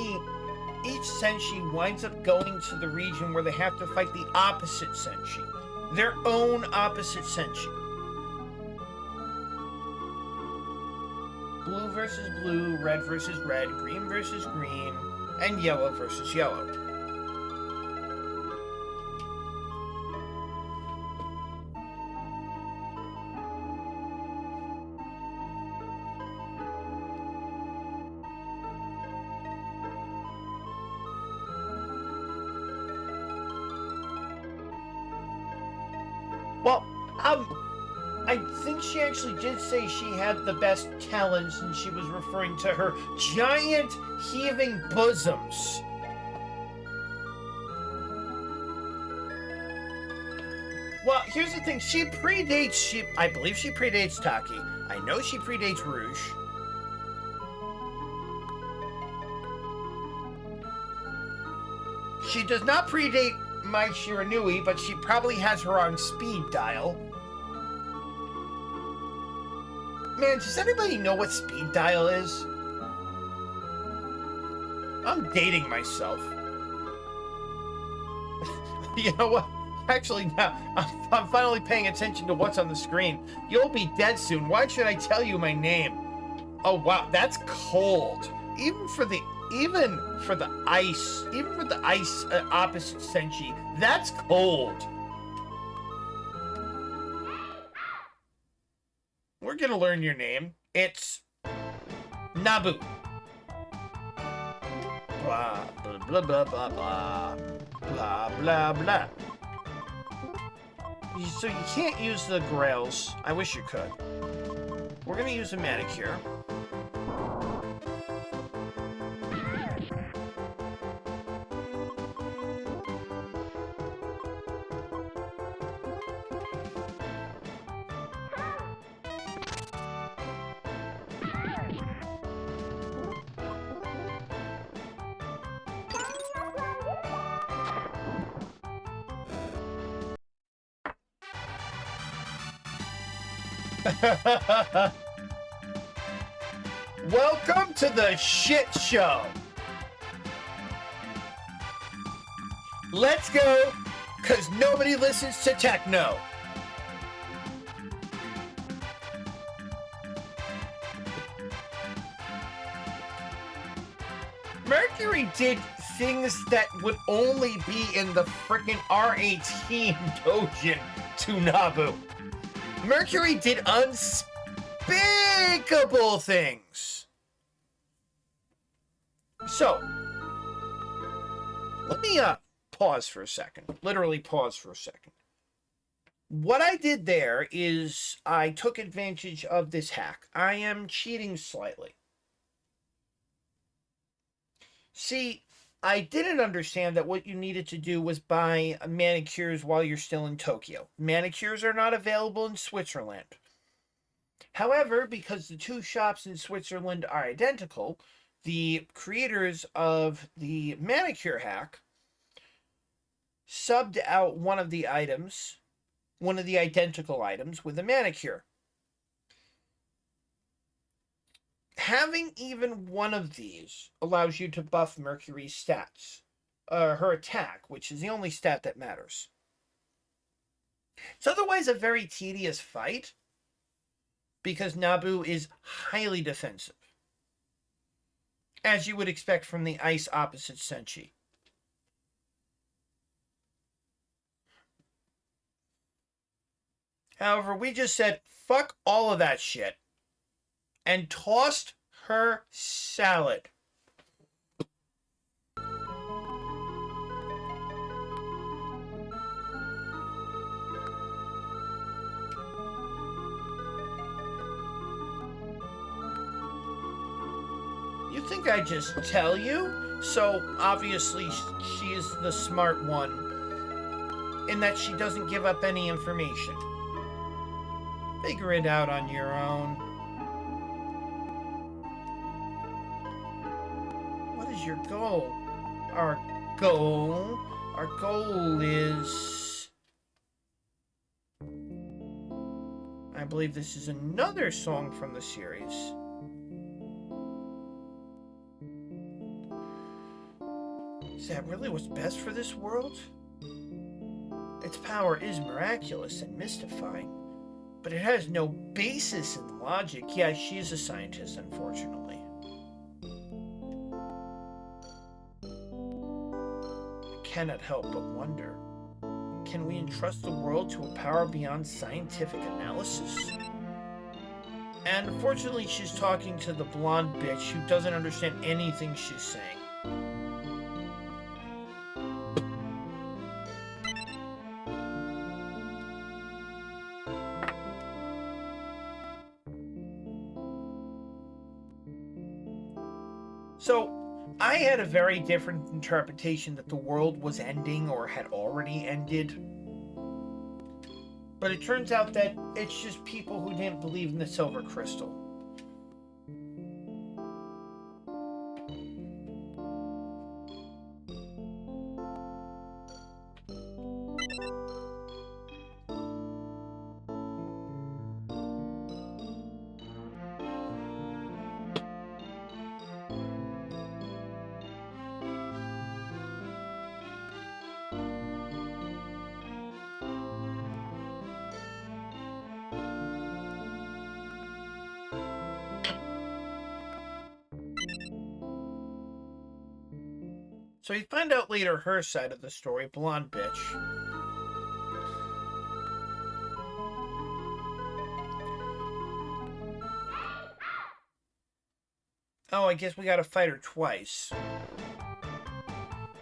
each Senshi winds up going to the region where they have to fight the opposite Senshi. Their own opposite Senshi. Blue versus blue, red versus red, green versus green, and yellow versus yellow. I think she actually did say she had the best talons, and she was referring to her giant heaving bosoms. Well, here's the thing. I believe she predates Taki. I know she predates Rouge. She does not predate Mai Shiranui, but she probably has her on speed dial. Man, does anybody know what speed dial is? I'm dating myself. You know what? Actually, now I'm finally paying attention to what's on the screen. You'll be dead soon. Why should I tell you my name? Oh wow, that's cold. Even for the ice opposite Senshi, that's cold. We're gonna learn your name. It's Nabu. Blah blah blah blah blah blah blah blah blah. So you can't use the grails. I wish you could. We're gonna use a manicure. Welcome to the shit show. Let's go, because nobody listens to techno. Mercury did things that would only be in the frickin' R18 Dojin to Nabu. Mercury did unspeakable things. So, let me pause for a second. Literally pause for a second. What I did there is I took advantage of this hack. I am cheating slightly. See, I didn't understand that what you needed to do was buy manicures while you're still in Tokyo. Manicures are not available in Switzerland. However, because the two shops in Switzerland are identical, the creators of the manicure hack subbed out one of the identical items with a manicure. Having even one of these allows you to buff Mercury's stats. Her attack, which is the only stat that matters. It's otherwise a very tedious fight, because Nabu is highly defensive, as you would expect from the ice opposite Senshi. However, we just said, fuck all of that shit, and tossed her salad. You think I just tell you? So, obviously, she's the smart one, in that she doesn't give up any information. Figure it out on your own. What is your goal? Our goal is... I believe this is another song from the series. Is that really what's best for this world? Its power is miraculous and mystifying, but it has no basis in logic. Yeah, she's a scientist, unfortunately. I cannot help but wonder, can we entrust the world to a power beyond scientific analysis? And unfortunately, she's talking to the blonde bitch who doesn't understand anything she's saying. So, I had a very different interpretation that the world was ending or had already ended. But it turns out that it's just people who didn't believe in the silver crystal. So you find out later her side of the story, blonde bitch. Oh, I guess we gotta fight her twice.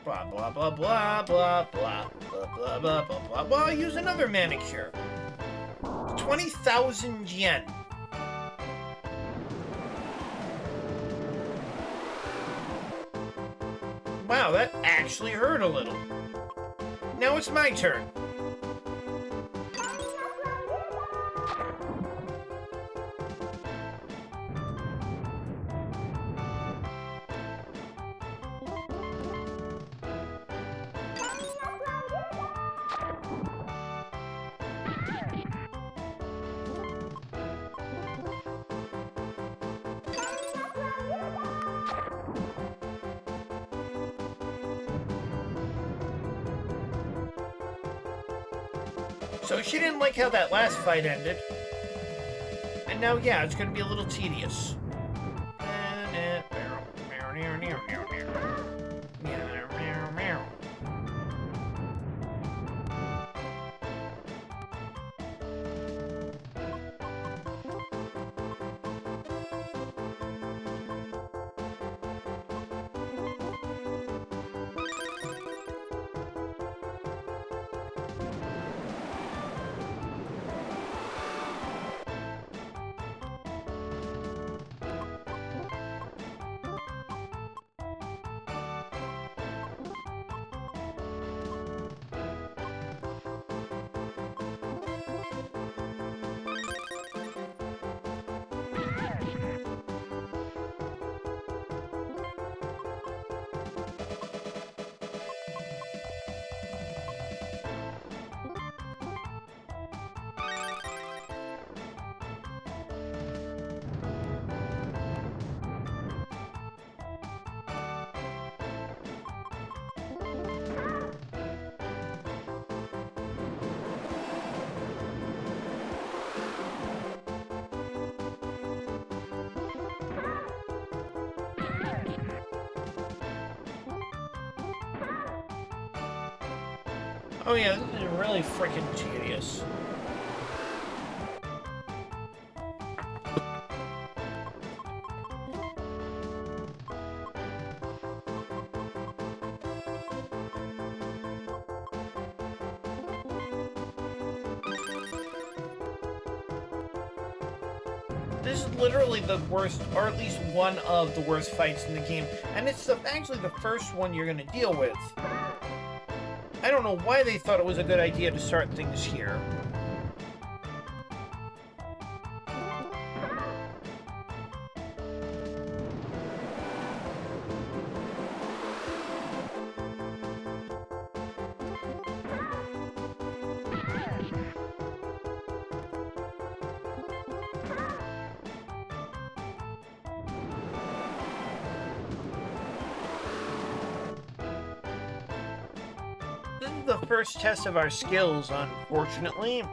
Blah blah blah blah blah blah blah blah blah blah blah. Well, I'll use another manicure. 20,000 yen. Wow, that actually hurt a little. Now it's my turn. So she didn't like how that last fight ended. And now, yeah, it's going to be a little tedious. Oh yeah, this is really freaking tedious. This is literally the worst, or at least one of the worst fights in the game, and it's actually the first one you're going to deal with. I don't know why they thought it was a good idea to start things here. This is the first test of our skills, unfortunately.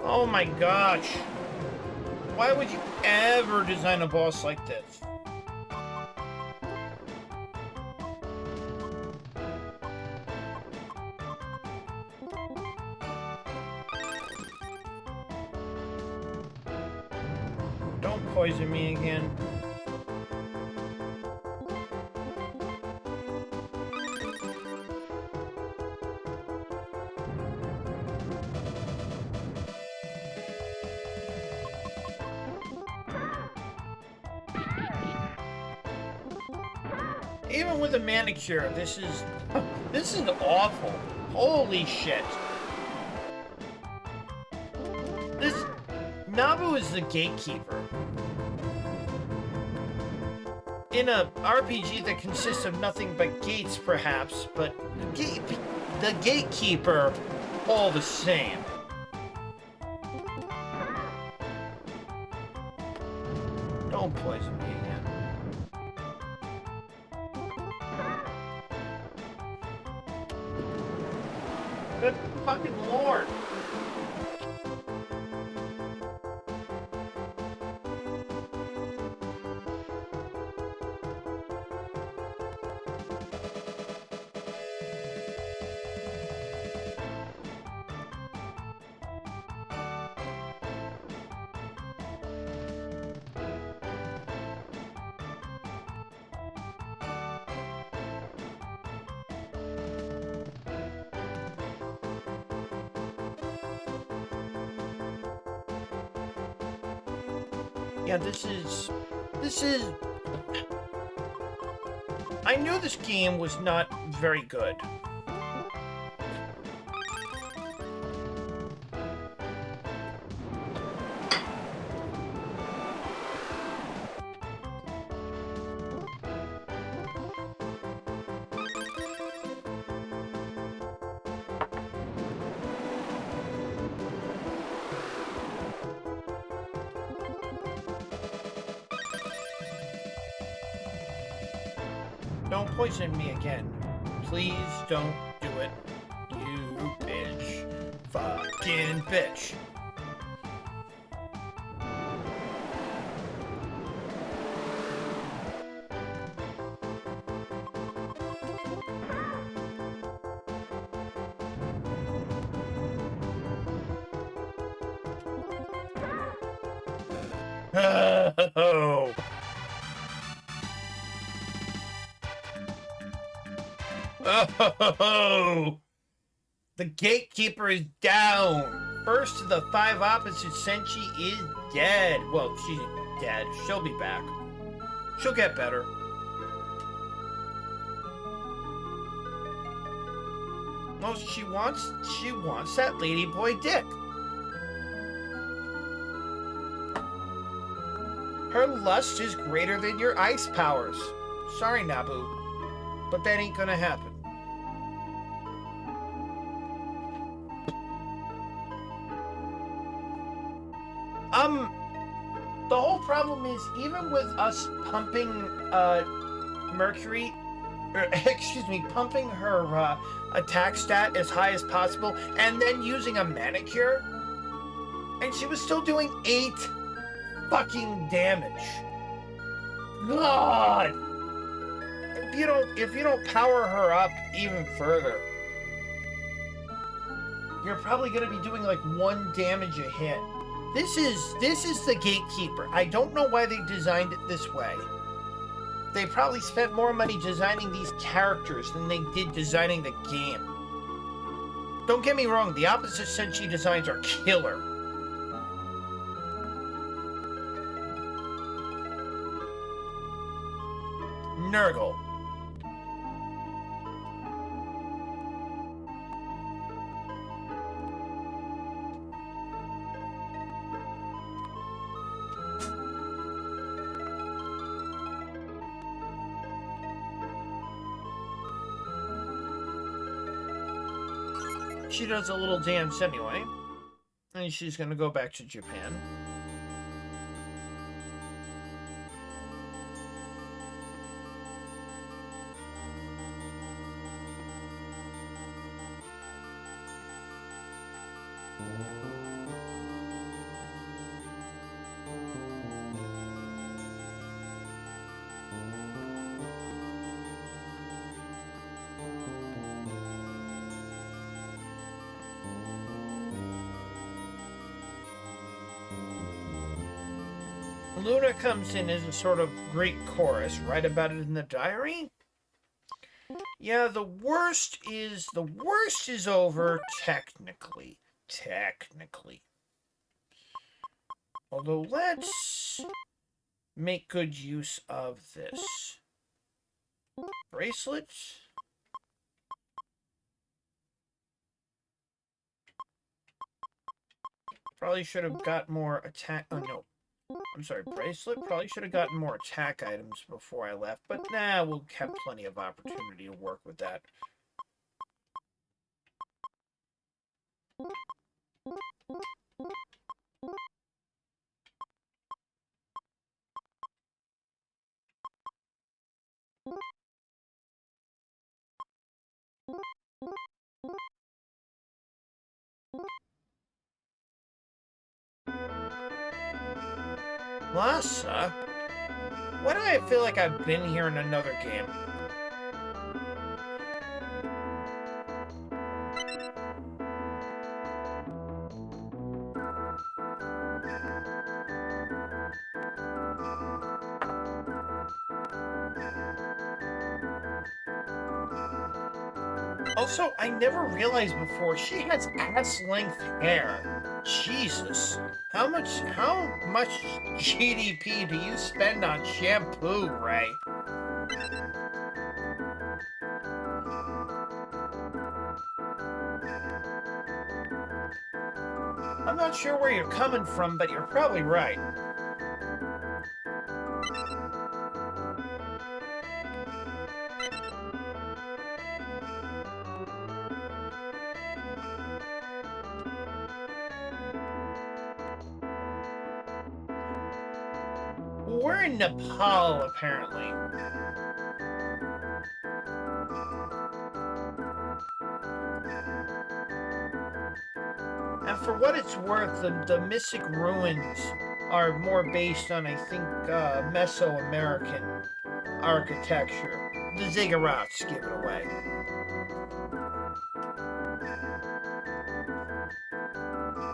Oh my gosh. Why would you ever design a boss like this? Don't poison me again. Even with a manicure, this is awful. Holy shit. This Nabu is the gatekeeper. In a RPG that consists of nothing but gates, perhaps, but the gatekeeper all the same. Don't poison me again. Good fucking lord. Yeah, this is... I knew this game was not very good. Don't poison me again. Please don't do it. You bitch. Fucking bitch. Oh. Oh, the gatekeeper is down. First of the 5 opposites, Senshi is dead. Well, she's dead. She'll be back. She'll get better. Well, she wants that ladyboy dick. Her lust is greater than your ice powers. Sorry, Nabu, but that ain't gonna happen. The whole problem is, even with us pumping, Mercury, pumping her, attack stat as high as possible, and then using a manicure, and she was still doing 8 fucking damage. God! If you don't power her up even further, you're probably gonna be doing like 1 damage a hit. This is the gatekeeper. I don't know why they designed it this way. They probably spent more money designing these characters than they did designing the game. Don't get me wrong, the opposite Senshi designs are killer. Nurgle. She does a little dance anyway, and she's gonna go back to Japan. Luna comes in as a sort of great chorus. Write about it in the diary. Yeah, the worst is over technically. Although let's make good use of this bracelet. Probably should have got more attack. Oh no. I'm sorry, bracelet. Probably should have gotten more attack items before I left, but nah, we'll have plenty of opportunity to work with that. Lhasa? Why do I feel like I've been here in another game? Also, I never realized before, she has ass-length hair. Jesus. How much GDP do you spend on shampoo, Ray? I'm not sure where you're coming from, but you're probably right. We're in Nepal, apparently. And for what it's worth, the Mystic Ruins are more based on, I think, Mesoamerican architecture. The ziggurats give it away.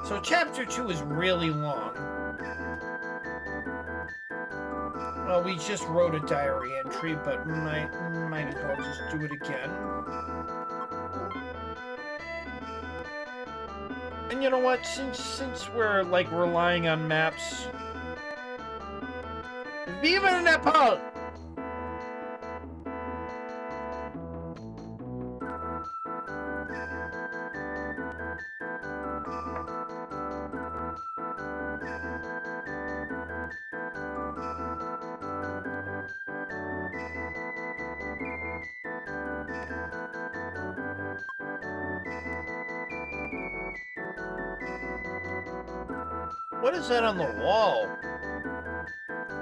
So chapter 2 is really long. Well, we just wrote a diary entry, but might as well just do it again. And you know what? Since we're like relying on maps, Viva Nepal! What is that on the wall?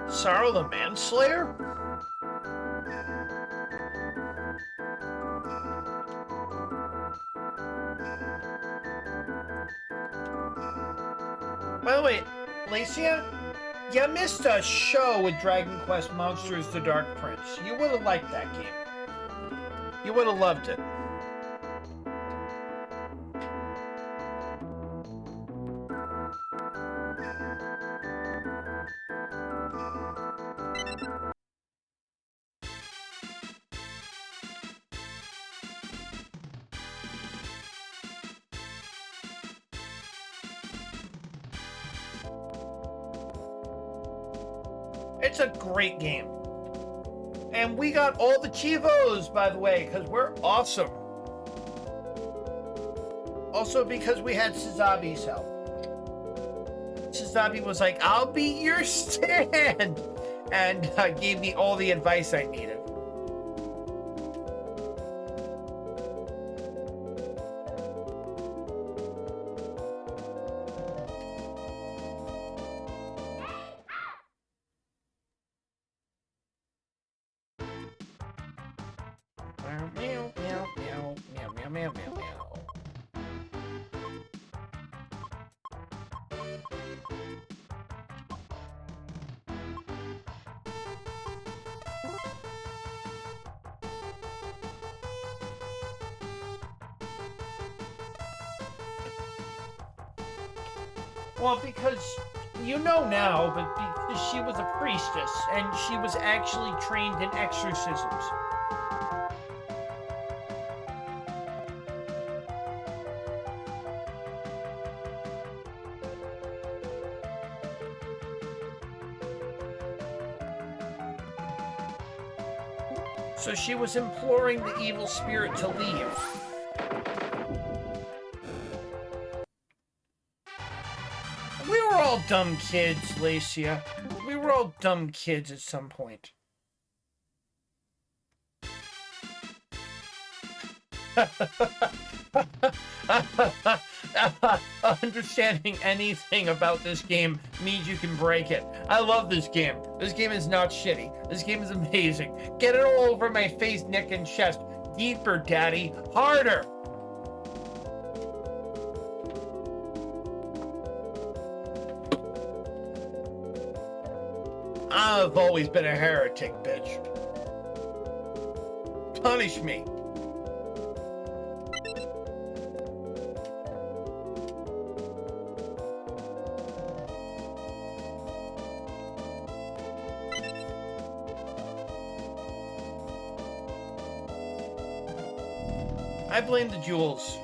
Sorrow the Manslayer? By the way, Lacia, you missed a show with Dragon Quest Monsters The Dark Prince. You would have liked that game. You would have loved it. It's a great game. And we got all the Chivos, by the way, because we're awesome. Also because we had Suzabi's help. Suzabi was like, I'll be your stand! And gave me all the advice I needed. Meow, meow, meow, meow, meow, meow, meow, meow. Well, because You know now, but because she was a priestess, and she was actually trained in exorcisms. So she was imploring the evil spirit to leave. We were all dumb kids, Lacia. We were all dumb kids at some point. Understanding anything about this game means you can break it. I love this game. This game is not shitty. This game is amazing. Get it all over my face, neck, and chest. Deeper, daddy. Harder. I've always been a heretic, bitch. Punish me. I blame the jewels.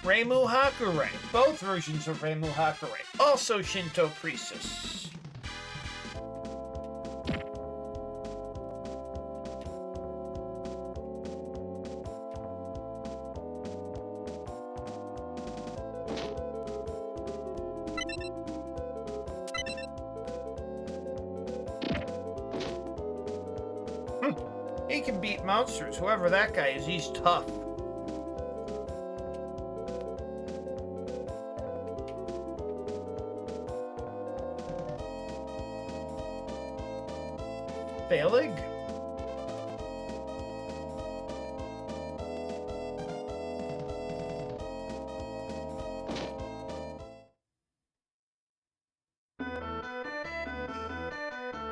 Reimu Hakurei. Both versions of Reimu Hakurei. Also Shinto priestess. He can beat monsters. Whoever that guy is, he's tough. Failing?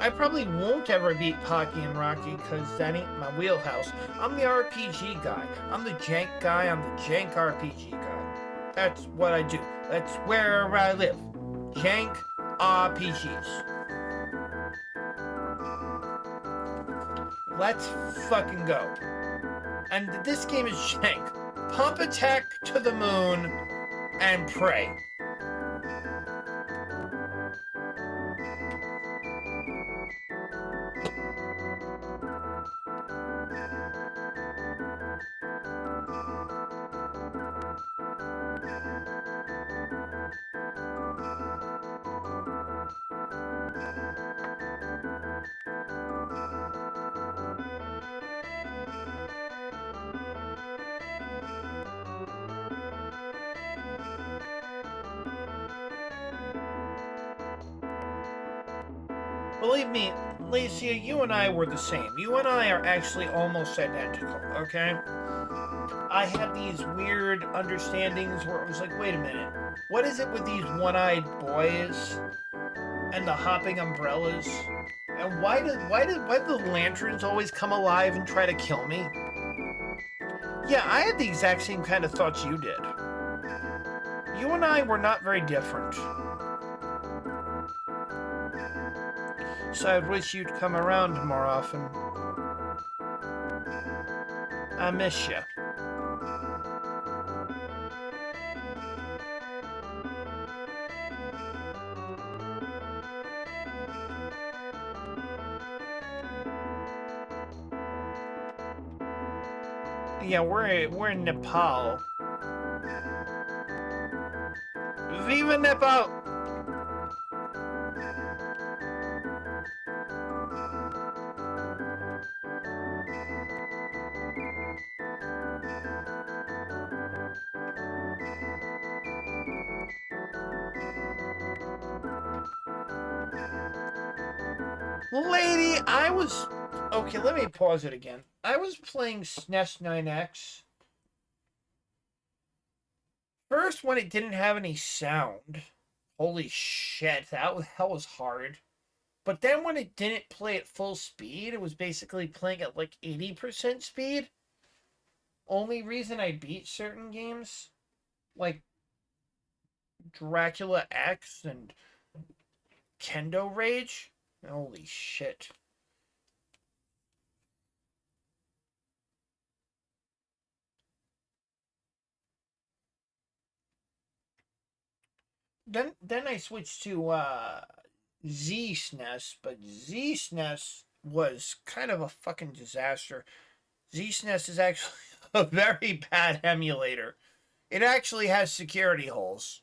I probably won't ever beat Pocky and Rocky because that ain't my wheelhouse. I'm the RPG guy. I'm the jank guy. I'm the jank RPG guy. That's what I do. That's where I live. Jank RPGs. Let's fucking go. And this game is jank. Pump attack to the moon and pray. Believe me, Lacia, you and I were the same. You and I are actually almost identical, okay? I had these weird understandings where it was like, wait a minute, what is it with these one-eyed boys and the hopping umbrellas? And why do the lanterns always come alive and try to kill me? Yeah, I had the exact same kind of thoughts you did. You and I were not very different. So I wish you'd come around more often. I miss you. Yeah, we're in Nepal. Viva Nepal! Lady, I was... Okay, let me pause it again. I was playing SNES 9X. First, when it didn't have any sound. Holy shit, that was hard. But then when it didn't play at full speed, it was basically playing at like 80% speed. Only reason I beat certain games, like Dracula X and Kendo Rage. Holy shit. Then I switched to Z-SNES, but Z-SNES was kind of a fucking disaster. Z-SNES is actually a very bad emulator. It actually has security holes.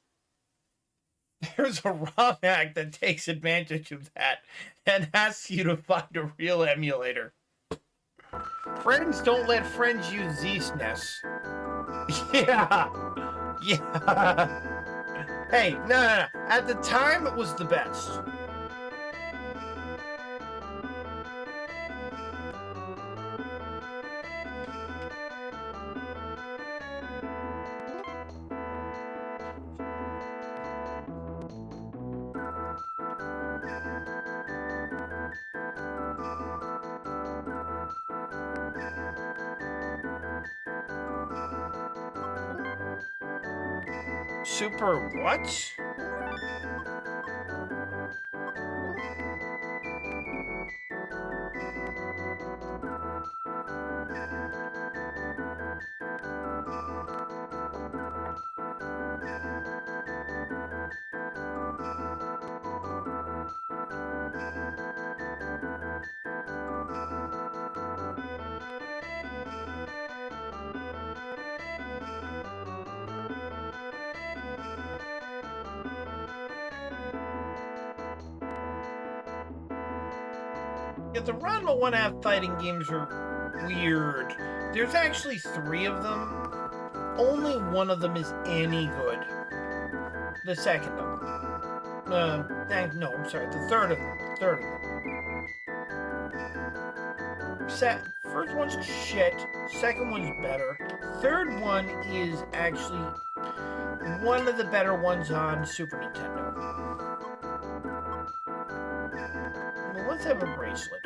There's a ROM hack that takes advantage of that and asks you to find a real emulator. Friends don't let friends use Z-SNES. Yeah. Yeah. Hey, no. At the time, it was the best. Super what? Yeah, the Ranma 1-half fighting games are weird. There's actually 3 of them. Only one of them is any good. The second of them. No, I'm sorry. The third of them. Third of them. First one's shit. Second one's better. Third one is actually one of the better ones on Super Nintendo. Well, let's have a bracelet.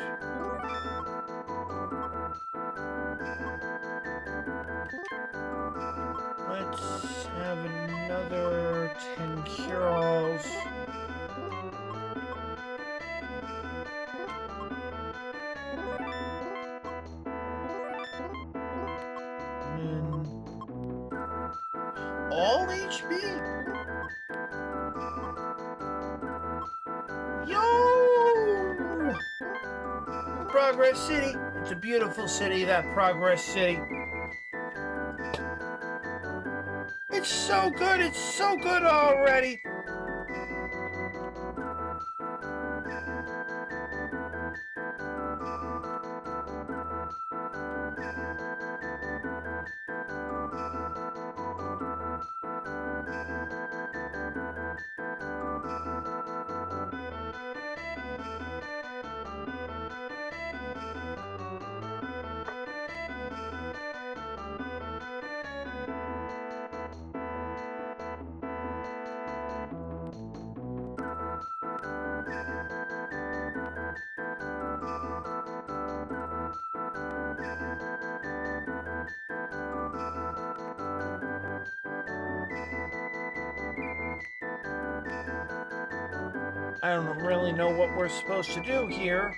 Let's have another 10 cure-alls. All HP? Yo! Progress City. It's a beautiful city, that Progress City. It's so good. It's so good already. I don't really know what we're supposed to do here.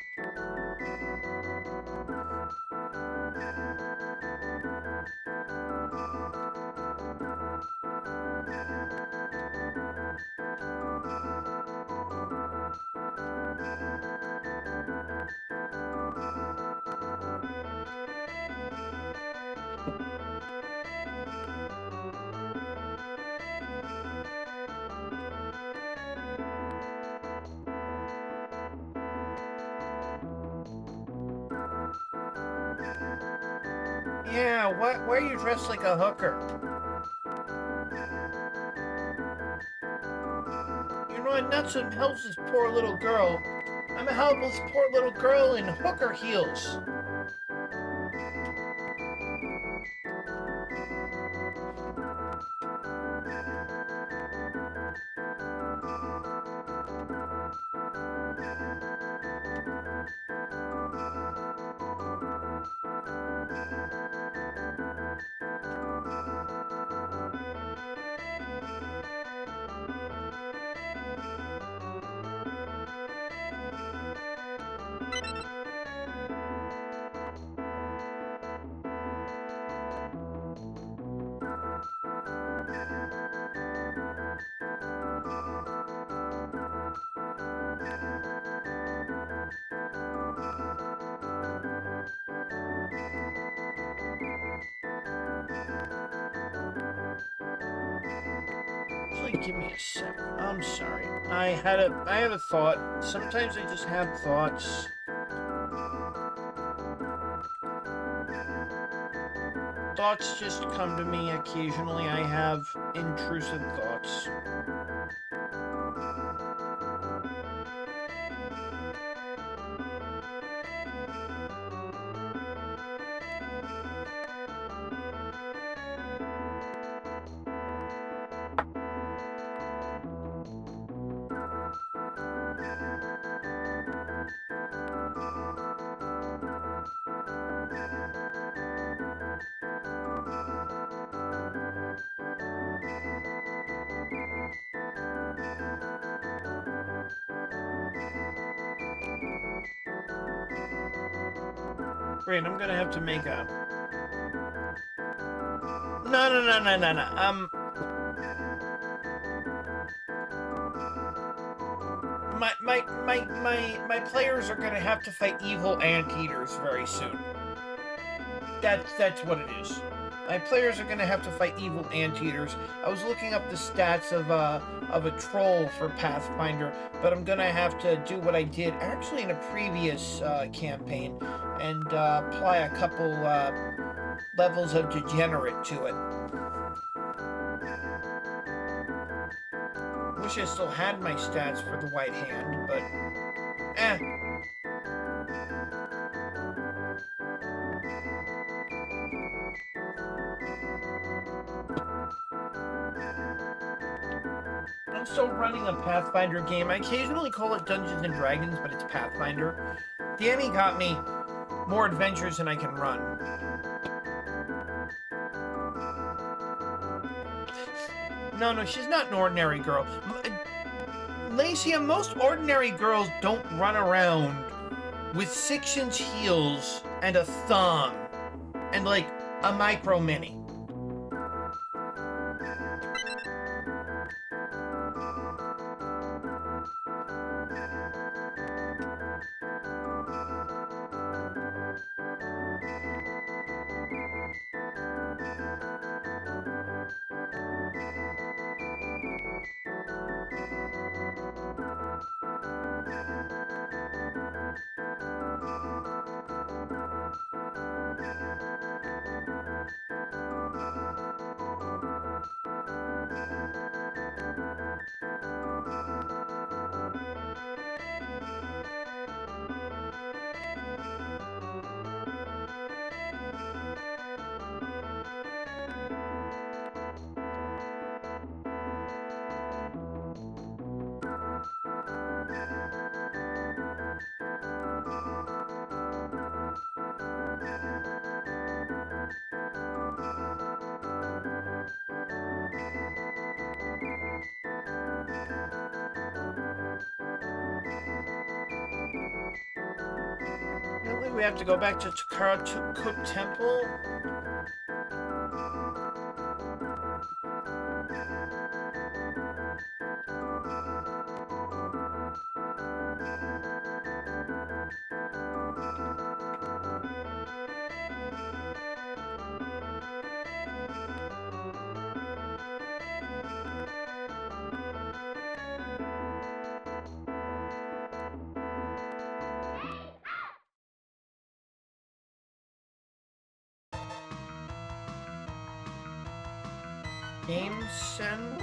Yeah, why are you dressed like a hooker? You know what? Not some helps this poor little girl. I'm gonna help this poor little girl in hooker heels. Give me a sec. I'm sorry. I had a thought. Sometimes I just have thoughts. Thoughts just come to me occasionally. I have intrusive thoughts. Great, I'm gonna have to make a... No. My players are gonna have to fight evil anteaters very soon. That's what it is. My players are gonna have to fight evil anteaters. I was looking up the stats of a troll for Pathfinder, but I'm gonna have to do what I did actually in a previous campaign and apply a couple levels of degenerate to it. Wish I still had my stats for the White Hand, but eh. I'm still running a Pathfinder game. I occasionally call it Dungeons and Dragons, but it's Pathfinder. Danny got me more adventures than I can run. No, she's not an ordinary girl. Lacey, most ordinary girls don't run around with 6-inch heels and a thong and like a micro mini. Really? We have to go back to Takara Cook Temple? Game send?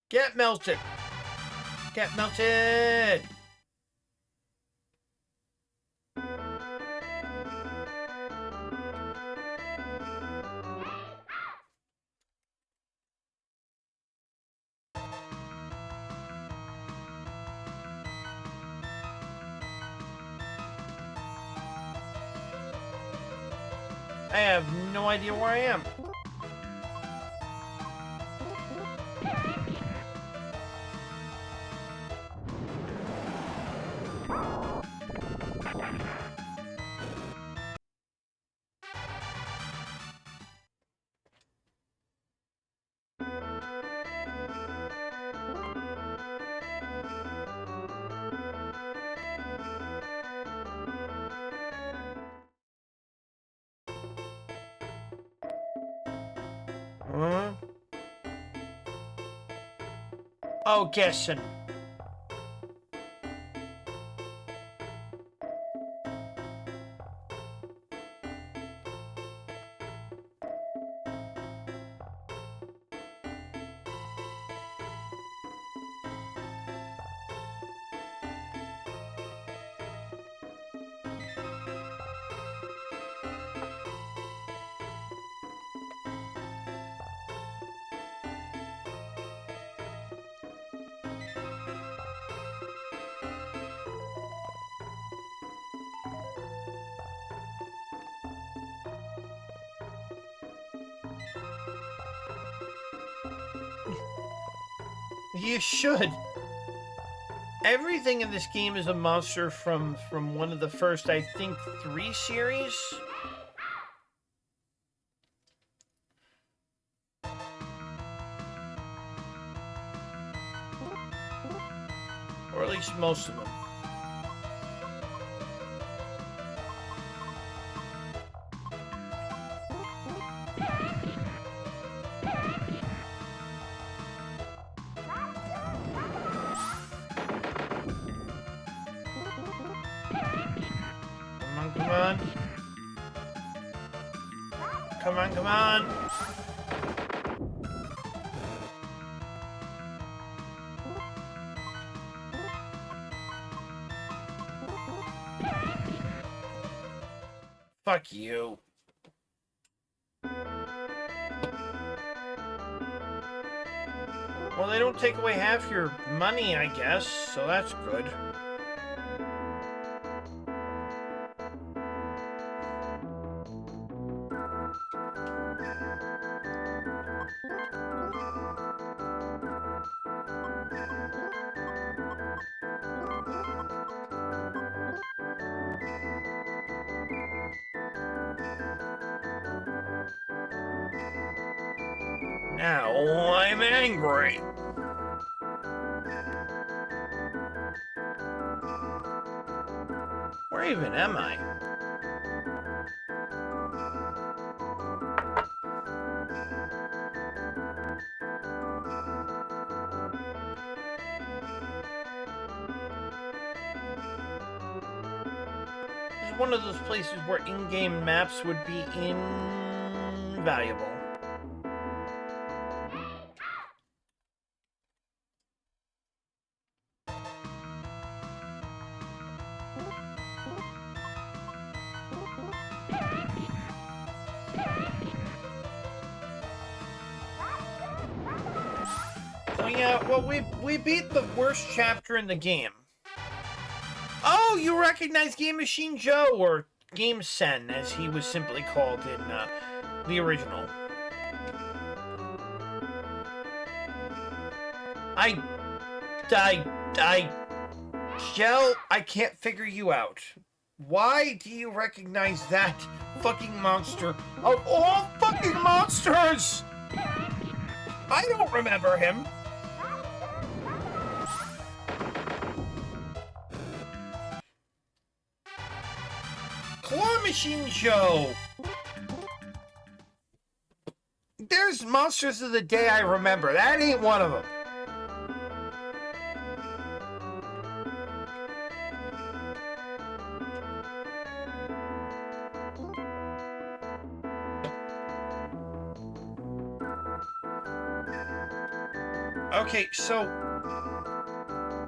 Get melted! Get melted! I have no idea where I am. Huh? Oh, guessing. You should. Everything in this game is a monster from one of the first, I think, 3 series. Or at least most of them. Come on. Come on, come on. Fuck you. Well, they don't take away half your money, I guess, so that's good. Now I'm angry. Where even am I? This is one of those places where in-game maps would be invaluable. So yeah, well, we beat the worst chapter in the game. Oh, you recognize Game Machine Joe, or Game Sen, as he was simply called in the original. Shell, I can't figure you out. Why do you recognize that fucking monster of all fucking monsters? I don't remember him. Claw Machine Joe. There's monsters of the day I remember. That ain't one of them. Okay, so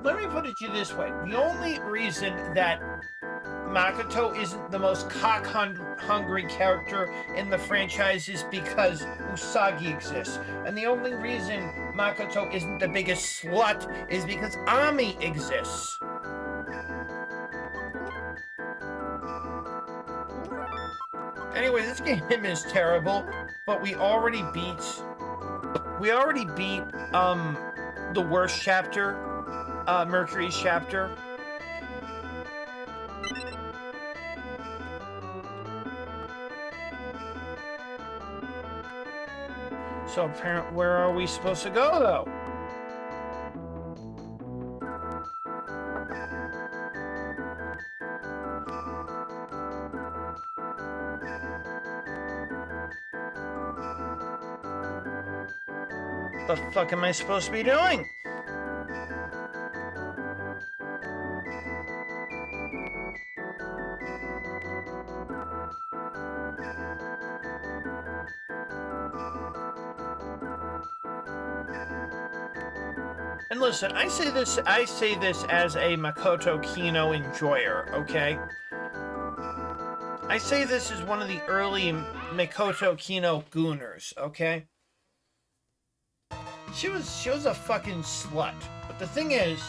let me put it to you this way. The only reason that Makoto isn't the most cock-hungry character in the franchise is because Usagi exists. And the only reason Makoto isn't the biggest slut is because Ami exists. Anyway, this game is terrible, but we already beat the worst chapter, Mercury's chapter. So apparently, where are we supposed to go, though? The fuck am I supposed to be doing? And listen, I say this as a Makoto Kino enjoyer, okay? I say this as one of the early Makoto Kino gooners, okay? She was a fucking slut. But the thing is,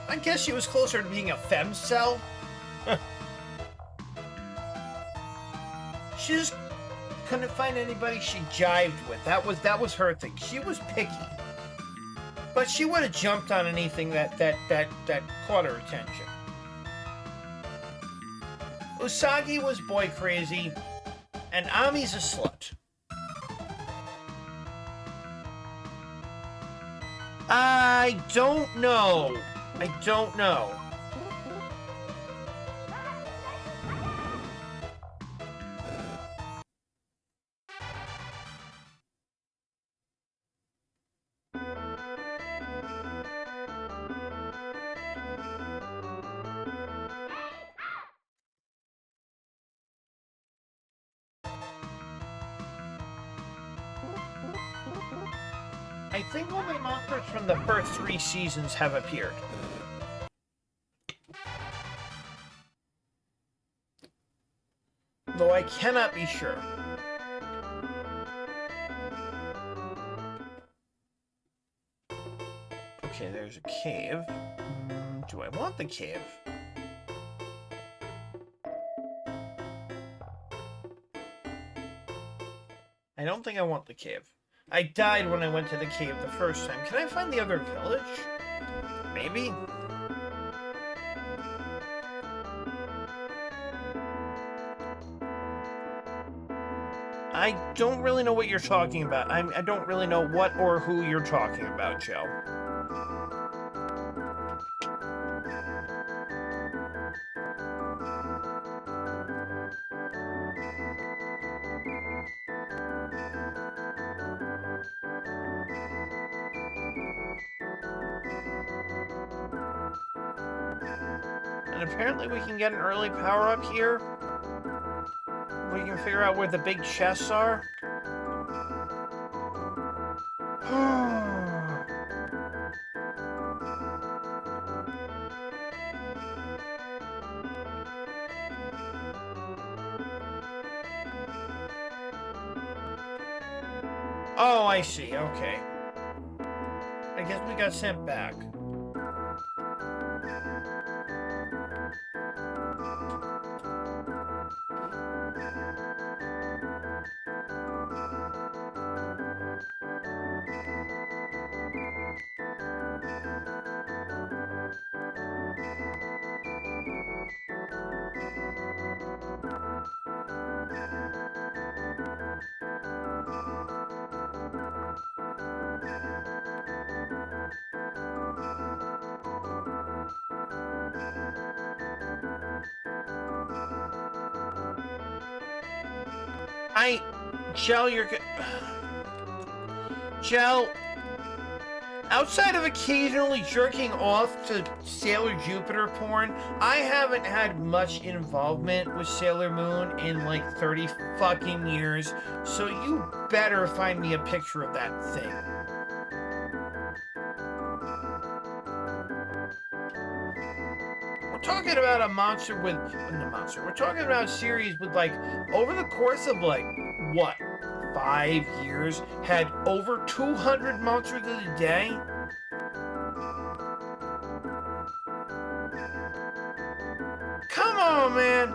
I guess she was closer to being a femcel. She just couldn't find anybody she jived with. That was her thing. She was picky. But she would have jumped on anything that caught her attention. Usagi was boy crazy, and Ami's a slut. I don't know. I think only monsters from the first 3 seasons have appeared. Though I cannot be sure. Okay, there's a cave. Do I want the cave? I don't think I want the cave. I died when I went to the cave the first time. Can I find the other village? Maybe? I don't really know what you're talking about. I don't really know what or who you're talking about, Joe. And apparently we can get an early power-up here. We can figure out where the big chests are. Oh, I see. Okay. I guess we got sent back. Gel, you're good. Gel, outside of occasionally jerking off to Sailor Jupiter porn, I haven't had much involvement with Sailor Moon in like 30 fucking years, so you better find me a picture of that thing. We're talking about a monster with... We're talking about a series with, like, over the course of, like, what? 5 years? Had over 200 monsters in a day? Come on, man!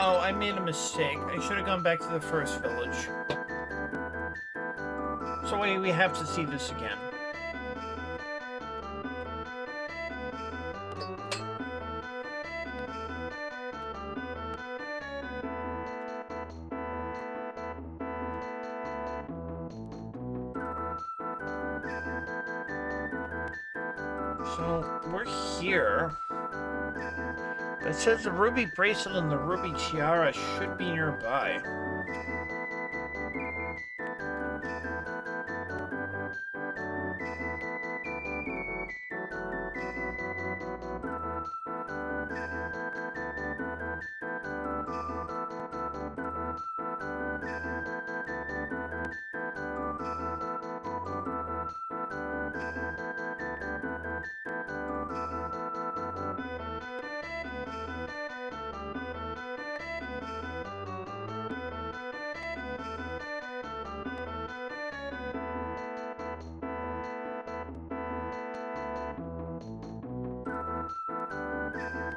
Oh, I made a mistake. I should have gone back to the first village. So wait, we have to see this again. So, we're here. It says the ruby bracelet and the ruby tiara should be nearby.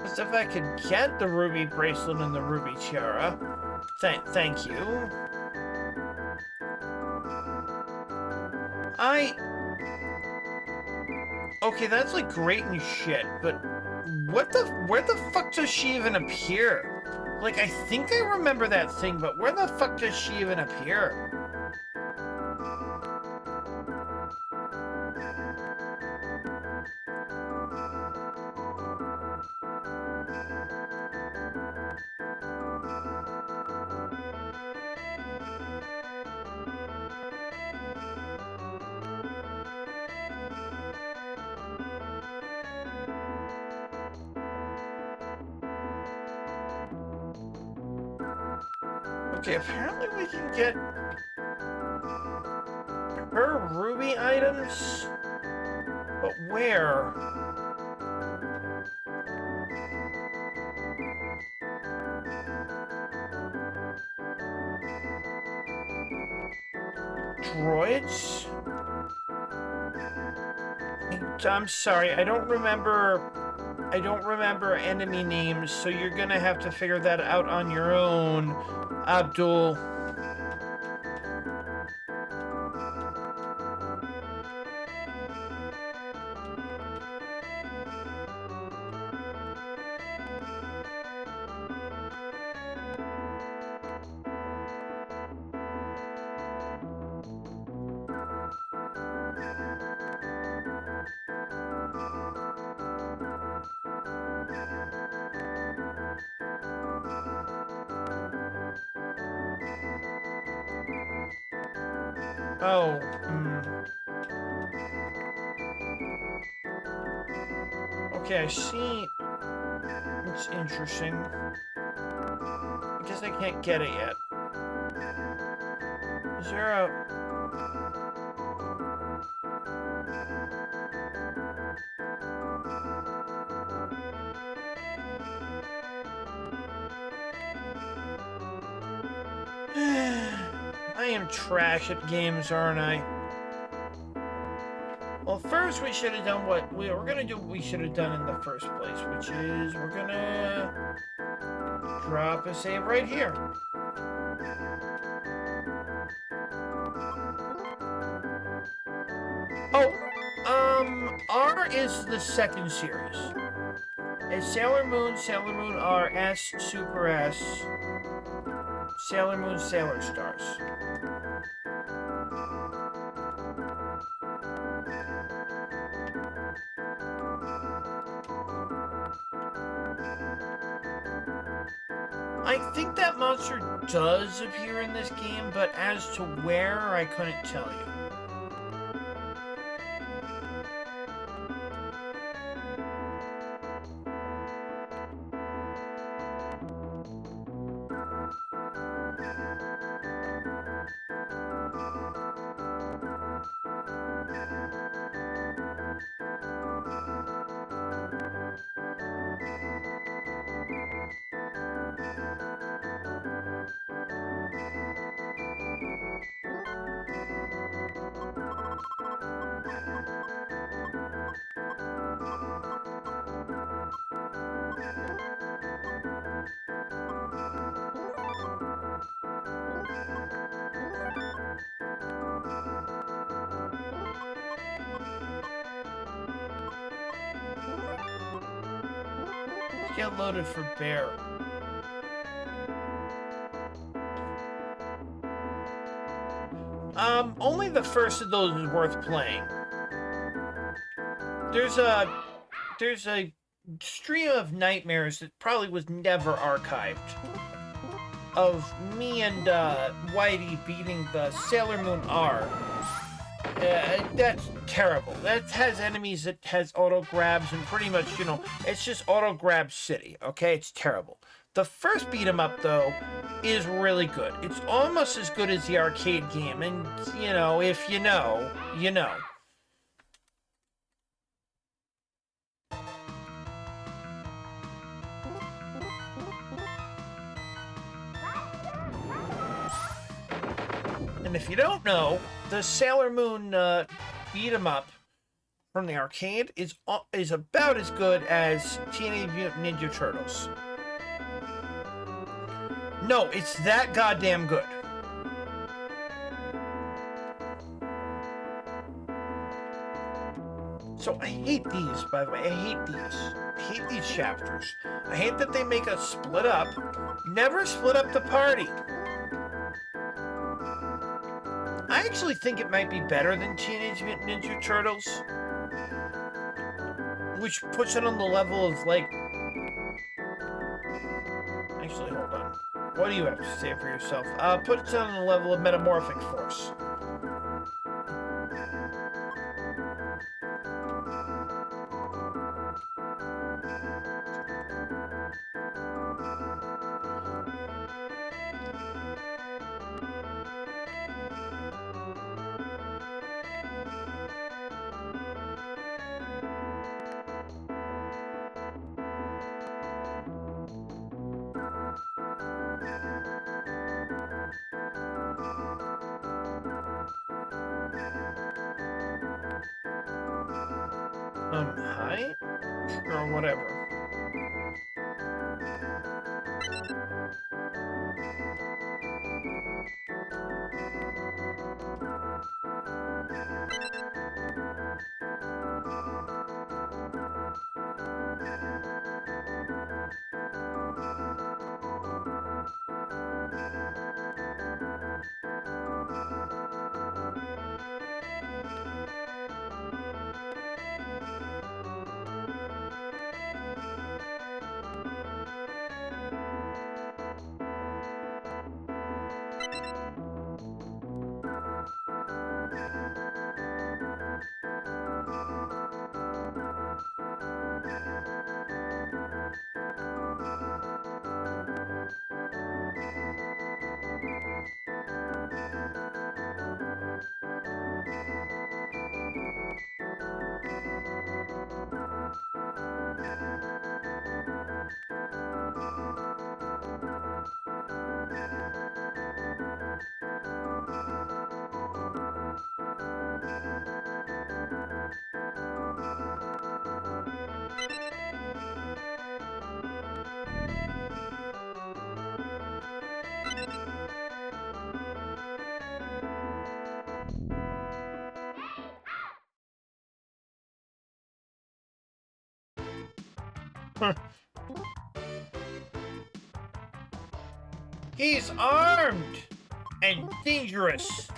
As if I could get the ruby bracelet and the ruby tiara. Thank you. Okay, that's like great and shit, but where the fuck does she even appear? Like, I think I remember that thing, but where the fuck does she even appear? Okay, apparently we can get her ruby items, but where? Droids? I'm sorry, I don't remember enemy names, so you're gonna have to figure that out on your own, Abdul. Oh, okay, I see. It's interesting. I guess I can't get it yet. Is there a... I am trash at games, aren't I? Well, first we should have done what we're gonna do. What we should have done in the first place, which is we're gonna drop a save right here. Oh, R is the second series. It's Sailor Moon R, S, Super S, Sailor Moon, Sailor Stars. I think that monster does appear in this game, but as to where, I couldn't tell you. Get loaded for bear. Only the first of those is worth playing. There's a stream of nightmares that probably was never archived. Of me and Whitey beating the Sailor Moon R. That's terrible. That has enemies that has auto grabs and pretty much, you know, it's just auto grab city. Okay, it's terrible. The first beat 'em up though is really good. It's almost as good as the arcade game, and you know, if you know, you know. And if you don't know, the Sailor Moon beat 'em up from the arcade is about as good as Teenage Mutant Ninja Turtles. No, it's that goddamn good. So I hate these, by the way. I hate these. I hate these chapters. I hate that they make us split up. Never split up the party. I actually think it might be better than Teenage Mutant Ninja Turtles. Which puts it on the level of, like... Actually, hold on. What do you have to say for yourself? Puts it on the level of Metamorphic Force. Hi? Or whatever. He's armed and dangerous.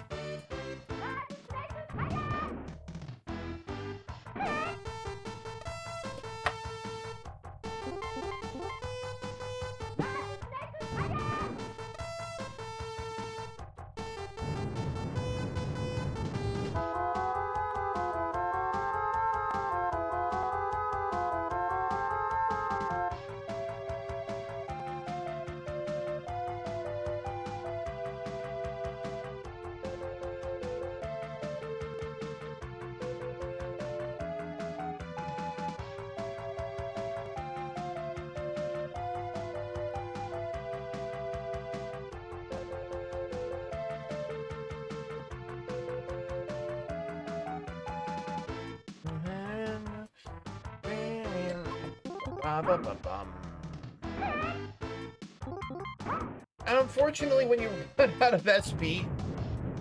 And unfortunately, when you run out of SP,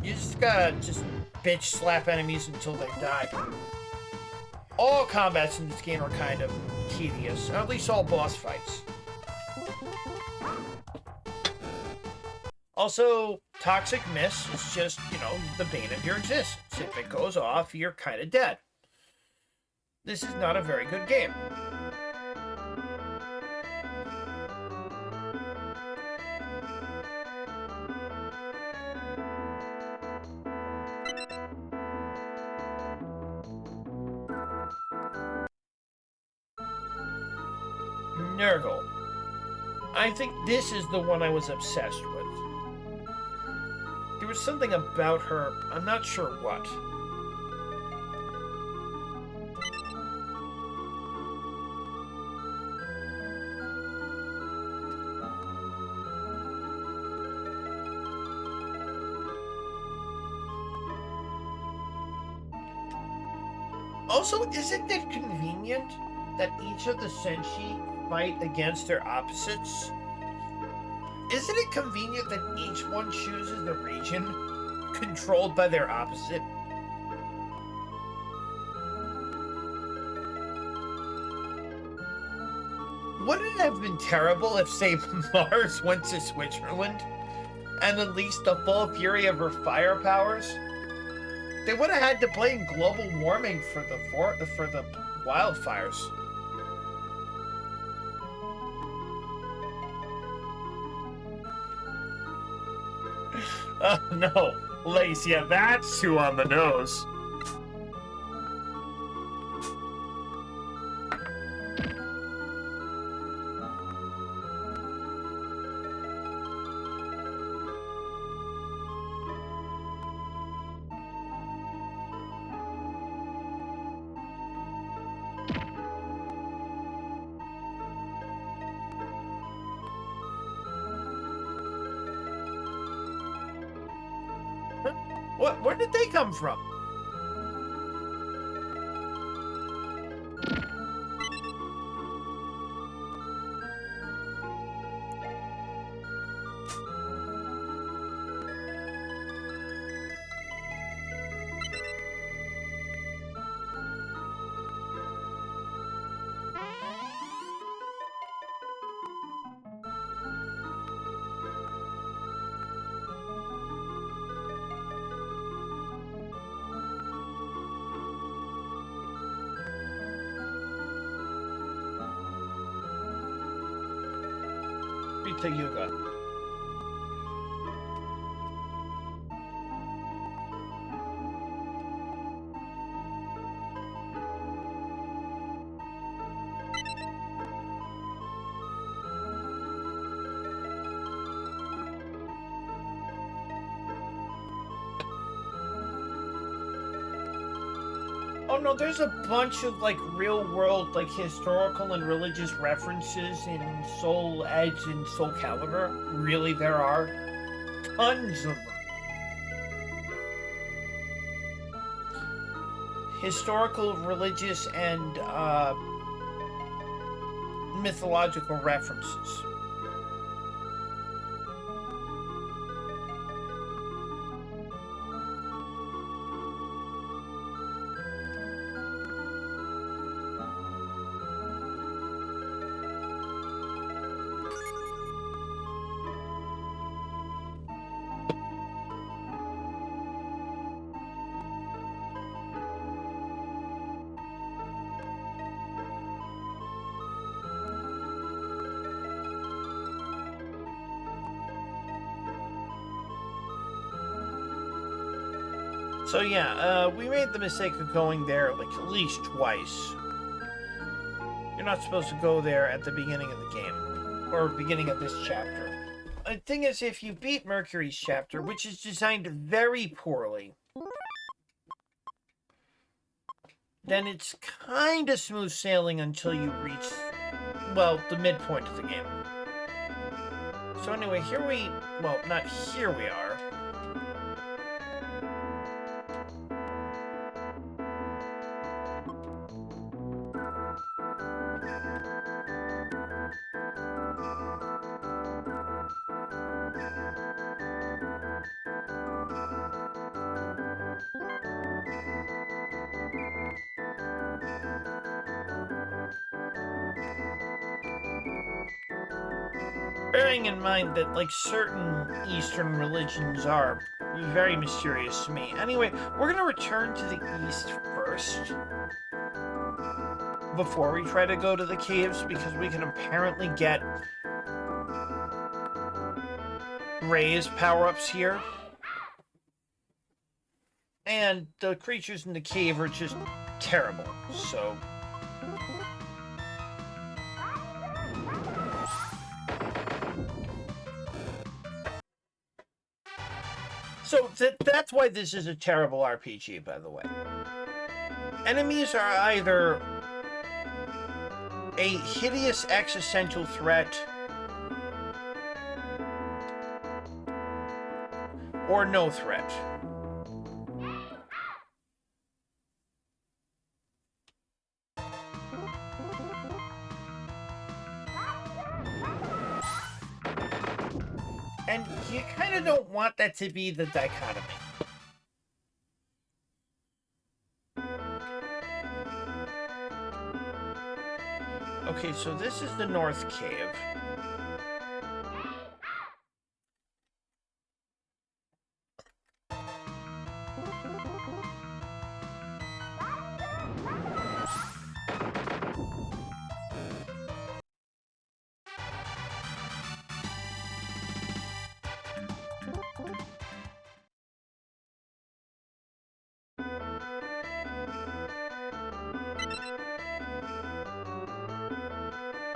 you just gotta bitch slap enemies until they die. All combats in this game are kind of tedious, at least all boss fights. Also, Toxic Mist is just, the bane of your existence. If it goes off, you're kind of dead. This is not a very good game. Nurgle. I think this is the one I was obsessed with. There was something about her, I'm not sure what. Also, isn't it convenient that each of the Senshi fight against their opposites? Isn't it convenient that each one chooses the region controlled by their opposite? Wouldn't it have been terrible if, say, Mars went to Switzerland and unleashed the full fury of her fire powers? They would have had to blame global warming for the wildfires. Oh no, Lacia, that's too on the nose. What? Where did they come from? Rita Yuga. Oh no, there's a bunch of real world historical and religious references in Soul Edge and Soul Calibur. Really, there are tons of them. Historical, religious, and mythological references. So yeah, we made the mistake of going there at least twice. You're not supposed to go there at the beginning of the game, or beginning of this chapter. The thing is, if you beat Mercury's chapter, which is designed very poorly, then it's kind of smooth sailing until you reach, well, the midpoint of the game. So anyway, not here we are. Bearing in mind that, like, certain Eastern religions are very mysterious to me. Anyway, we're gonna return to the east first before we try to go to the caves, because we can apparently get Ray's power-ups here. And the creatures in the cave are just terrible, so... So that's why this is a terrible RPG, by the way. Enemies are either a hideous existential threat or no threat. And you kind of don't want that to be the dichotomy. Okay, so this is the North Cave.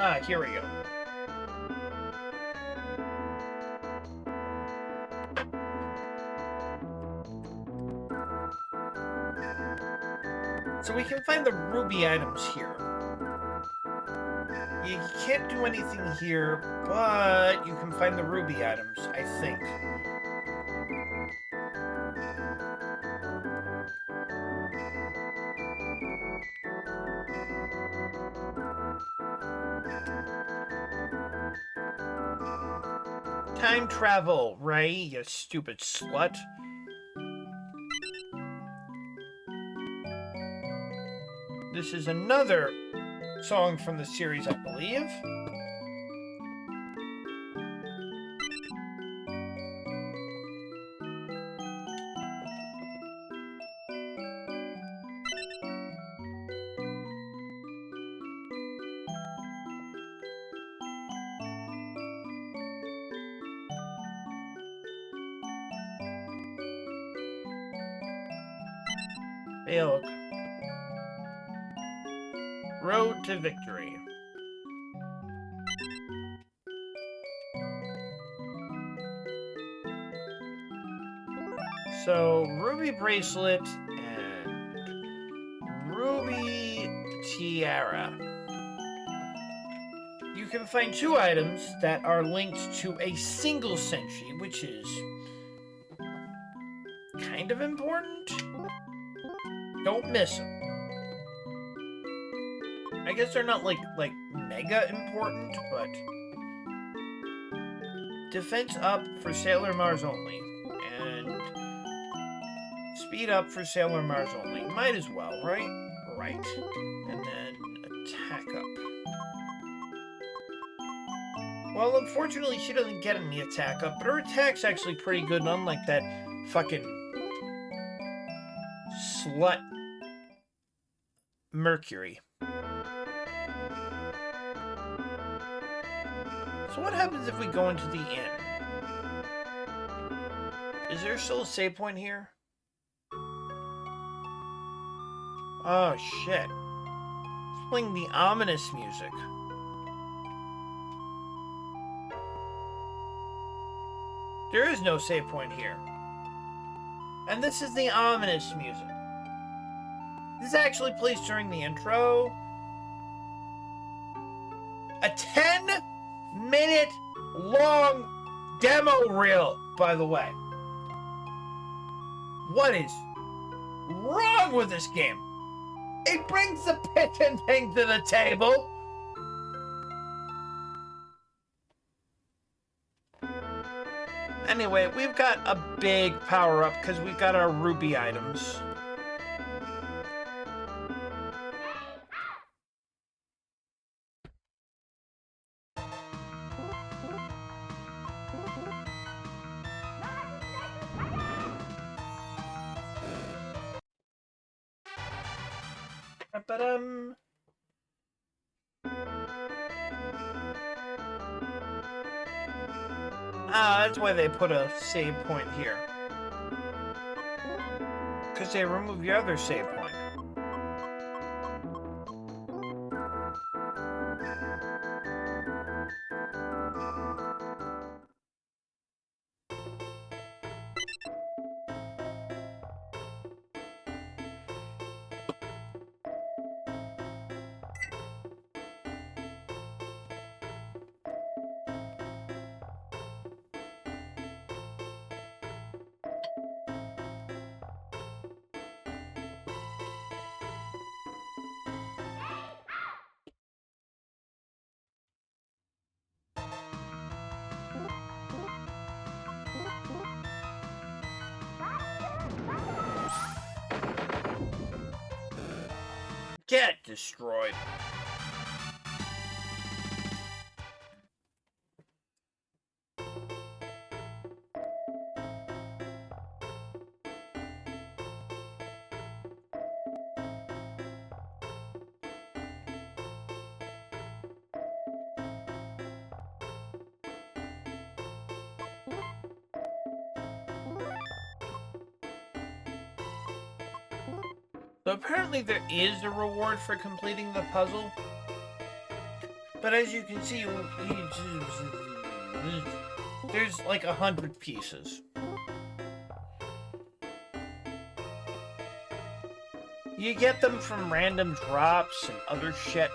Ah, here we go. So we can find the ruby items here. You can't do anything here, but you can find the ruby items, I think. Time travel, Ray, you stupid slut. This is another song from the series, I believe. Hey, look. Road to Victory. So, Ruby Bracelet and Ruby Tiara. You can find two items that are linked to a single sentry, which is kind of important. Don't miss them. I guess they're not like mega important, but defense up for Sailor Mars only, and speed up for Sailor Mars only. Might as well, right? Right. And then attack up. Well, unfortunately, she doesn't get any attack up, but her attack's actually pretty good, unlike that fucking slut Mercury. So what happens if we go into the inn? Is there still a save point here? Oh, shit. It's playing the ominous music. There is no save point here. And this is the ominous music. This actually plays during the intro. A 10-minute long demo reel, by the way. What is wrong with this game? It brings the pigeon thing to the table. Anyway, we've got a big power-up because we've got our ruby items. Ba-ba-dum. Ah, that's why they put a save point here. Because they remove your other save point. Get destroyed. So apparently there is a reward for completing the puzzle. But as you can see, there's like 100 pieces. You get them from random drops and other shit.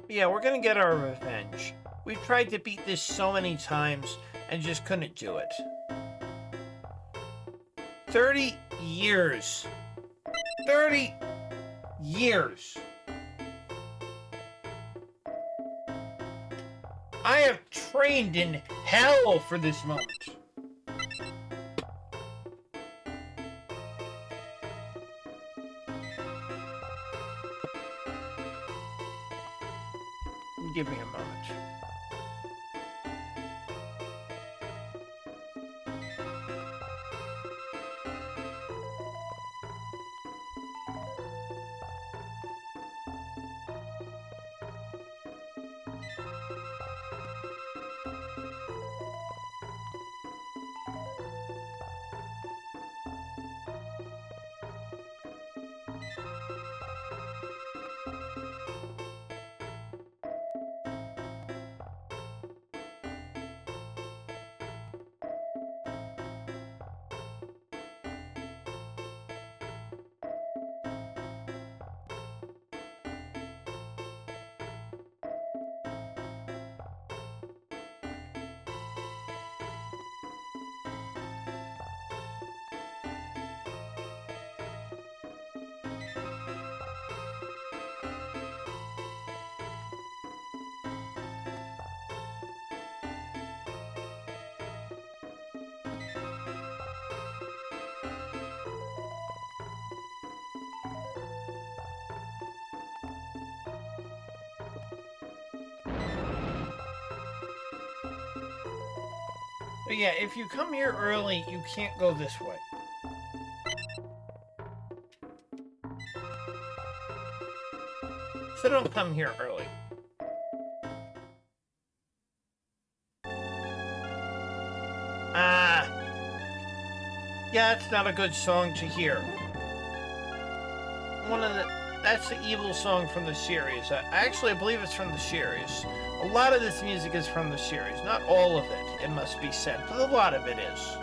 Yeah, we're gonna get our revenge. We've tried to beat this so many times and just couldn't do it. 30 years. 30 years. I have trained in hell for this moment. Give me a moment. But yeah, if you come here early, you can't go this way. So don't come here early. Ah. Yeah, that's not a good song to hear. That's the evil song from the series. I believe it's from the series. A lot of this music is from the series. Not all of it, it must be said, but a lot of it is.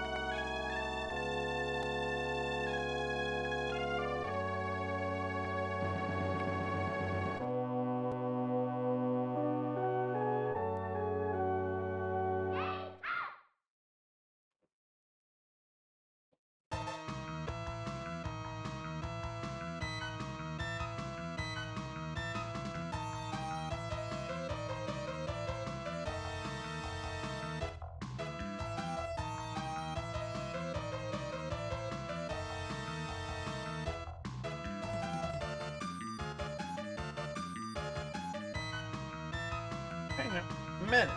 minute.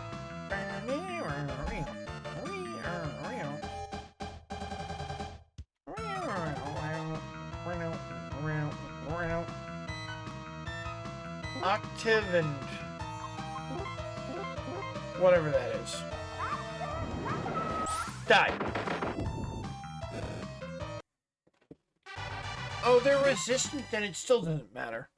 Octave and whatever that is. Die. Oh, they're resistant, then it still doesn't matter.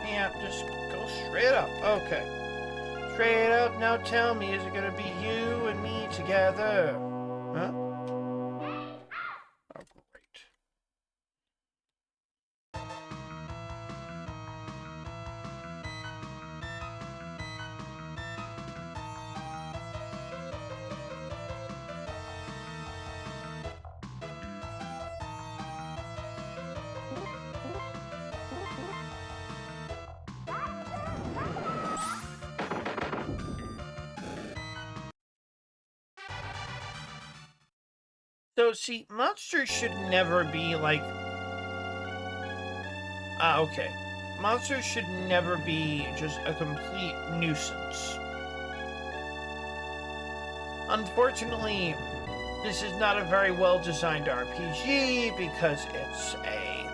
Yeah, just go straight up. Okay. Straight up, now tell me, is it gonna be you and me together? Huh? Oh, great. So, see, monsters should never be like... okay. Monsters should never be just a complete nuisance. Unfortunately, this is not a very well-designed RPG because it's a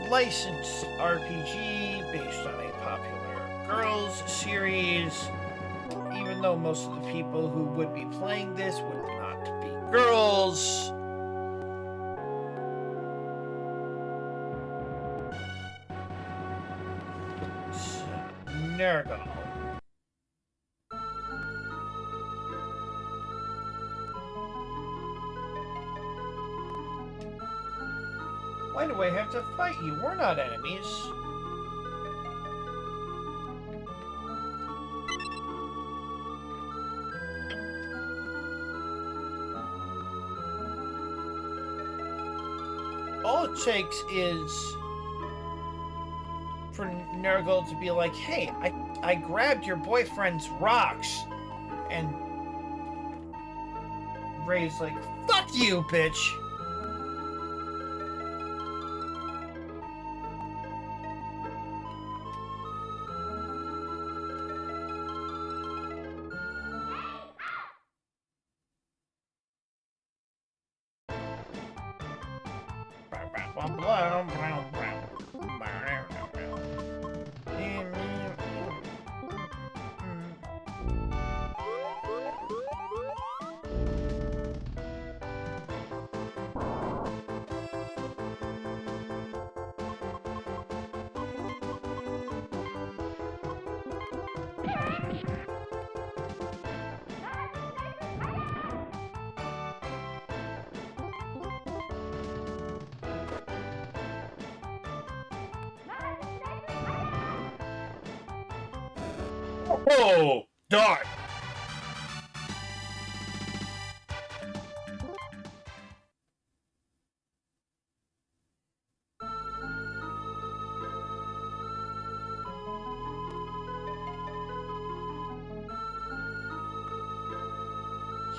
licensed RPG based on a popular girls series, even though most of the people who would be playing this would not be girls. Nergal. Why do I have to fight you? We're not enemies. All it takes is for Nergal to be like, hey, I grabbed your boyfriend's rocks. And Ray's like, fuck you, bitch. Whoa! Darn!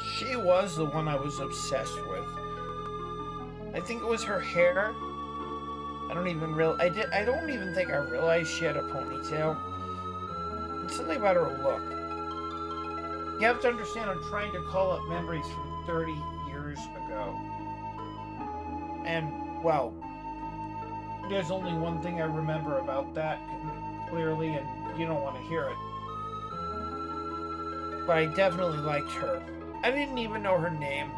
She was the one I was obsessed with. I think it was her hair. I don't even think I realized she had a ponytail. It's something about her look. You have to understand, I'm trying to call up memories from 30 years ago. And, well, there's only one thing I remember about that clearly, and you don't want to hear it. But I definitely liked her. I didn't even know her name.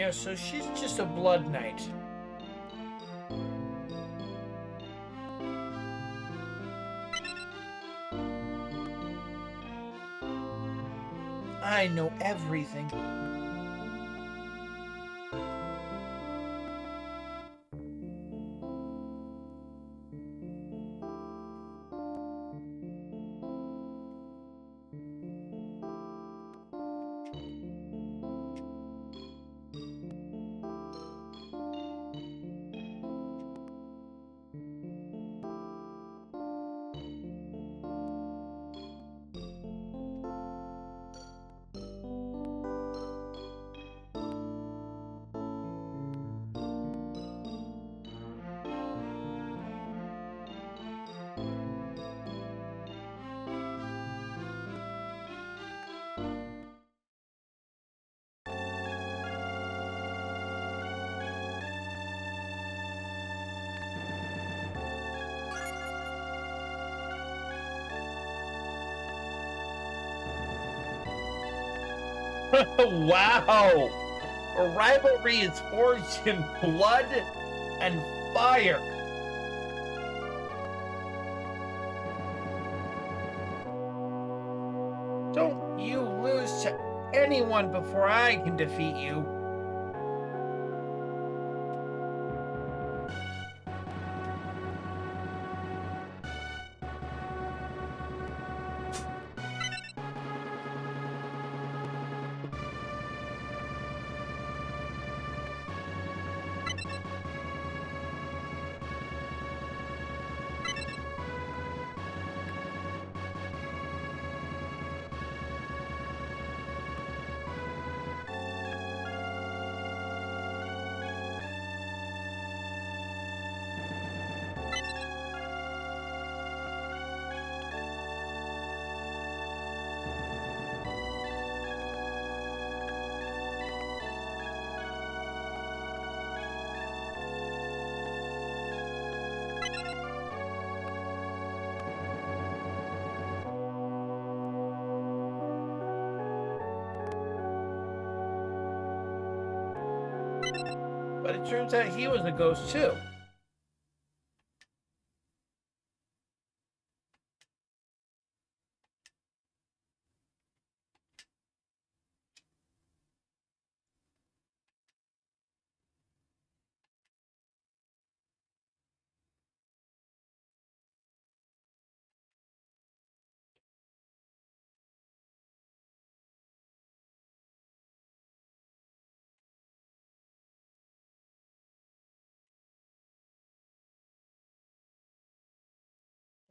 Yeah, so she's just a blood knight. I know everything. Wow! A rivalry is forged in blood and fire. Don't you lose to anyone before I can defeat you. But it turns out he was a ghost too.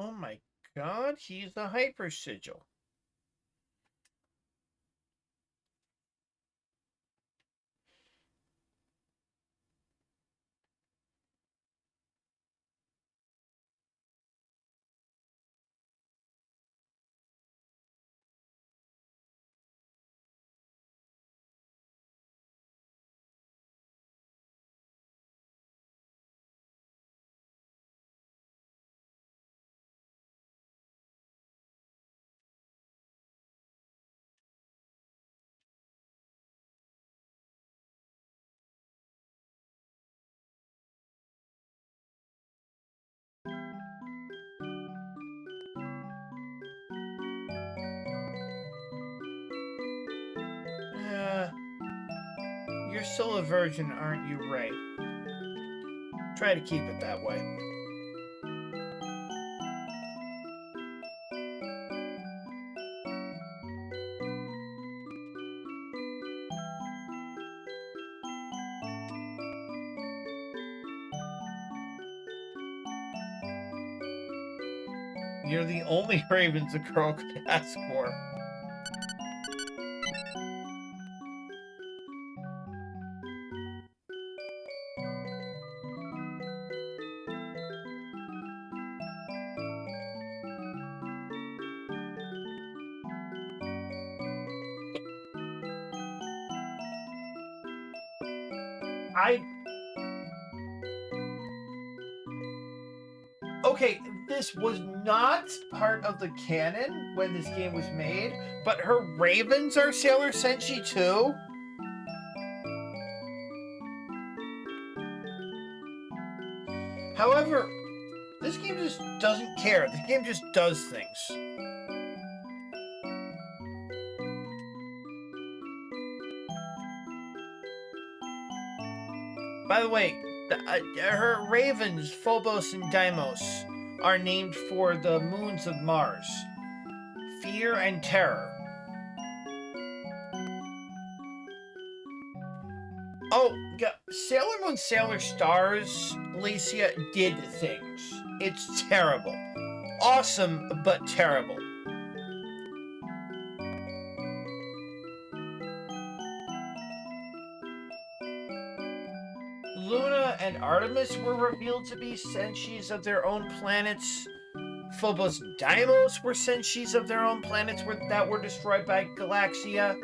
Oh my god, he's the hyper sigil. Uh, you're still a virgin, aren't you, Ray? Try to keep it that way. You're the only ravens a girl could ask for. Okay, this was not part of the canon when this game was made, but her ravens are Sailor Senshi too? However, this game just doesn't care. This game just does things. By the way, her ravens, Phobos and Deimos, are named for the moons of Mars. Fear and Terror. Oh, Sailor Moon Sailor Stars, Alicia, did things. It's terrible. Awesome, but terrible. Luna and Artemis were revealed to be senshi of their own planets. Phobos and Deimos were senshi of their own planets that were destroyed by Galaxia.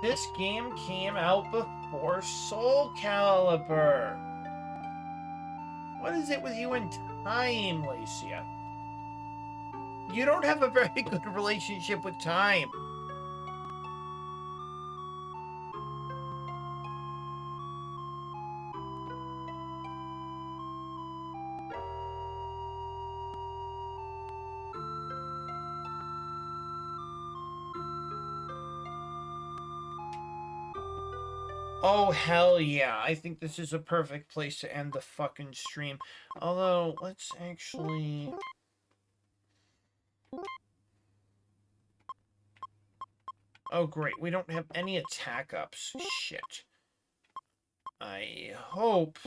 This game came out before Soul Calibur. What is it with you and time, Lacia? You don't have a very good relationship with time. Oh, hell yeah. I think this is a perfect place to end the fucking stream. Although, let's actually... Oh, great. We don't have any attack ups. Shit. I hope...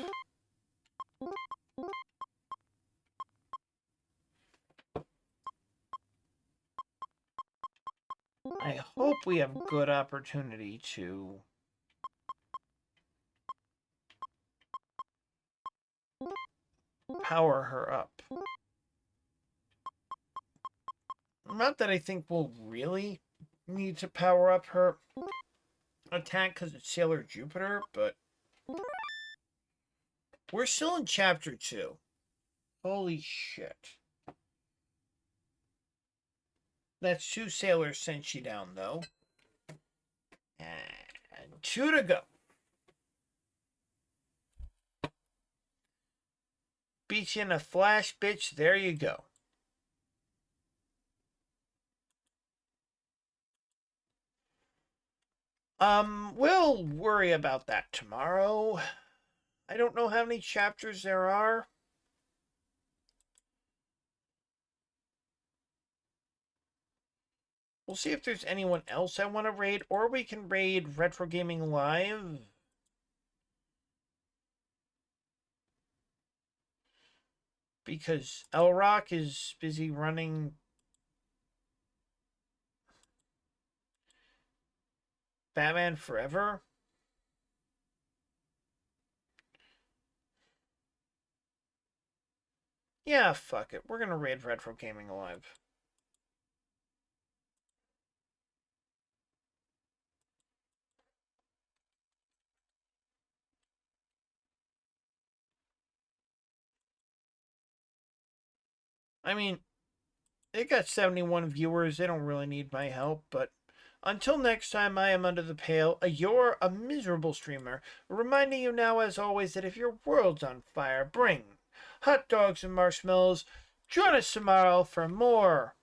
we have good opportunity to... power her up. Not that I think we'll really need to power up her attack because it's Sailor Jupiter, but we're still in Chapter 2. Holy shit. That's 2 sailors senshi down, though. And 2 to go. Beat you in a flash, bitch. There you go. We'll worry about that tomorrow. I don't know how many chapters there are. We'll see if there's anyone else I want to raid, or we can raid Retro Gaming Live. Because El Rock is busy running Batman Forever. Yeah, fuck it. We're gonna raid Retro Gaming Live. I mean, it got 71 viewers. They don't really need my help, but until next time, I am Under the Pale, you're a miserable streamer, reminding you now, as always, that if your world's on fire, bring hot dogs and marshmallows. Join us tomorrow for more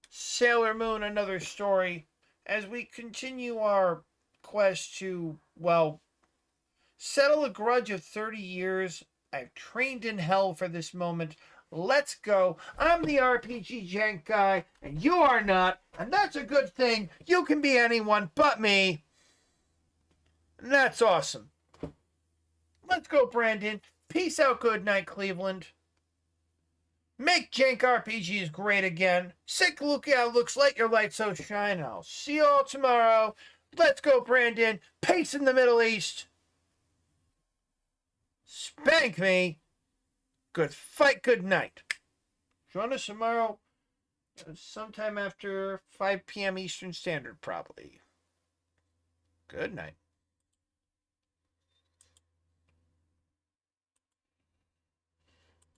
Sailor Moon, Another Story, as we continue our quest to, well, settle a grudge of 30 years. I've trained in hell for this moment. Let's go. I'm the RPG Jank guy, and you are not, and that's a good thing. You can be anyone but me. And that's awesome. Let's go, Brandon. Peace out, good night, Cleveland. Make Jank RPGs great again. Sick lookout, looks like your light so shine. I'll see you all tomorrow. Let's go, Brandon. Peace in the Middle East. Spank me. Good fight, good night. Join us tomorrow Sometime after 5 p.m. Eastern Standard, probably. Good night.